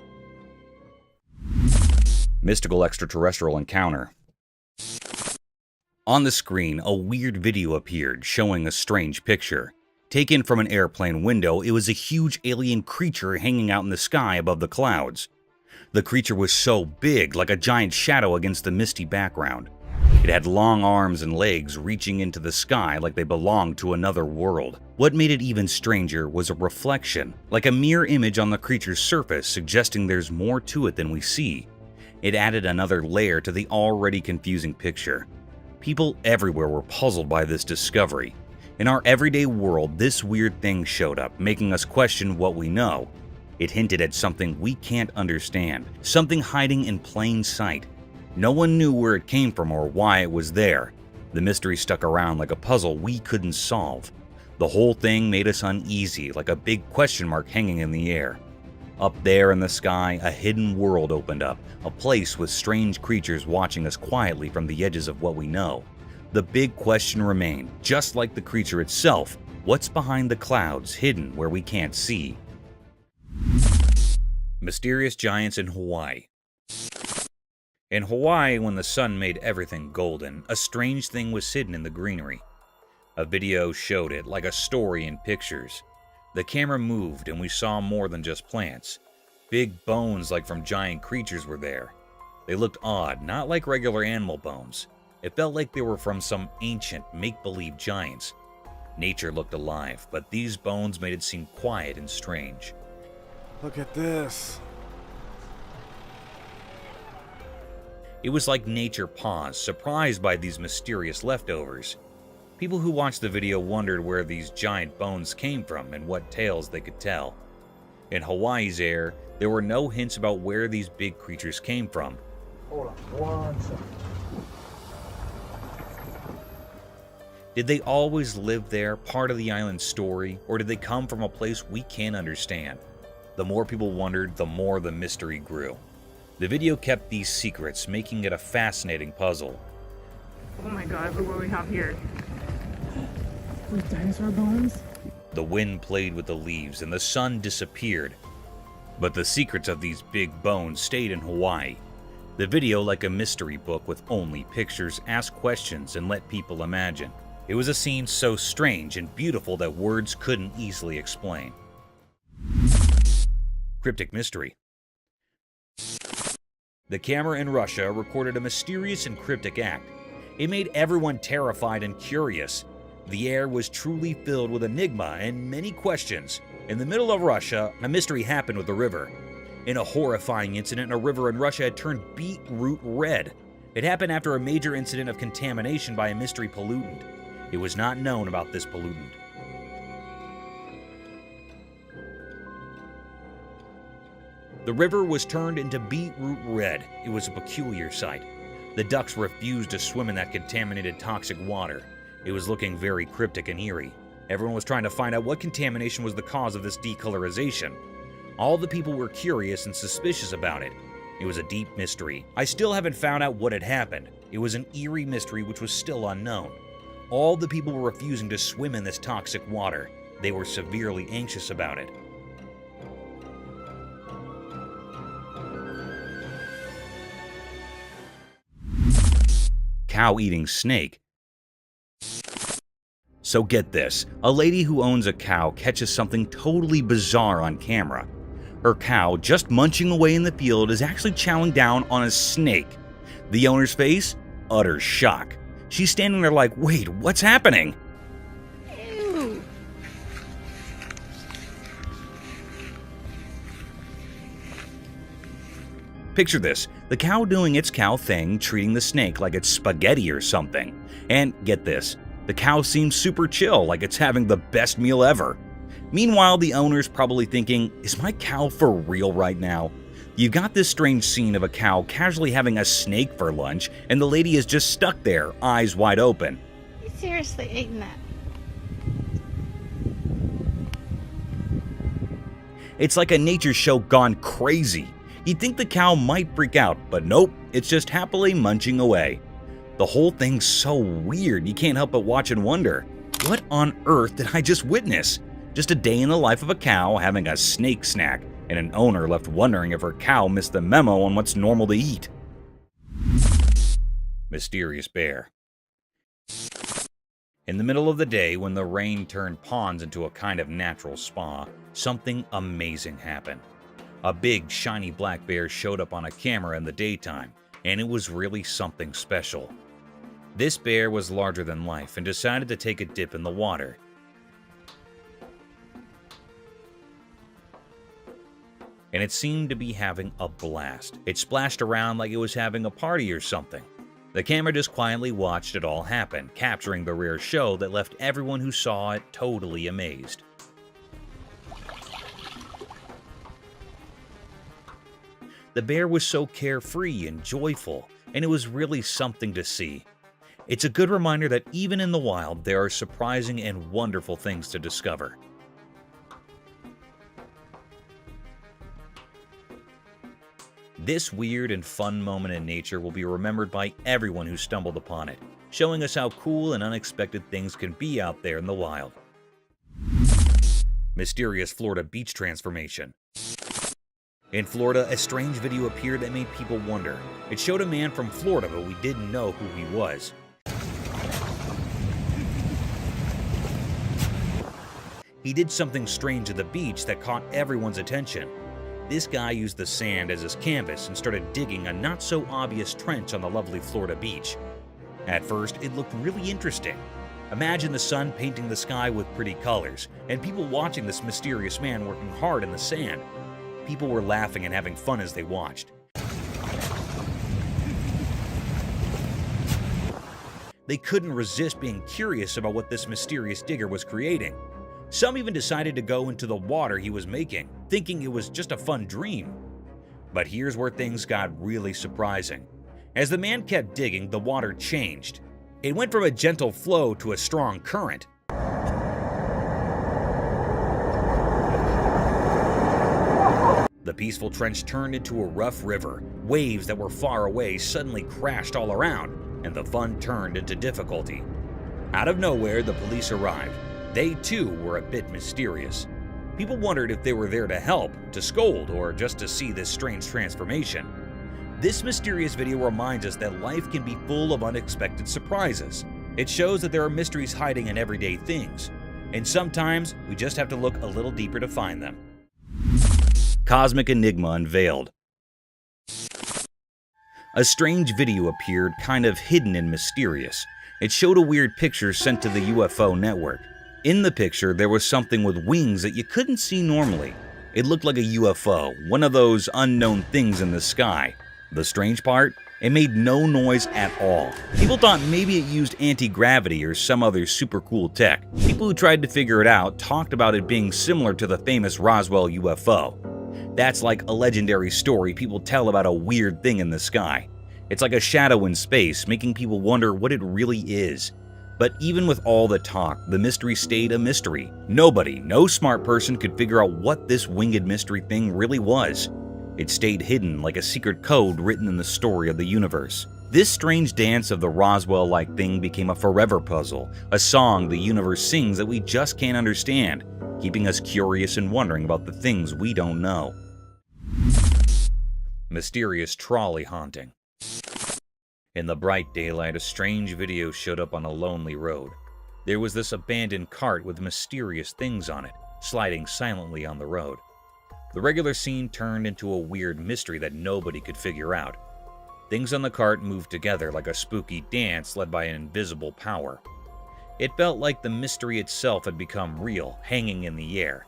Mystical extraterrestrial encounter. On the screen, a weird video appeared showing a strange picture. Taken from an airplane window, it was a huge alien creature hanging out in the sky above the clouds. The creature was so big, like a giant shadow against the misty background. It had long arms and legs reaching into the sky like they belonged to another world. What made it even stranger was a reflection, like a mirror image on the creature's surface, suggesting there's more to it than we see. It added another layer to the already confusing picture. People everywhere were puzzled by this discovery. In our everyday world, this weird thing showed up, making us question what we know. It hinted at something we can't understand, something hiding in plain sight. No one knew where it came from or why it was there. The mystery stuck around like a puzzle we couldn't solve. The whole thing made us uneasy, like a big question mark hanging in the air. Up there in the sky, a hidden world opened up, a place with strange creatures watching us quietly from the edges of what we know. The big question remained, just like the creature itself, what's behind the clouds, hidden where we can't see? Mysterious giants in Hawaii. In Hawaii, when the sun made everything golden, a strange thing was hidden in the greenery. A video showed it, like a story in pictures. The camera moved and we saw more than just plants. Big bones like from giant creatures were there. They looked odd, not like regular animal bones. It felt like they were from some ancient, make-believe giants. Nature looked alive, but these bones made it seem quiet and strange. Look at this. It was like nature paused, surprised by these mysterious leftovers. People who watched the video wondered where these giant bones came from and what tales they could tell. In Hawaii's air, there were no hints about where these big creatures came from. Hold on, 1 second. Did they always live there, part of the island's story, or did they come from a place we can't understand? The more people wondered, the more the mystery grew. The video kept these secrets, making it a fascinating puzzle. Oh my god, look what we have here. Those dinosaur bones? The wind played with the leaves and the sun disappeared. But the secrets of these big bones stayed in Hawaii. The video, like a mystery book with only pictures, asked questions and let people imagine. It was a scene so strange and beautiful that words couldn't easily explain. Cryptic mystery. The camera in Russia recorded a mysterious and cryptic act. It made everyone terrified and curious. The air was truly filled with enigma and many questions. In the middle of Russia, a mystery happened with the river. In a horrifying incident, a river in Russia had turned beetroot red. It happened after a major incident of contamination by a mystery pollutant. It was not known about this pollutant. The river was turned into beetroot red. It was a peculiar sight. The ducks refused to swim in that contaminated toxic water. It was looking very cryptic and eerie. Everyone was trying to find out what contamination was the cause of this decolorization. All the people were curious and suspicious about it. It was a deep mystery. I still haven't found out what had happened. It was an eerie mystery which was still unknown. All the people were refusing to swim in this toxic water. They were severely anxious about it. Cow-eating snake. So get this, a lady who owns a cow catches something totally bizarre on camera. Her cow, just munching away in the field, is actually chowing down on a snake. The owner's face? Utter shock. She's standing there like, wait, what's happening? Ew. Picture this, the cow doing its cow thing, treating the snake like it's spaghetti or something. And get this, the cow seems super chill, like it's having the best meal ever. Meanwhile, the owner's probably thinking, is my cow for real right now? You've got this strange scene of a cow casually having a snake for lunch, and the lady is just stuck there, eyes wide open. You seriously eating that? It's like a nature show gone crazy. You'd think the cow might freak out, but nope, it's just happily munching away. The whole thing's so weird, you can't help but watch and wonder, what on earth did I just witness? Just a day in the life of a cow having a snake snack, and an owner left wondering if her cow missed the memo on what's normal to eat. Mysterious bear. In the middle of the day, when the rain turned ponds into a kind of natural spa, something amazing happened. A big, shiny black bear showed up on a camera in the daytime, and it was really something special. This bear was larger than life and decided to take a dip in the water. And it seemed to be having a blast. It splashed around like it was having a party or something. The camera just quietly watched it all happen, capturing the rare show that left everyone who saw it totally amazed. The bear was so carefree and joyful, and it was really something to see. It's a good reminder that even in the wild, there are surprising and wonderful things to discover. This weird and fun moment in nature will be remembered by everyone who stumbled upon it, showing us how cool and unexpected things can be out there in the wild. Mysterious Florida beach transformation. In Florida, a strange video appeared that made people wonder. It showed a man from Florida, but we didn't know who he was. He did something strange at the beach that caught everyone's attention. This guy used the sand as his canvas and started digging a not-so-obvious trench on the lovely Florida beach. At first, it looked really interesting. Imagine the sun painting the sky with pretty colors, and people watching this mysterious man working hard in the sand. People were laughing and having fun as they watched. They couldn't resist being curious about what this mysterious digger was creating. Some even decided to go into the water he was making, thinking it was just a fun dream. But here's where things got really surprising. As the man kept digging, the water changed. It went from a gentle flow to a strong current. The peaceful trench turned into a rough river. Waves that were far away suddenly crashed all around, and the fun turned into difficulty. Out of nowhere, the police arrived. They too were a bit mysterious. People wondered if they were there to help, to scold, or just to see this strange transformation. This mysterious video reminds us that life can be full of unexpected surprises. It shows that there are mysteries hiding in everyday things, and sometimes we just have to look a little deeper to find them. Cosmic Enigma unveiled. A strange video appeared, kind of hidden and mysterious. It showed a weird picture sent to the UFO network. In the picture, there was something with wings that you couldn't see normally. It looked like a UFO, one of those unknown things in the sky. The strange part? It made no noise at all. People thought maybe it used anti-gravity or some other super cool tech. People who tried to figure it out talked about it being similar to the famous Roswell UFO. That's like a legendary story people tell about a weird thing in the sky. It's like a shadow in space, making people wonder what it really is. But even with all the talk, the mystery stayed a mystery. Nobody, no smart person could figure out what this winged mystery thing really was. It stayed hidden like a secret code written in the story of the universe. This strange dance of the Roswell-like thing became a forever puzzle, a song the universe sings that we just can't understand, keeping us curious and wondering about the things we don't know. Mysterious trolley haunting. In the bright daylight, a strange video showed up on a lonely road. There was this abandoned cart with mysterious things on it, sliding silently on the road. The regular scene turned into a weird mystery that nobody could figure out. Things on the cart moved together like a spooky dance led by an invisible power. It felt like the mystery itself had become real, hanging in the air.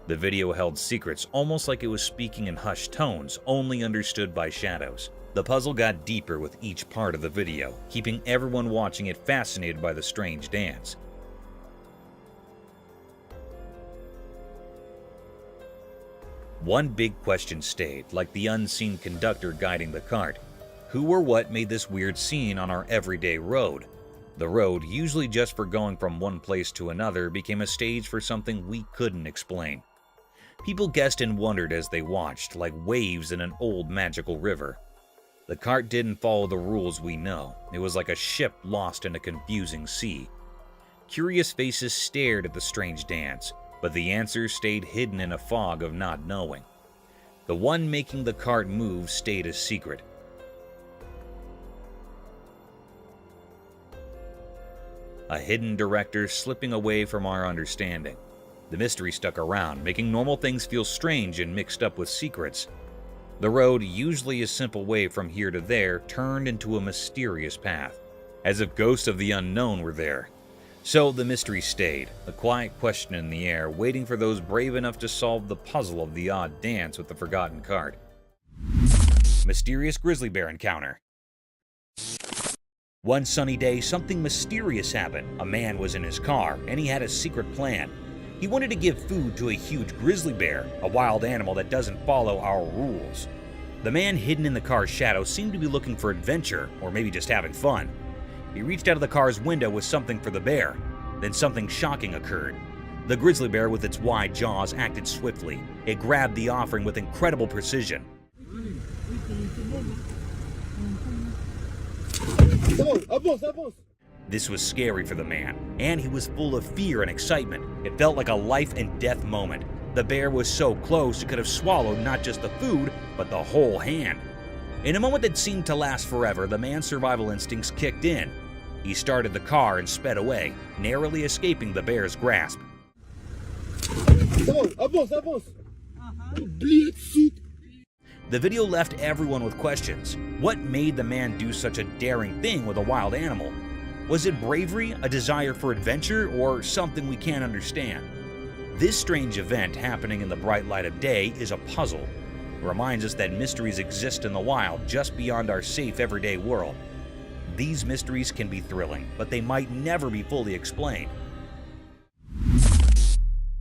The video held secrets, almost like it was speaking in hushed tones, only understood by shadows. The puzzle got deeper with each part of the video, keeping everyone watching it fascinated by the strange dance. One big question stayed, like the unseen conductor guiding the cart. Who or what made this weird scene on our everyday road? The road, usually just for going from one place to another, became a stage for something we couldn't explain. People guessed and wondered as they watched, like waves in an old magical river. The cart didn't follow the rules we know. It was like a ship lost in a confusing sea. Curious faces stared at the strange dance, but the answers stayed hidden in a fog of not knowing. The one making the cart move stayed a secret. A hidden director slipping away from our understanding. The mystery stuck around, making normal things feel strange and mixed up with secrets. The road, usually a simple way from here to there, turned into a mysterious path, as if ghosts of the unknown were there. So the mystery stayed, a quiet question in the air, waiting for those brave enough to solve the puzzle of the odd dance with the forgotten cart. Mysterious grizzly bear encounter. One sunny day, something mysterious happened. A man was in his car, and he had a secret plan. He wanted to give food to a huge grizzly bear, a wild animal that doesn't follow our rules. The man hidden in the car's shadow seemed to be looking for adventure, or maybe just having fun. He reached out of the car's window with something for the bear. Then something shocking occurred. The grizzly bear with its wide jaws acted swiftly. It grabbed the offering with incredible precision. This was scary for the man, and he was full of fear and excitement. It felt like a life and death moment. The bear was so close it could have swallowed not just the food, but the whole hand. In a moment that seemed to last forever, the man's survival instincts kicked in. He started the car and sped away, narrowly escaping the bear's grasp. The video left everyone with questions. What made the man do such a daring thing with a wild animal? Was it bravery, a desire for adventure, or something we can't understand? This strange event happening in the bright light of day is a puzzle. It reminds us that mysteries exist in the wild just beyond our safe everyday world. These mysteries can be thrilling, but they might never be fully explained.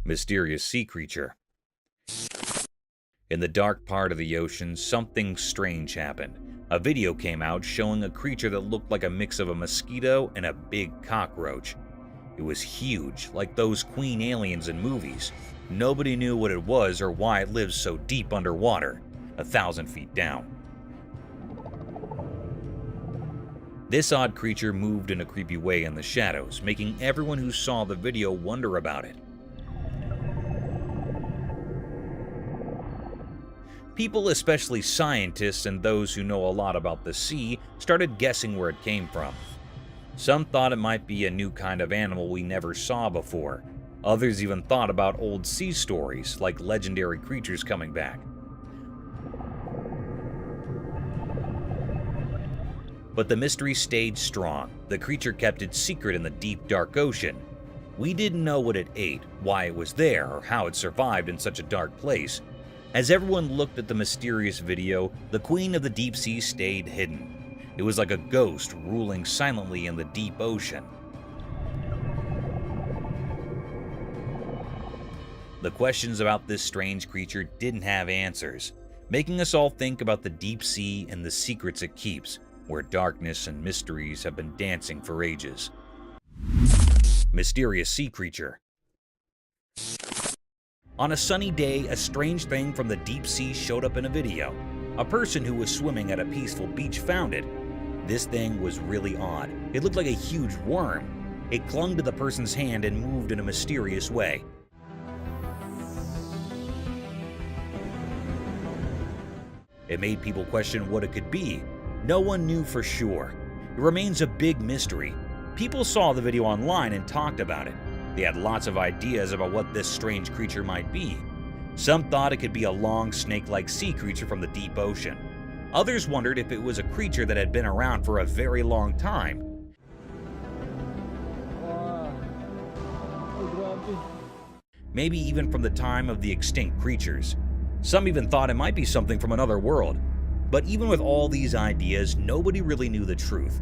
Mysterious sea creature. In the dark part of the ocean, something strange happened. A video came out showing a creature that looked like a mix of a mosquito and a big cockroach. It was huge, like those queen aliens in movies. Nobody knew what it was or why it lives so deep underwater, 1,000 feet down. This odd creature moved in a creepy way in the shadows, making everyone who saw the video wonder about it. People, especially scientists and those who know a lot about the sea, started guessing where it came from. Some thought it might be a new kind of animal we never saw before. Others even thought about old sea stories, like legendary creatures coming back. But the mystery stayed strong. The creature kept its secret in the deep, dark ocean. We didn't know what it ate, why it was there, or how it survived in such a dark place. As everyone looked at the mysterious video, the queen of the deep sea stayed hidden. It was like a ghost ruling silently in the deep ocean. The questions about this strange creature didn't have answers, making us all think about the deep sea and the secrets it keeps, where darkness and mysteries have been dancing for ages. Mysterious sea creature. On a sunny day, a strange thing from the deep sea showed up in a video. A person who was swimming at a peaceful beach found it. This thing was really odd. It looked like a huge worm. It clung to the person's hand and moved in a mysterious way. It made people question what it could be. No one knew for sure. It remains a big mystery. People saw the video online and talked about it. They had lots of ideas about what this strange creature might be. Some thought it could be a long, snake-like sea creature from the deep ocean. Others wondered if it was a creature that had been around for a very long time. Maybe even from the time of the extinct creatures. Some even thought it might be something from another world. But even with all these ideas, nobody really knew the truth.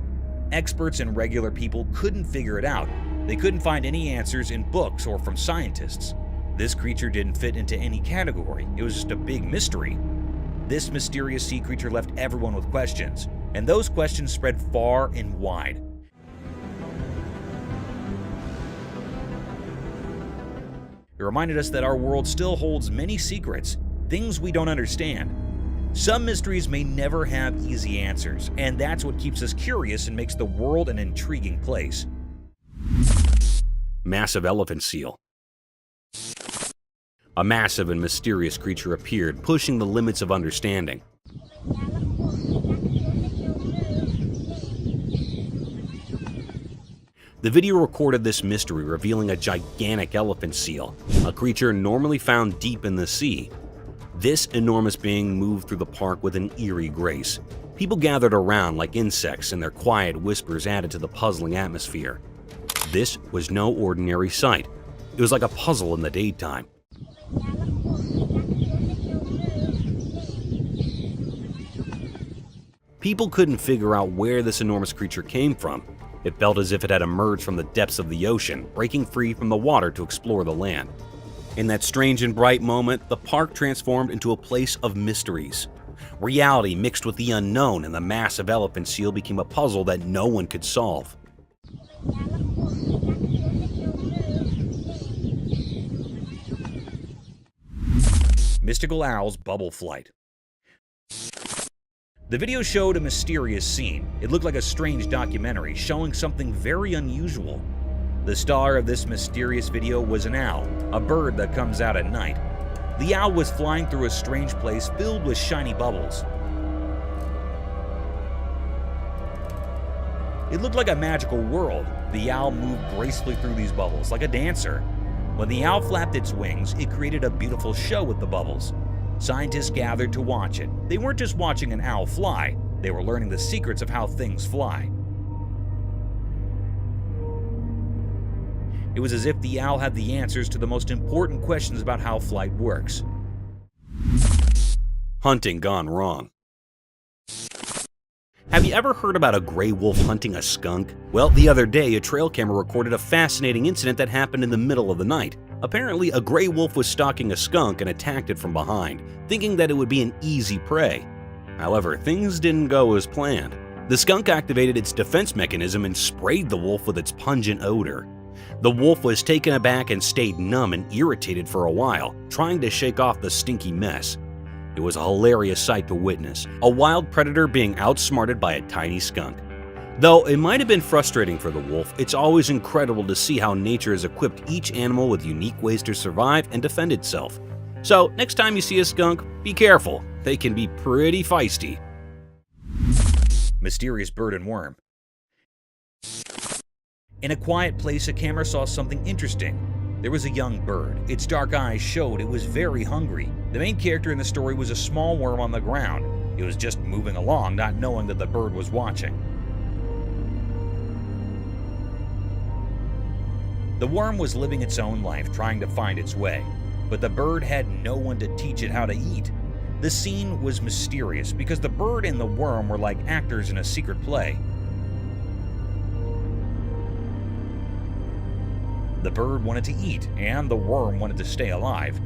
Experts and regular people couldn't figure it out. They couldn't find any answers in books or from scientists. This creature didn't fit into any category. It was just a big mystery. This mysterious sea creature left everyone with questions, and those questions spread far and wide. It reminded us that our world still holds many secrets, things we don't understand. Some mysteries may never have easy answers, and that's what keeps us curious and makes the world an intriguing place. Massive elephant seal. A massive and mysterious creature appeared, pushing the limits of understanding. The video recorded this mystery, revealing a gigantic elephant seal, a creature normally found deep in the sea. This enormous being moved through the park with an eerie grace. People gathered around like insects, and their quiet whispers added to the puzzling atmosphere. This was no ordinary sight. It was like a puzzle in the daytime. People couldn't figure out where this enormous creature came from. It felt as if it had emerged from the depths of the ocean, breaking free from the water to explore the land. In that strange and bright moment, the park transformed into a place of mysteries. Reality mixed with the unknown, and the massive elephant seal became a puzzle that no one could solve. Mystical Owl's Bubble Flight. The video showed a mysterious scene. It looked like a strange documentary showing something very unusual. The star of this mysterious video was an owl, a bird that comes out at night. The owl was flying through a strange place filled with shiny bubbles. It looked like a magical world. The owl moved gracefully through these bubbles like a dancer. When the owl flapped its wings, it created a beautiful show with the bubbles. Scientists gathered to watch it. They weren't just watching an owl fly, they were learning the secrets of how things fly. It was as if the owl had the answers to the most important questions about how flight works. Hunting gone wrong. Have you ever heard about a gray wolf hunting a skunk? Well, the other day, a trail camera recorded a fascinating incident that happened in the middle of the night. Apparently, a gray wolf was stalking a skunk and attacked it from behind, thinking that it would be an easy prey. However, things didn't go as planned. The skunk activated its defense mechanism and sprayed the wolf with its pungent odor. The wolf was taken aback and stayed numb and irritated for a while, trying to shake off the stinky mess. It was a hilarious sight to witness, a wild predator being outsmarted by a tiny skunk. Though it might have been frustrating for the wolf, it's always incredible to see how nature has equipped each animal with unique ways to survive and defend itself. So, next time you see a skunk, be careful. They can be pretty feisty. Mysterious bird and worm. In a quiet place, a camera saw something interesting. There was a young bird. Its dark eyes showed it was very hungry. The main character in the story was a small worm on the ground. It was just moving along, not knowing that the bird was watching. The worm was living its own life, trying to find its way. But the bird had no one to teach it how to eat. The scene was mysterious because the bird and the worm were like actors in a secret play. The bird wanted to eat, and the worm wanted to stay alive.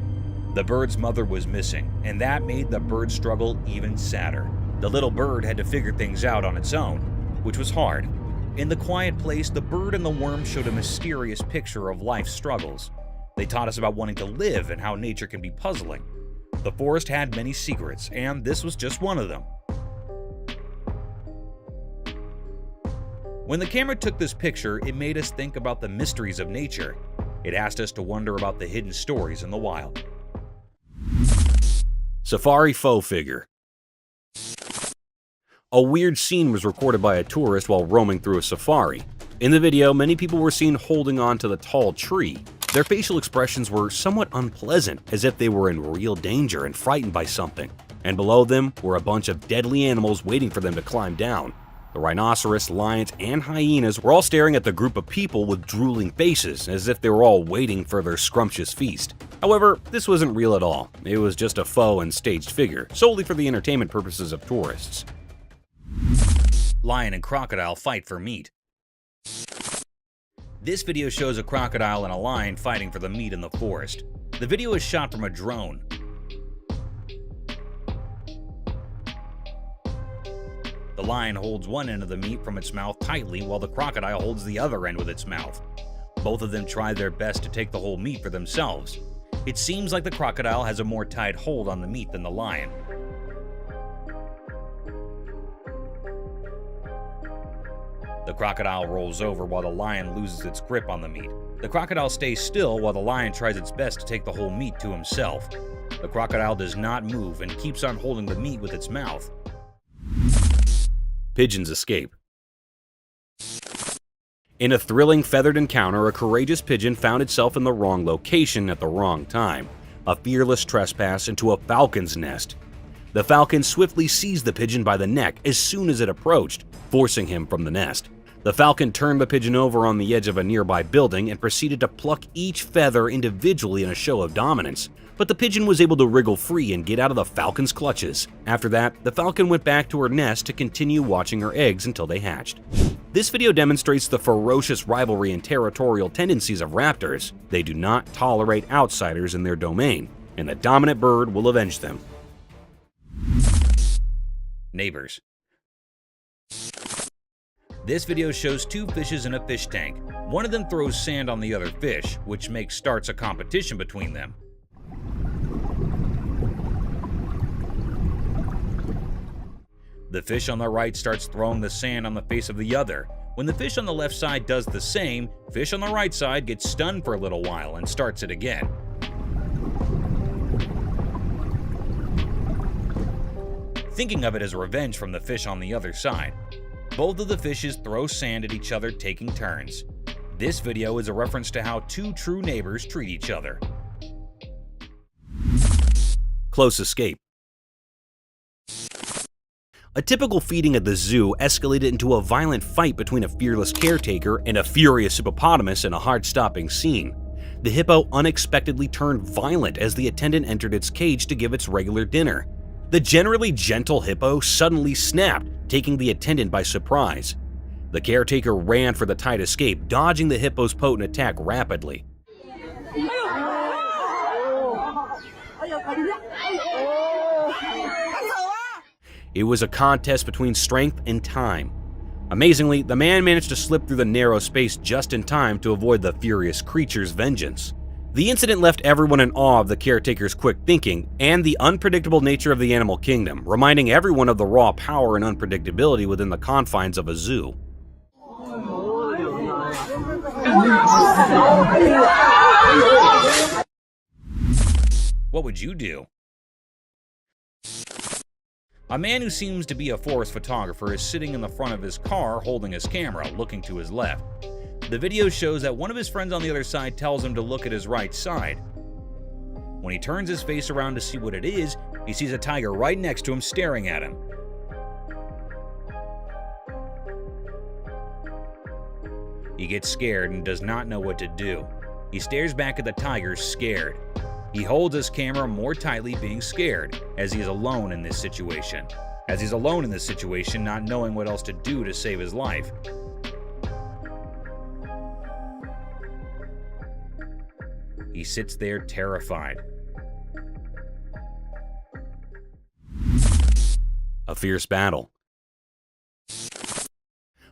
The bird's mother was missing, and that made the bird's struggle even sadder. The little bird had to figure things out on its own, which was hard. In the quiet place, the bird and the worm showed a mysterious picture of life's struggles. They taught us about wanting to live and how nature can be puzzling. The forest had many secrets, and this was just one of them. When the camera took this picture, it made us think about the mysteries of nature. It asked us to wonder about the hidden stories in the wild. Safari faux figure. A weird scene was recorded by a tourist while roaming through a safari. In the video, many people were seen holding on to the tall tree. Their facial expressions were somewhat unpleasant, as if they were in real danger and frightened by something. And below them were a bunch of deadly animals waiting for them to climb down. The rhinoceros, lions, and hyenas were all staring at the group of people with drooling faces, as if they were all waiting for their scrumptious feast. However, this wasn't real at all. It was just a faux and staged figure, solely for the entertainment purposes of tourists. Lion and crocodile fight for meat. This video shows a crocodile and a lion fighting for the meat in the forest. The video is shot from a drone. The lion holds one end of the meat from its mouth tightly while the crocodile holds the other end with its mouth. Both of them try their best to take the whole meat for themselves. It seems like the crocodile has a more tight hold on the meat than the lion. The crocodile rolls over while the lion loses its grip on the meat. The crocodile stays still while the lion tries its best to take the whole meat to himself. The crocodile does not move and keeps on holding the meat with its mouth. Pigeons escape. In a thrilling feathered encounter, a courageous pigeon found itself in the wrong location at the wrong time. A fearless trespass into a falcon's nest. The falcon swiftly seized the pigeon by the neck as soon as it approached, forcing him from the nest. The falcon turned the pigeon over on the edge of a nearby building and proceeded to pluck each feather individually in a show of dominance. But the pigeon was able to wriggle free and get out of the falcon's clutches. After that, the falcon went back to her nest to continue watching her eggs until they hatched. This video demonstrates the ferocious rivalry and territorial tendencies of raptors. They do not tolerate outsiders in their domain, and the dominant bird will avenge them. Neighbors. This video shows two fishes in a fish tank. One of them throws sand on the other fish, which starts a competition between them. The fish on the right starts throwing the sand on the face of the other. When the fish on the left side does the same, fish on the right side gets stunned for a little while and starts it again. Thinking of it as revenge from the fish on the other side. Both of the fishes throw sand at each other, taking turns. This video is a reference to how two true neighbors treat each other. Close escape. A typical feeding at the zoo escalated into a violent fight between a fearless caretaker and a furious hippopotamus in a heart-stopping scene. The hippo unexpectedly turned violent as the attendant entered its cage to give its regular dinner. The generally gentle hippo suddenly snapped, taking the attendant by surprise. The caretaker ran for the tight escape, dodging the hippo's potent attack rapidly. It was a contest between strength and time. Amazingly, the man managed to slip through the narrow space just in time to avoid the furious creature's vengeance. The incident left everyone in awe of the caretaker's quick thinking and the unpredictable nature of the animal kingdom, reminding everyone of the raw power and unpredictability within the confines of a zoo. What would you do? A man who seems to be a forest photographer is sitting in the front of his car holding his camera, looking to his left. The video shows that one of his friends on the other side tells him to look at his right side. When he turns his face around to see what it is, he sees a tiger right next to him staring at him. He gets scared and does not know what to do. He stares back at the tiger, scared. He holds his camera more tightly, being scared, as he is alone in this situation. Not knowing what else to do to save his life. He sits there terrified. A fierce battle.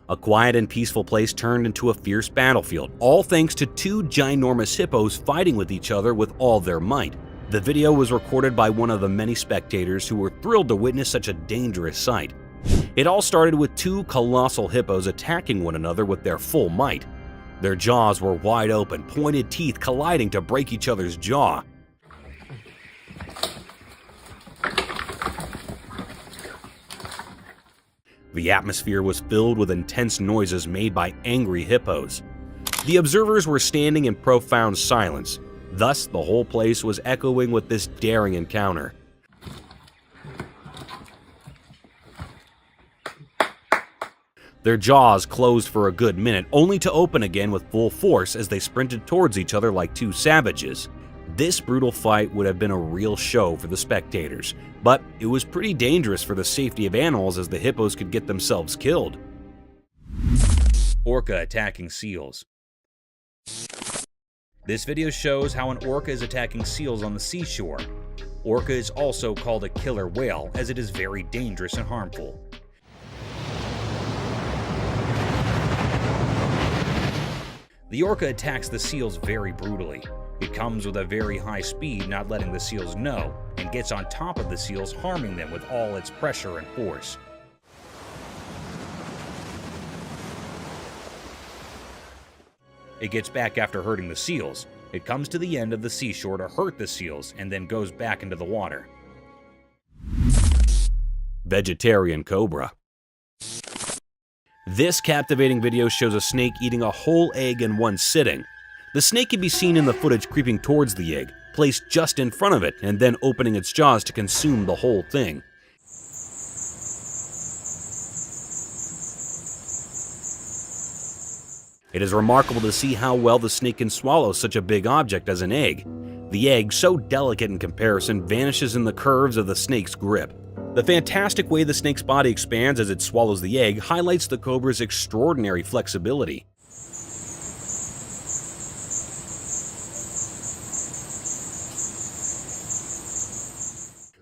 A quiet and peaceful place turned into a fierce battlefield, all thanks to two ginormous hippos fighting with each other with all their might. The video was recorded by one of the many spectators who were thrilled to witness such a dangerous sight. It all started with two colossal hippos attacking one another with their full might. Their jaws were wide open, pointed teeth colliding to break each other's jaw. The atmosphere was filled with intense noises made by angry hippos. The observers were standing in profound silence, thus the whole place was echoing with this daring encounter. Their jaws closed for a good minute, only to open again with full force as they sprinted towards each other like two savages. This brutal fight would have been a real show for the spectators, but it was pretty dangerous for the safety of animals as the hippos could get themselves killed. Orca attacking seals. This video shows how an orca is attacking seals on the seashore. Orca is also called a killer whale as it is very dangerous and harmful. The orca attacks the seals very brutally. It comes with a very high speed, not letting the seals know, and gets on top of the seals, harming them with all its pressure and force. It gets back after hurting the seals. It comes to the end of the seashore to hurt the seals, and then goes back into the water. Vegetarian cobra. This captivating video shows a snake eating a whole egg in one sitting. The snake can be seen in the footage creeping towards the egg, placed just in front of it, and then opening its jaws to consume the whole thing. It is remarkable to see how well the snake can swallow such a big object as an egg. The egg, so delicate in comparison, vanishes in the curves of the snake's grip. The fantastic way the snake's body expands as it swallows the egg highlights the cobra's extraordinary flexibility.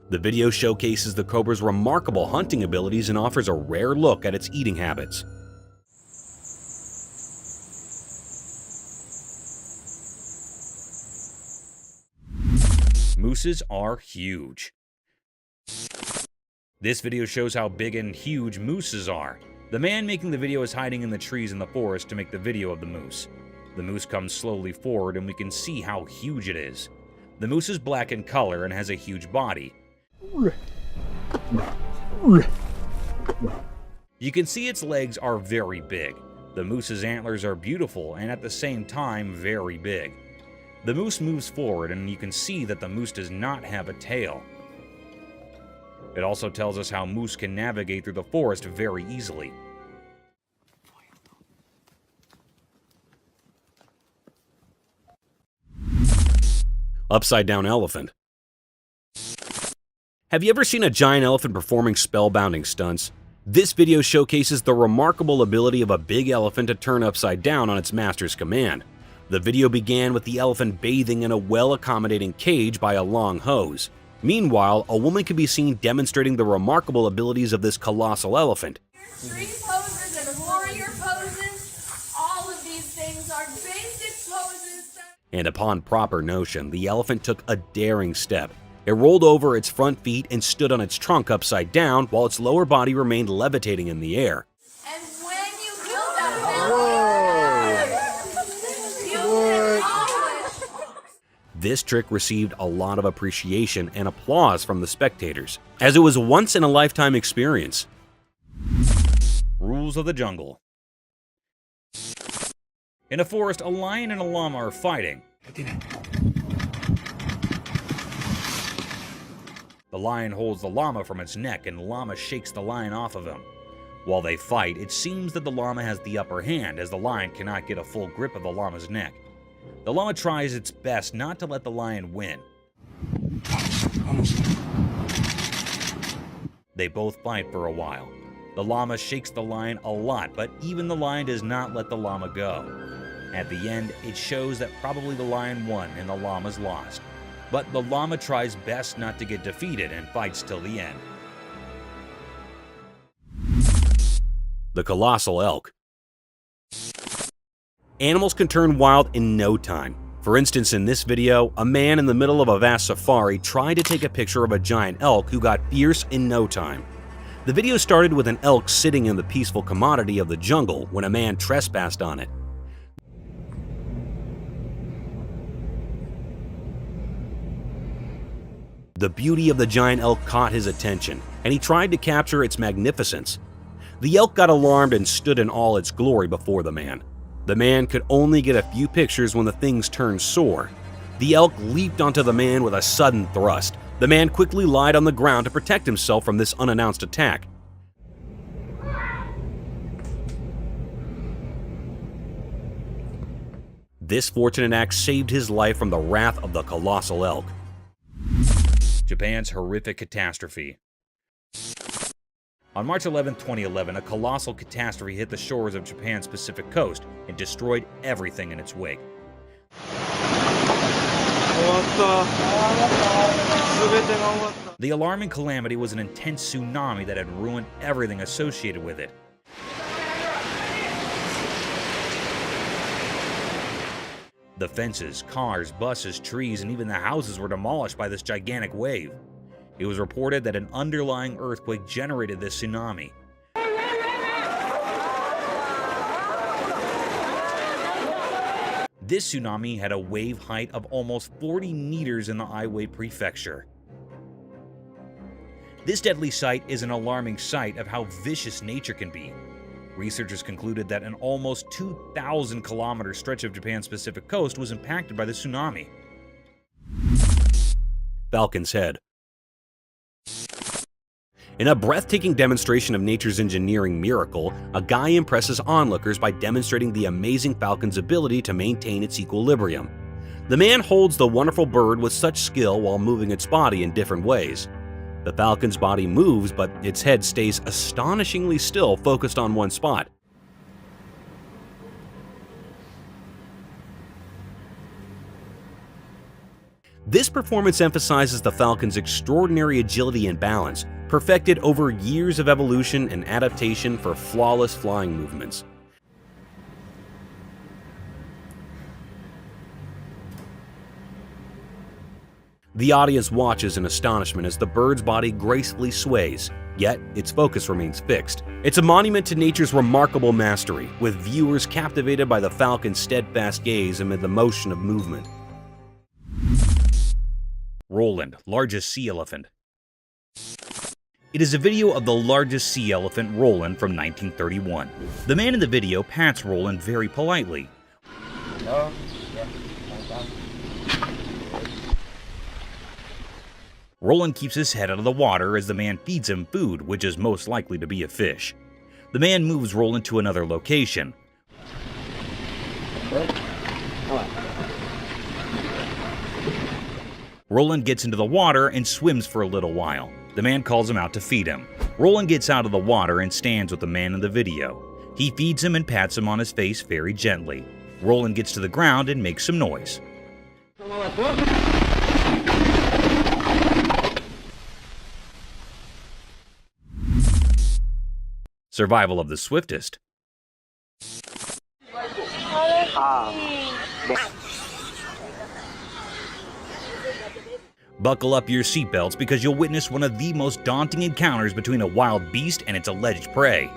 The video showcases the cobra's remarkable hunting abilities and offers a rare look at its eating habits. Mooses are huge. This video shows how big and huge mooses are. The man making the video is hiding in the trees in the forest to make the video of the moose. The moose comes slowly forward and we can see how huge it is. The moose is black in color and has a huge body. You can see its legs are very big. The moose's antlers are beautiful and at the same time very big. The moose moves forward and you can see that the moose does not have a tail. It also tells us how moose can navigate through the forest very easily. Upside down elephant. Have you ever seen a giant elephant performing spellbinding stunts? This video showcases the remarkable ability of a big elephant to turn upside down on its master's command. The video began with the elephant bathing in a well-accommodating cage by a long hose. Meanwhile, a woman can be seen demonstrating the remarkable abilities of this colossal elephant. Street poses and warrior poses, all of these things are basic poses. And upon proper notion, the elephant took a daring step. It rolled over its front feet and stood on its trunk upside down while its lower body remained levitating in the air. And when you do that, you can accomplish. This trick received a lot of appreciation and applause from the spectators, as it was a once-in-a-lifetime experience. Rules of the jungle. In a forest, a lion and a llama are fighting. The lion holds the llama from its neck and the llama shakes the lion off of him. While they fight, it seems that the llama has the upper hand as the lion cannot get a full grip of the llama's neck. The llama tries its best not to let the lion win. They both fight for a while. The llama shakes the lion a lot, but even the lion does not let the llama go. At the end, it shows that probably the lion won and the llama's lost. But the llama tries best not to get defeated and fights till the end. The colossal elk. Animals can turn wild in no time. For instance, in this video, a man in the middle of a vast safari tried to take a picture of a giant elk who got fierce in no time. The video started with an elk sitting in the peaceful commodity of the jungle when a man trespassed on it. The beauty of the giant elk caught his attention, and he tried to capture its magnificence. The elk got alarmed and stood in all its glory before the man. The man could only get a few pictures when the things turned sore. The elk leaped onto the man with a sudden thrust. The man quickly lied on the ground to protect himself from this unannounced attack. This fortunate act saved his life from the wrath of the colossal elk. Japan's horrific catastrophe. On March 11, 2011, a colossal catastrophe hit the shores of Japan's Pacific coast and destroyed everything in its wake. The alarming calamity was an intense tsunami that had ruined everything associated with it. The fences, cars, buses, trees, and even the houses were demolished by this gigantic wave. It was reported that an underlying earthquake generated this tsunami. This tsunami had a wave height of almost 40 meters in the Aiwei Prefecture. This deadly sight is an alarming sight of how vicious nature can be. Researchers concluded that an almost 2,000-kilometer stretch of Japan's Pacific coast was impacted by the tsunami. Falcon's Head. In a breathtaking demonstration of nature's engineering miracle, a guy impresses onlookers by demonstrating the amazing falcon's ability to maintain its equilibrium. The man holds the wonderful bird with such skill while moving its body in different ways. The falcon's body moves, but its head stays astonishingly still, focused on one spot. This performance emphasizes the falcon's extraordinary agility and balance, perfected over years of evolution and adaptation for flawless flying movements. The audience watches in astonishment as the bird's body gracefully sways, yet its focus remains fixed. It's a monument to nature's remarkable mastery, with viewers captivated by the falcon's steadfast gaze amid the motion of movement. Roland, largest sea elephant. It is a video of the largest sea elephant, Roland, from 1931. The man in the video pats Roland very politely. Roland keeps his head out of the water as the man feeds him food, which is most likely to be a fish. The man moves Roland to another location. Roland gets into the water and swims for a little while. The man calls him out to feed him. Roland gets out of the water and stands with the man in the video. He feeds him and pats him on his face very gently. Roland gets to the ground and makes some noise. Survival of the swiftest. Buckle up your seatbelts because you'll witness one of the most daunting encounters between a wild beast and its alleged prey.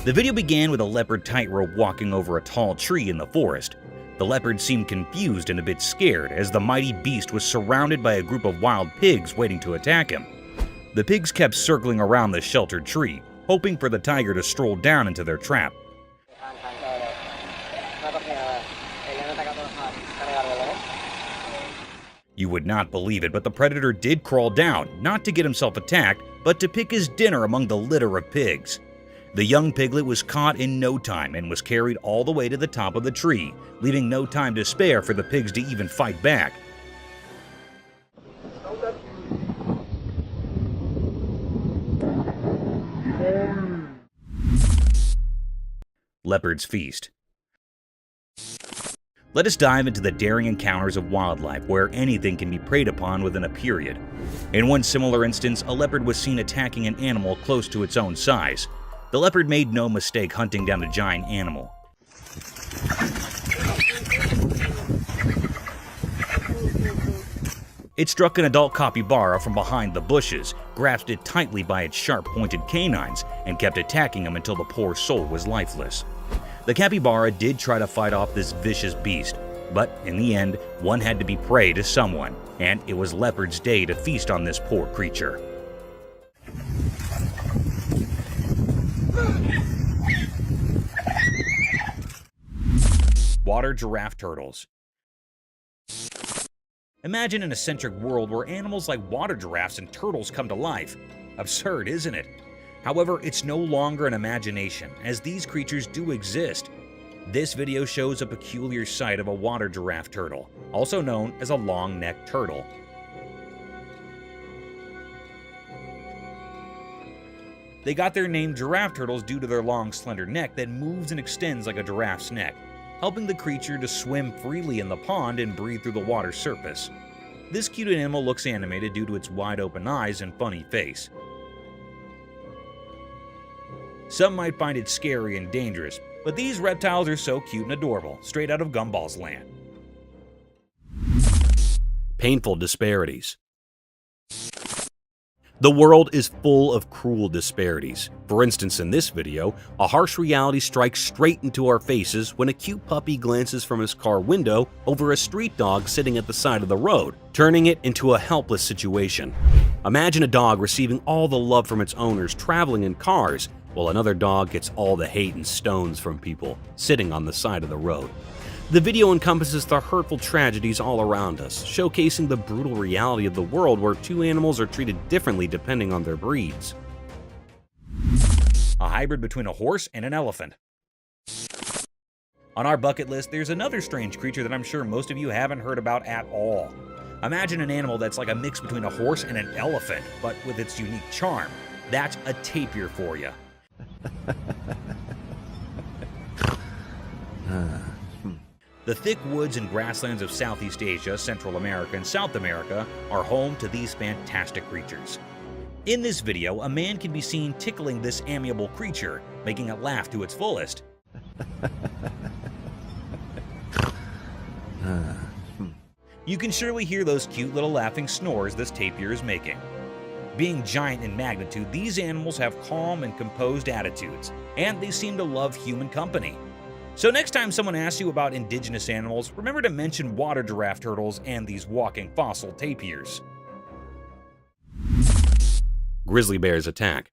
The video began with a leopard tightrope walking over a tall tree in the forest. The leopard seemed confused and a bit scared as the mighty beast was surrounded by a group of wild pigs waiting to attack him. The pigs kept circling around the sheltered tree, hoping for the tiger to stroll down into their trap. You would not believe it, but the predator did crawl down, not to get himself attacked, but to pick his dinner among the litter of pigs. The young piglet was caught in no time and was carried all the way to the top of the tree, leaving no time to spare for the pigs to even fight back. Leopard's Feast. Let us dive into the daring encounters of wildlife where anything can be preyed upon within a period. In one similar instance, a leopard was seen attacking an animal close to its own size. The leopard made no mistake hunting down a giant animal. It struck an adult capybara from behind the bushes, grasped it tightly by its sharp-pointed canines, and kept attacking him until the poor soul was lifeless. The capybara did try to fight off this vicious beast, but in the end, one had to be prey to someone, and it was Leopard's day to feast on this poor creature. water giraffe turtles. Imagine an eccentric world where animals like water giraffes and turtles come to life. Absurd, isn't it? However, it's no longer an imagination, as these creatures do exist. This video shows a peculiar sight of a water giraffe turtle, also known as a long-necked turtle. They got their name giraffe turtles due to their long, slender neck that moves and extends like a giraffe's neck, helping the creature to swim freely in the pond and breathe through the water's surface. This cute animal looks animated due to its wide-open eyes and funny face. Some might find it scary and dangerous, but these reptiles are so cute and adorable, straight out of Gumball's land. Painful disparities. The world is full of cruel disparities. For instance, in this video, a harsh reality strikes straight into our faces when a cute puppy glances from his car window over a street dog sitting at the side of the road, turning it into a helpless situation. Imagine a dog receiving all the love from its owners traveling in cars, while another dog gets all the hate and stones from people sitting on the side of the road. The video encompasses the hurtful tragedies all around us, showcasing the brutal reality of the world where two animals are treated differently depending on their breeds. A hybrid between a horse and an elephant. On our bucket list, there's another strange creature that I'm sure most of you haven't heard about at all. Imagine an animal that's like a mix between a horse and an elephant, but with its unique charm. That's a tapir for you. The thick woods and grasslands of Southeast Asia, Central America, and South America are home to these fantastic creatures. In this video, a man can be seen tickling this amiable creature, making it laugh to its fullest. You can surely hear those cute little laughing snores this tapir is making. Being giant in magnitude, these animals have calm and composed attitudes, and they seem to love human company. So next time someone asks you about indigenous animals, remember to mention water giraffe turtles and these walking fossil tapirs. Grizzly bears attack.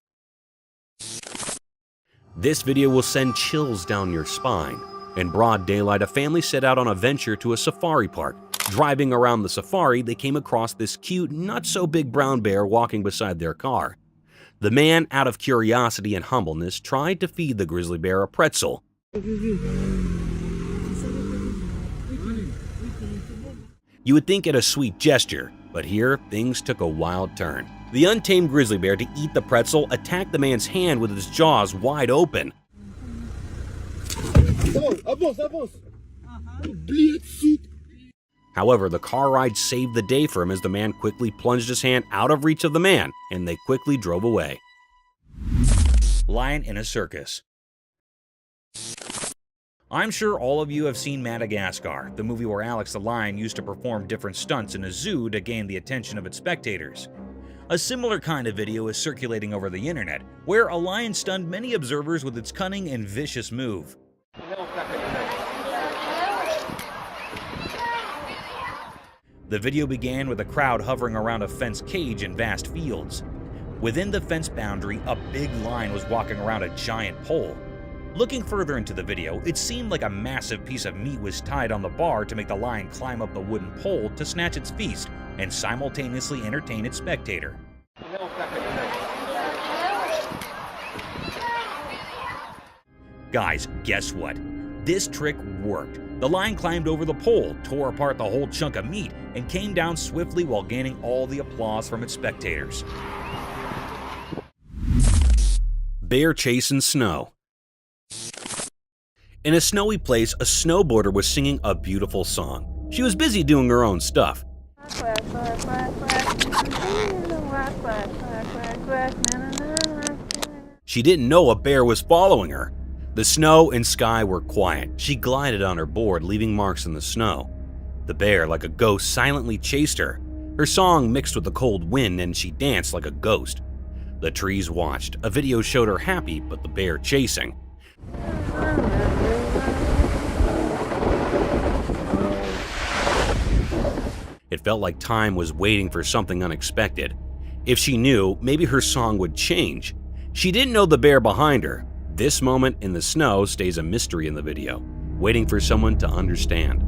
This video will send chills down your spine. In broad daylight, a family set out on a venture to a safari park. Driving around the safari, they came across this cute, not-so-big brown bear walking beside their car. The man, out of curiosity and humbleness, tried to feed the grizzly bear a pretzel. You would think it a sweet gesture, but here things took a wild turn. The untamed grizzly bear, to eat the pretzel, attacked the man's hand with its jaws wide open. However, the car ride saved the day for him as the man quickly plunged his hand out of reach of the man, and they quickly drove away. Lion in a circus. I'm sure all of you have seen Madagascar, the movie where Alex the lion used to perform different stunts in a zoo to gain the attention of its spectators. A similar kind of video is circulating over the internet, where a lion stunned many observers with its cunning and vicious move. The video began with a crowd hovering around a fenced cage in vast fields. Within the fence boundary, a big lion was walking around a giant pole. Looking further into the video, it seemed like a massive piece of meat was tied on the bar to make the lion climb up the wooden pole to snatch its feast and simultaneously entertain its spectator. Guys, guess what? This trick worked. The lion climbed over the pole, tore apart the whole chunk of meat, and came down swiftly while gaining all the applause from its spectators. Bear chase in snow. In a snowy place, a snowboarder was singing a beautiful song. She was busy doing her own stuff. She didn't know a bear was following her. The snow and sky were quiet. She glided on her board, leaving marks in the snow. The bear, like a ghost, silently chased her. Her song mixed with the cold wind, and she danced like a ghost. The trees watched. A video showed her happy, but the bear chasing. It felt like time was waiting for something unexpected. If she knew, maybe her song would change. She didn't know the bear behind her. This moment in the snow stays a mystery in the video. waiting for someone to understand.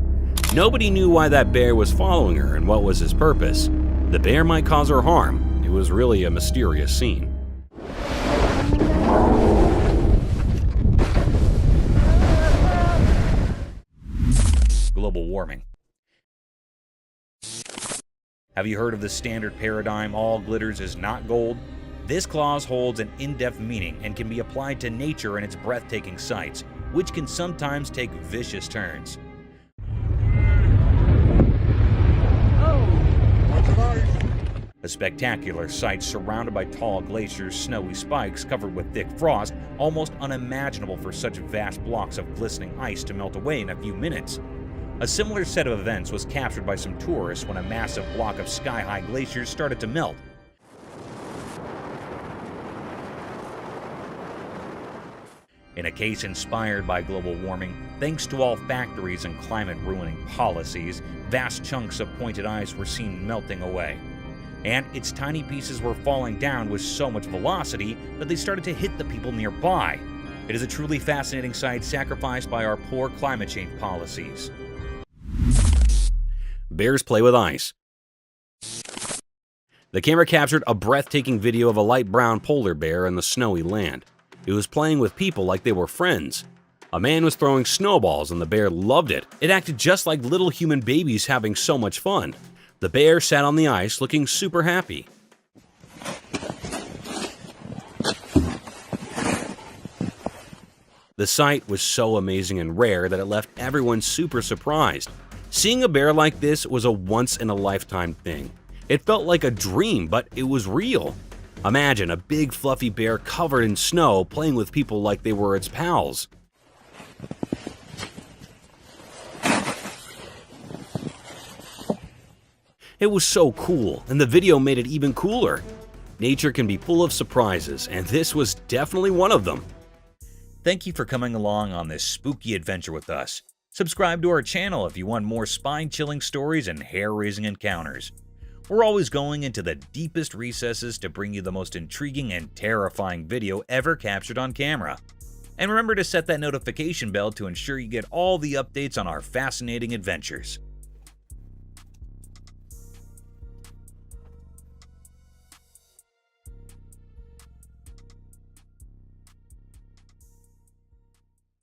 Nobody knew why that bear was following her and what was his purpose. The bear might cause her harm. It was really a mysterious scene. Global warming. Have you heard of the standard paradigm, all glitters is not gold? This clause holds an in-depth meaning and can be applied to nature and its breathtaking sights, which can sometimes take vicious turns. A spectacular sight surrounded by tall glaciers, snowy spikes covered with thick frost, almost unimaginable for such vast blocks of glistening ice to melt away in a few minutes. A similar set of events was captured by some tourists when a massive block of sky-high glaciers started to melt. In a case inspired by global warming, thanks to all factories and climate-ruining policies, vast chunks of pointed ice were seen melting away. And its tiny pieces were falling down with so much velocity that they started to hit the people nearby. It is a truly fascinating sight sacrificed by our poor climate change policies. Bears play with ice. The camera captured a breathtaking video of a light brown polar bear in the snowy land. It was playing with people like they were friends. A man was throwing snowballs and the bear loved it. It acted just like little human babies having so much fun. The bear sat on the ice looking super happy. The sight was so amazing and rare that it left everyone super surprised. Seeing a bear like this was a once-in-a-lifetime thing. It felt like a dream, but it was real. Imagine a big fluffy bear covered in snow playing with people like they were its pals. It was so cool, and the video made it even cooler. Nature can be full of surprises, and this was definitely one of them. Thank you for coming along on this spooky adventure with us. Subscribe to our channel if you want more spine-chilling stories and hair-raising encounters. We're always going into the deepest recesses to bring you the most intriguing and terrifying video ever captured on camera. And remember to set that notification bell to ensure you get all the updates on our fascinating adventures.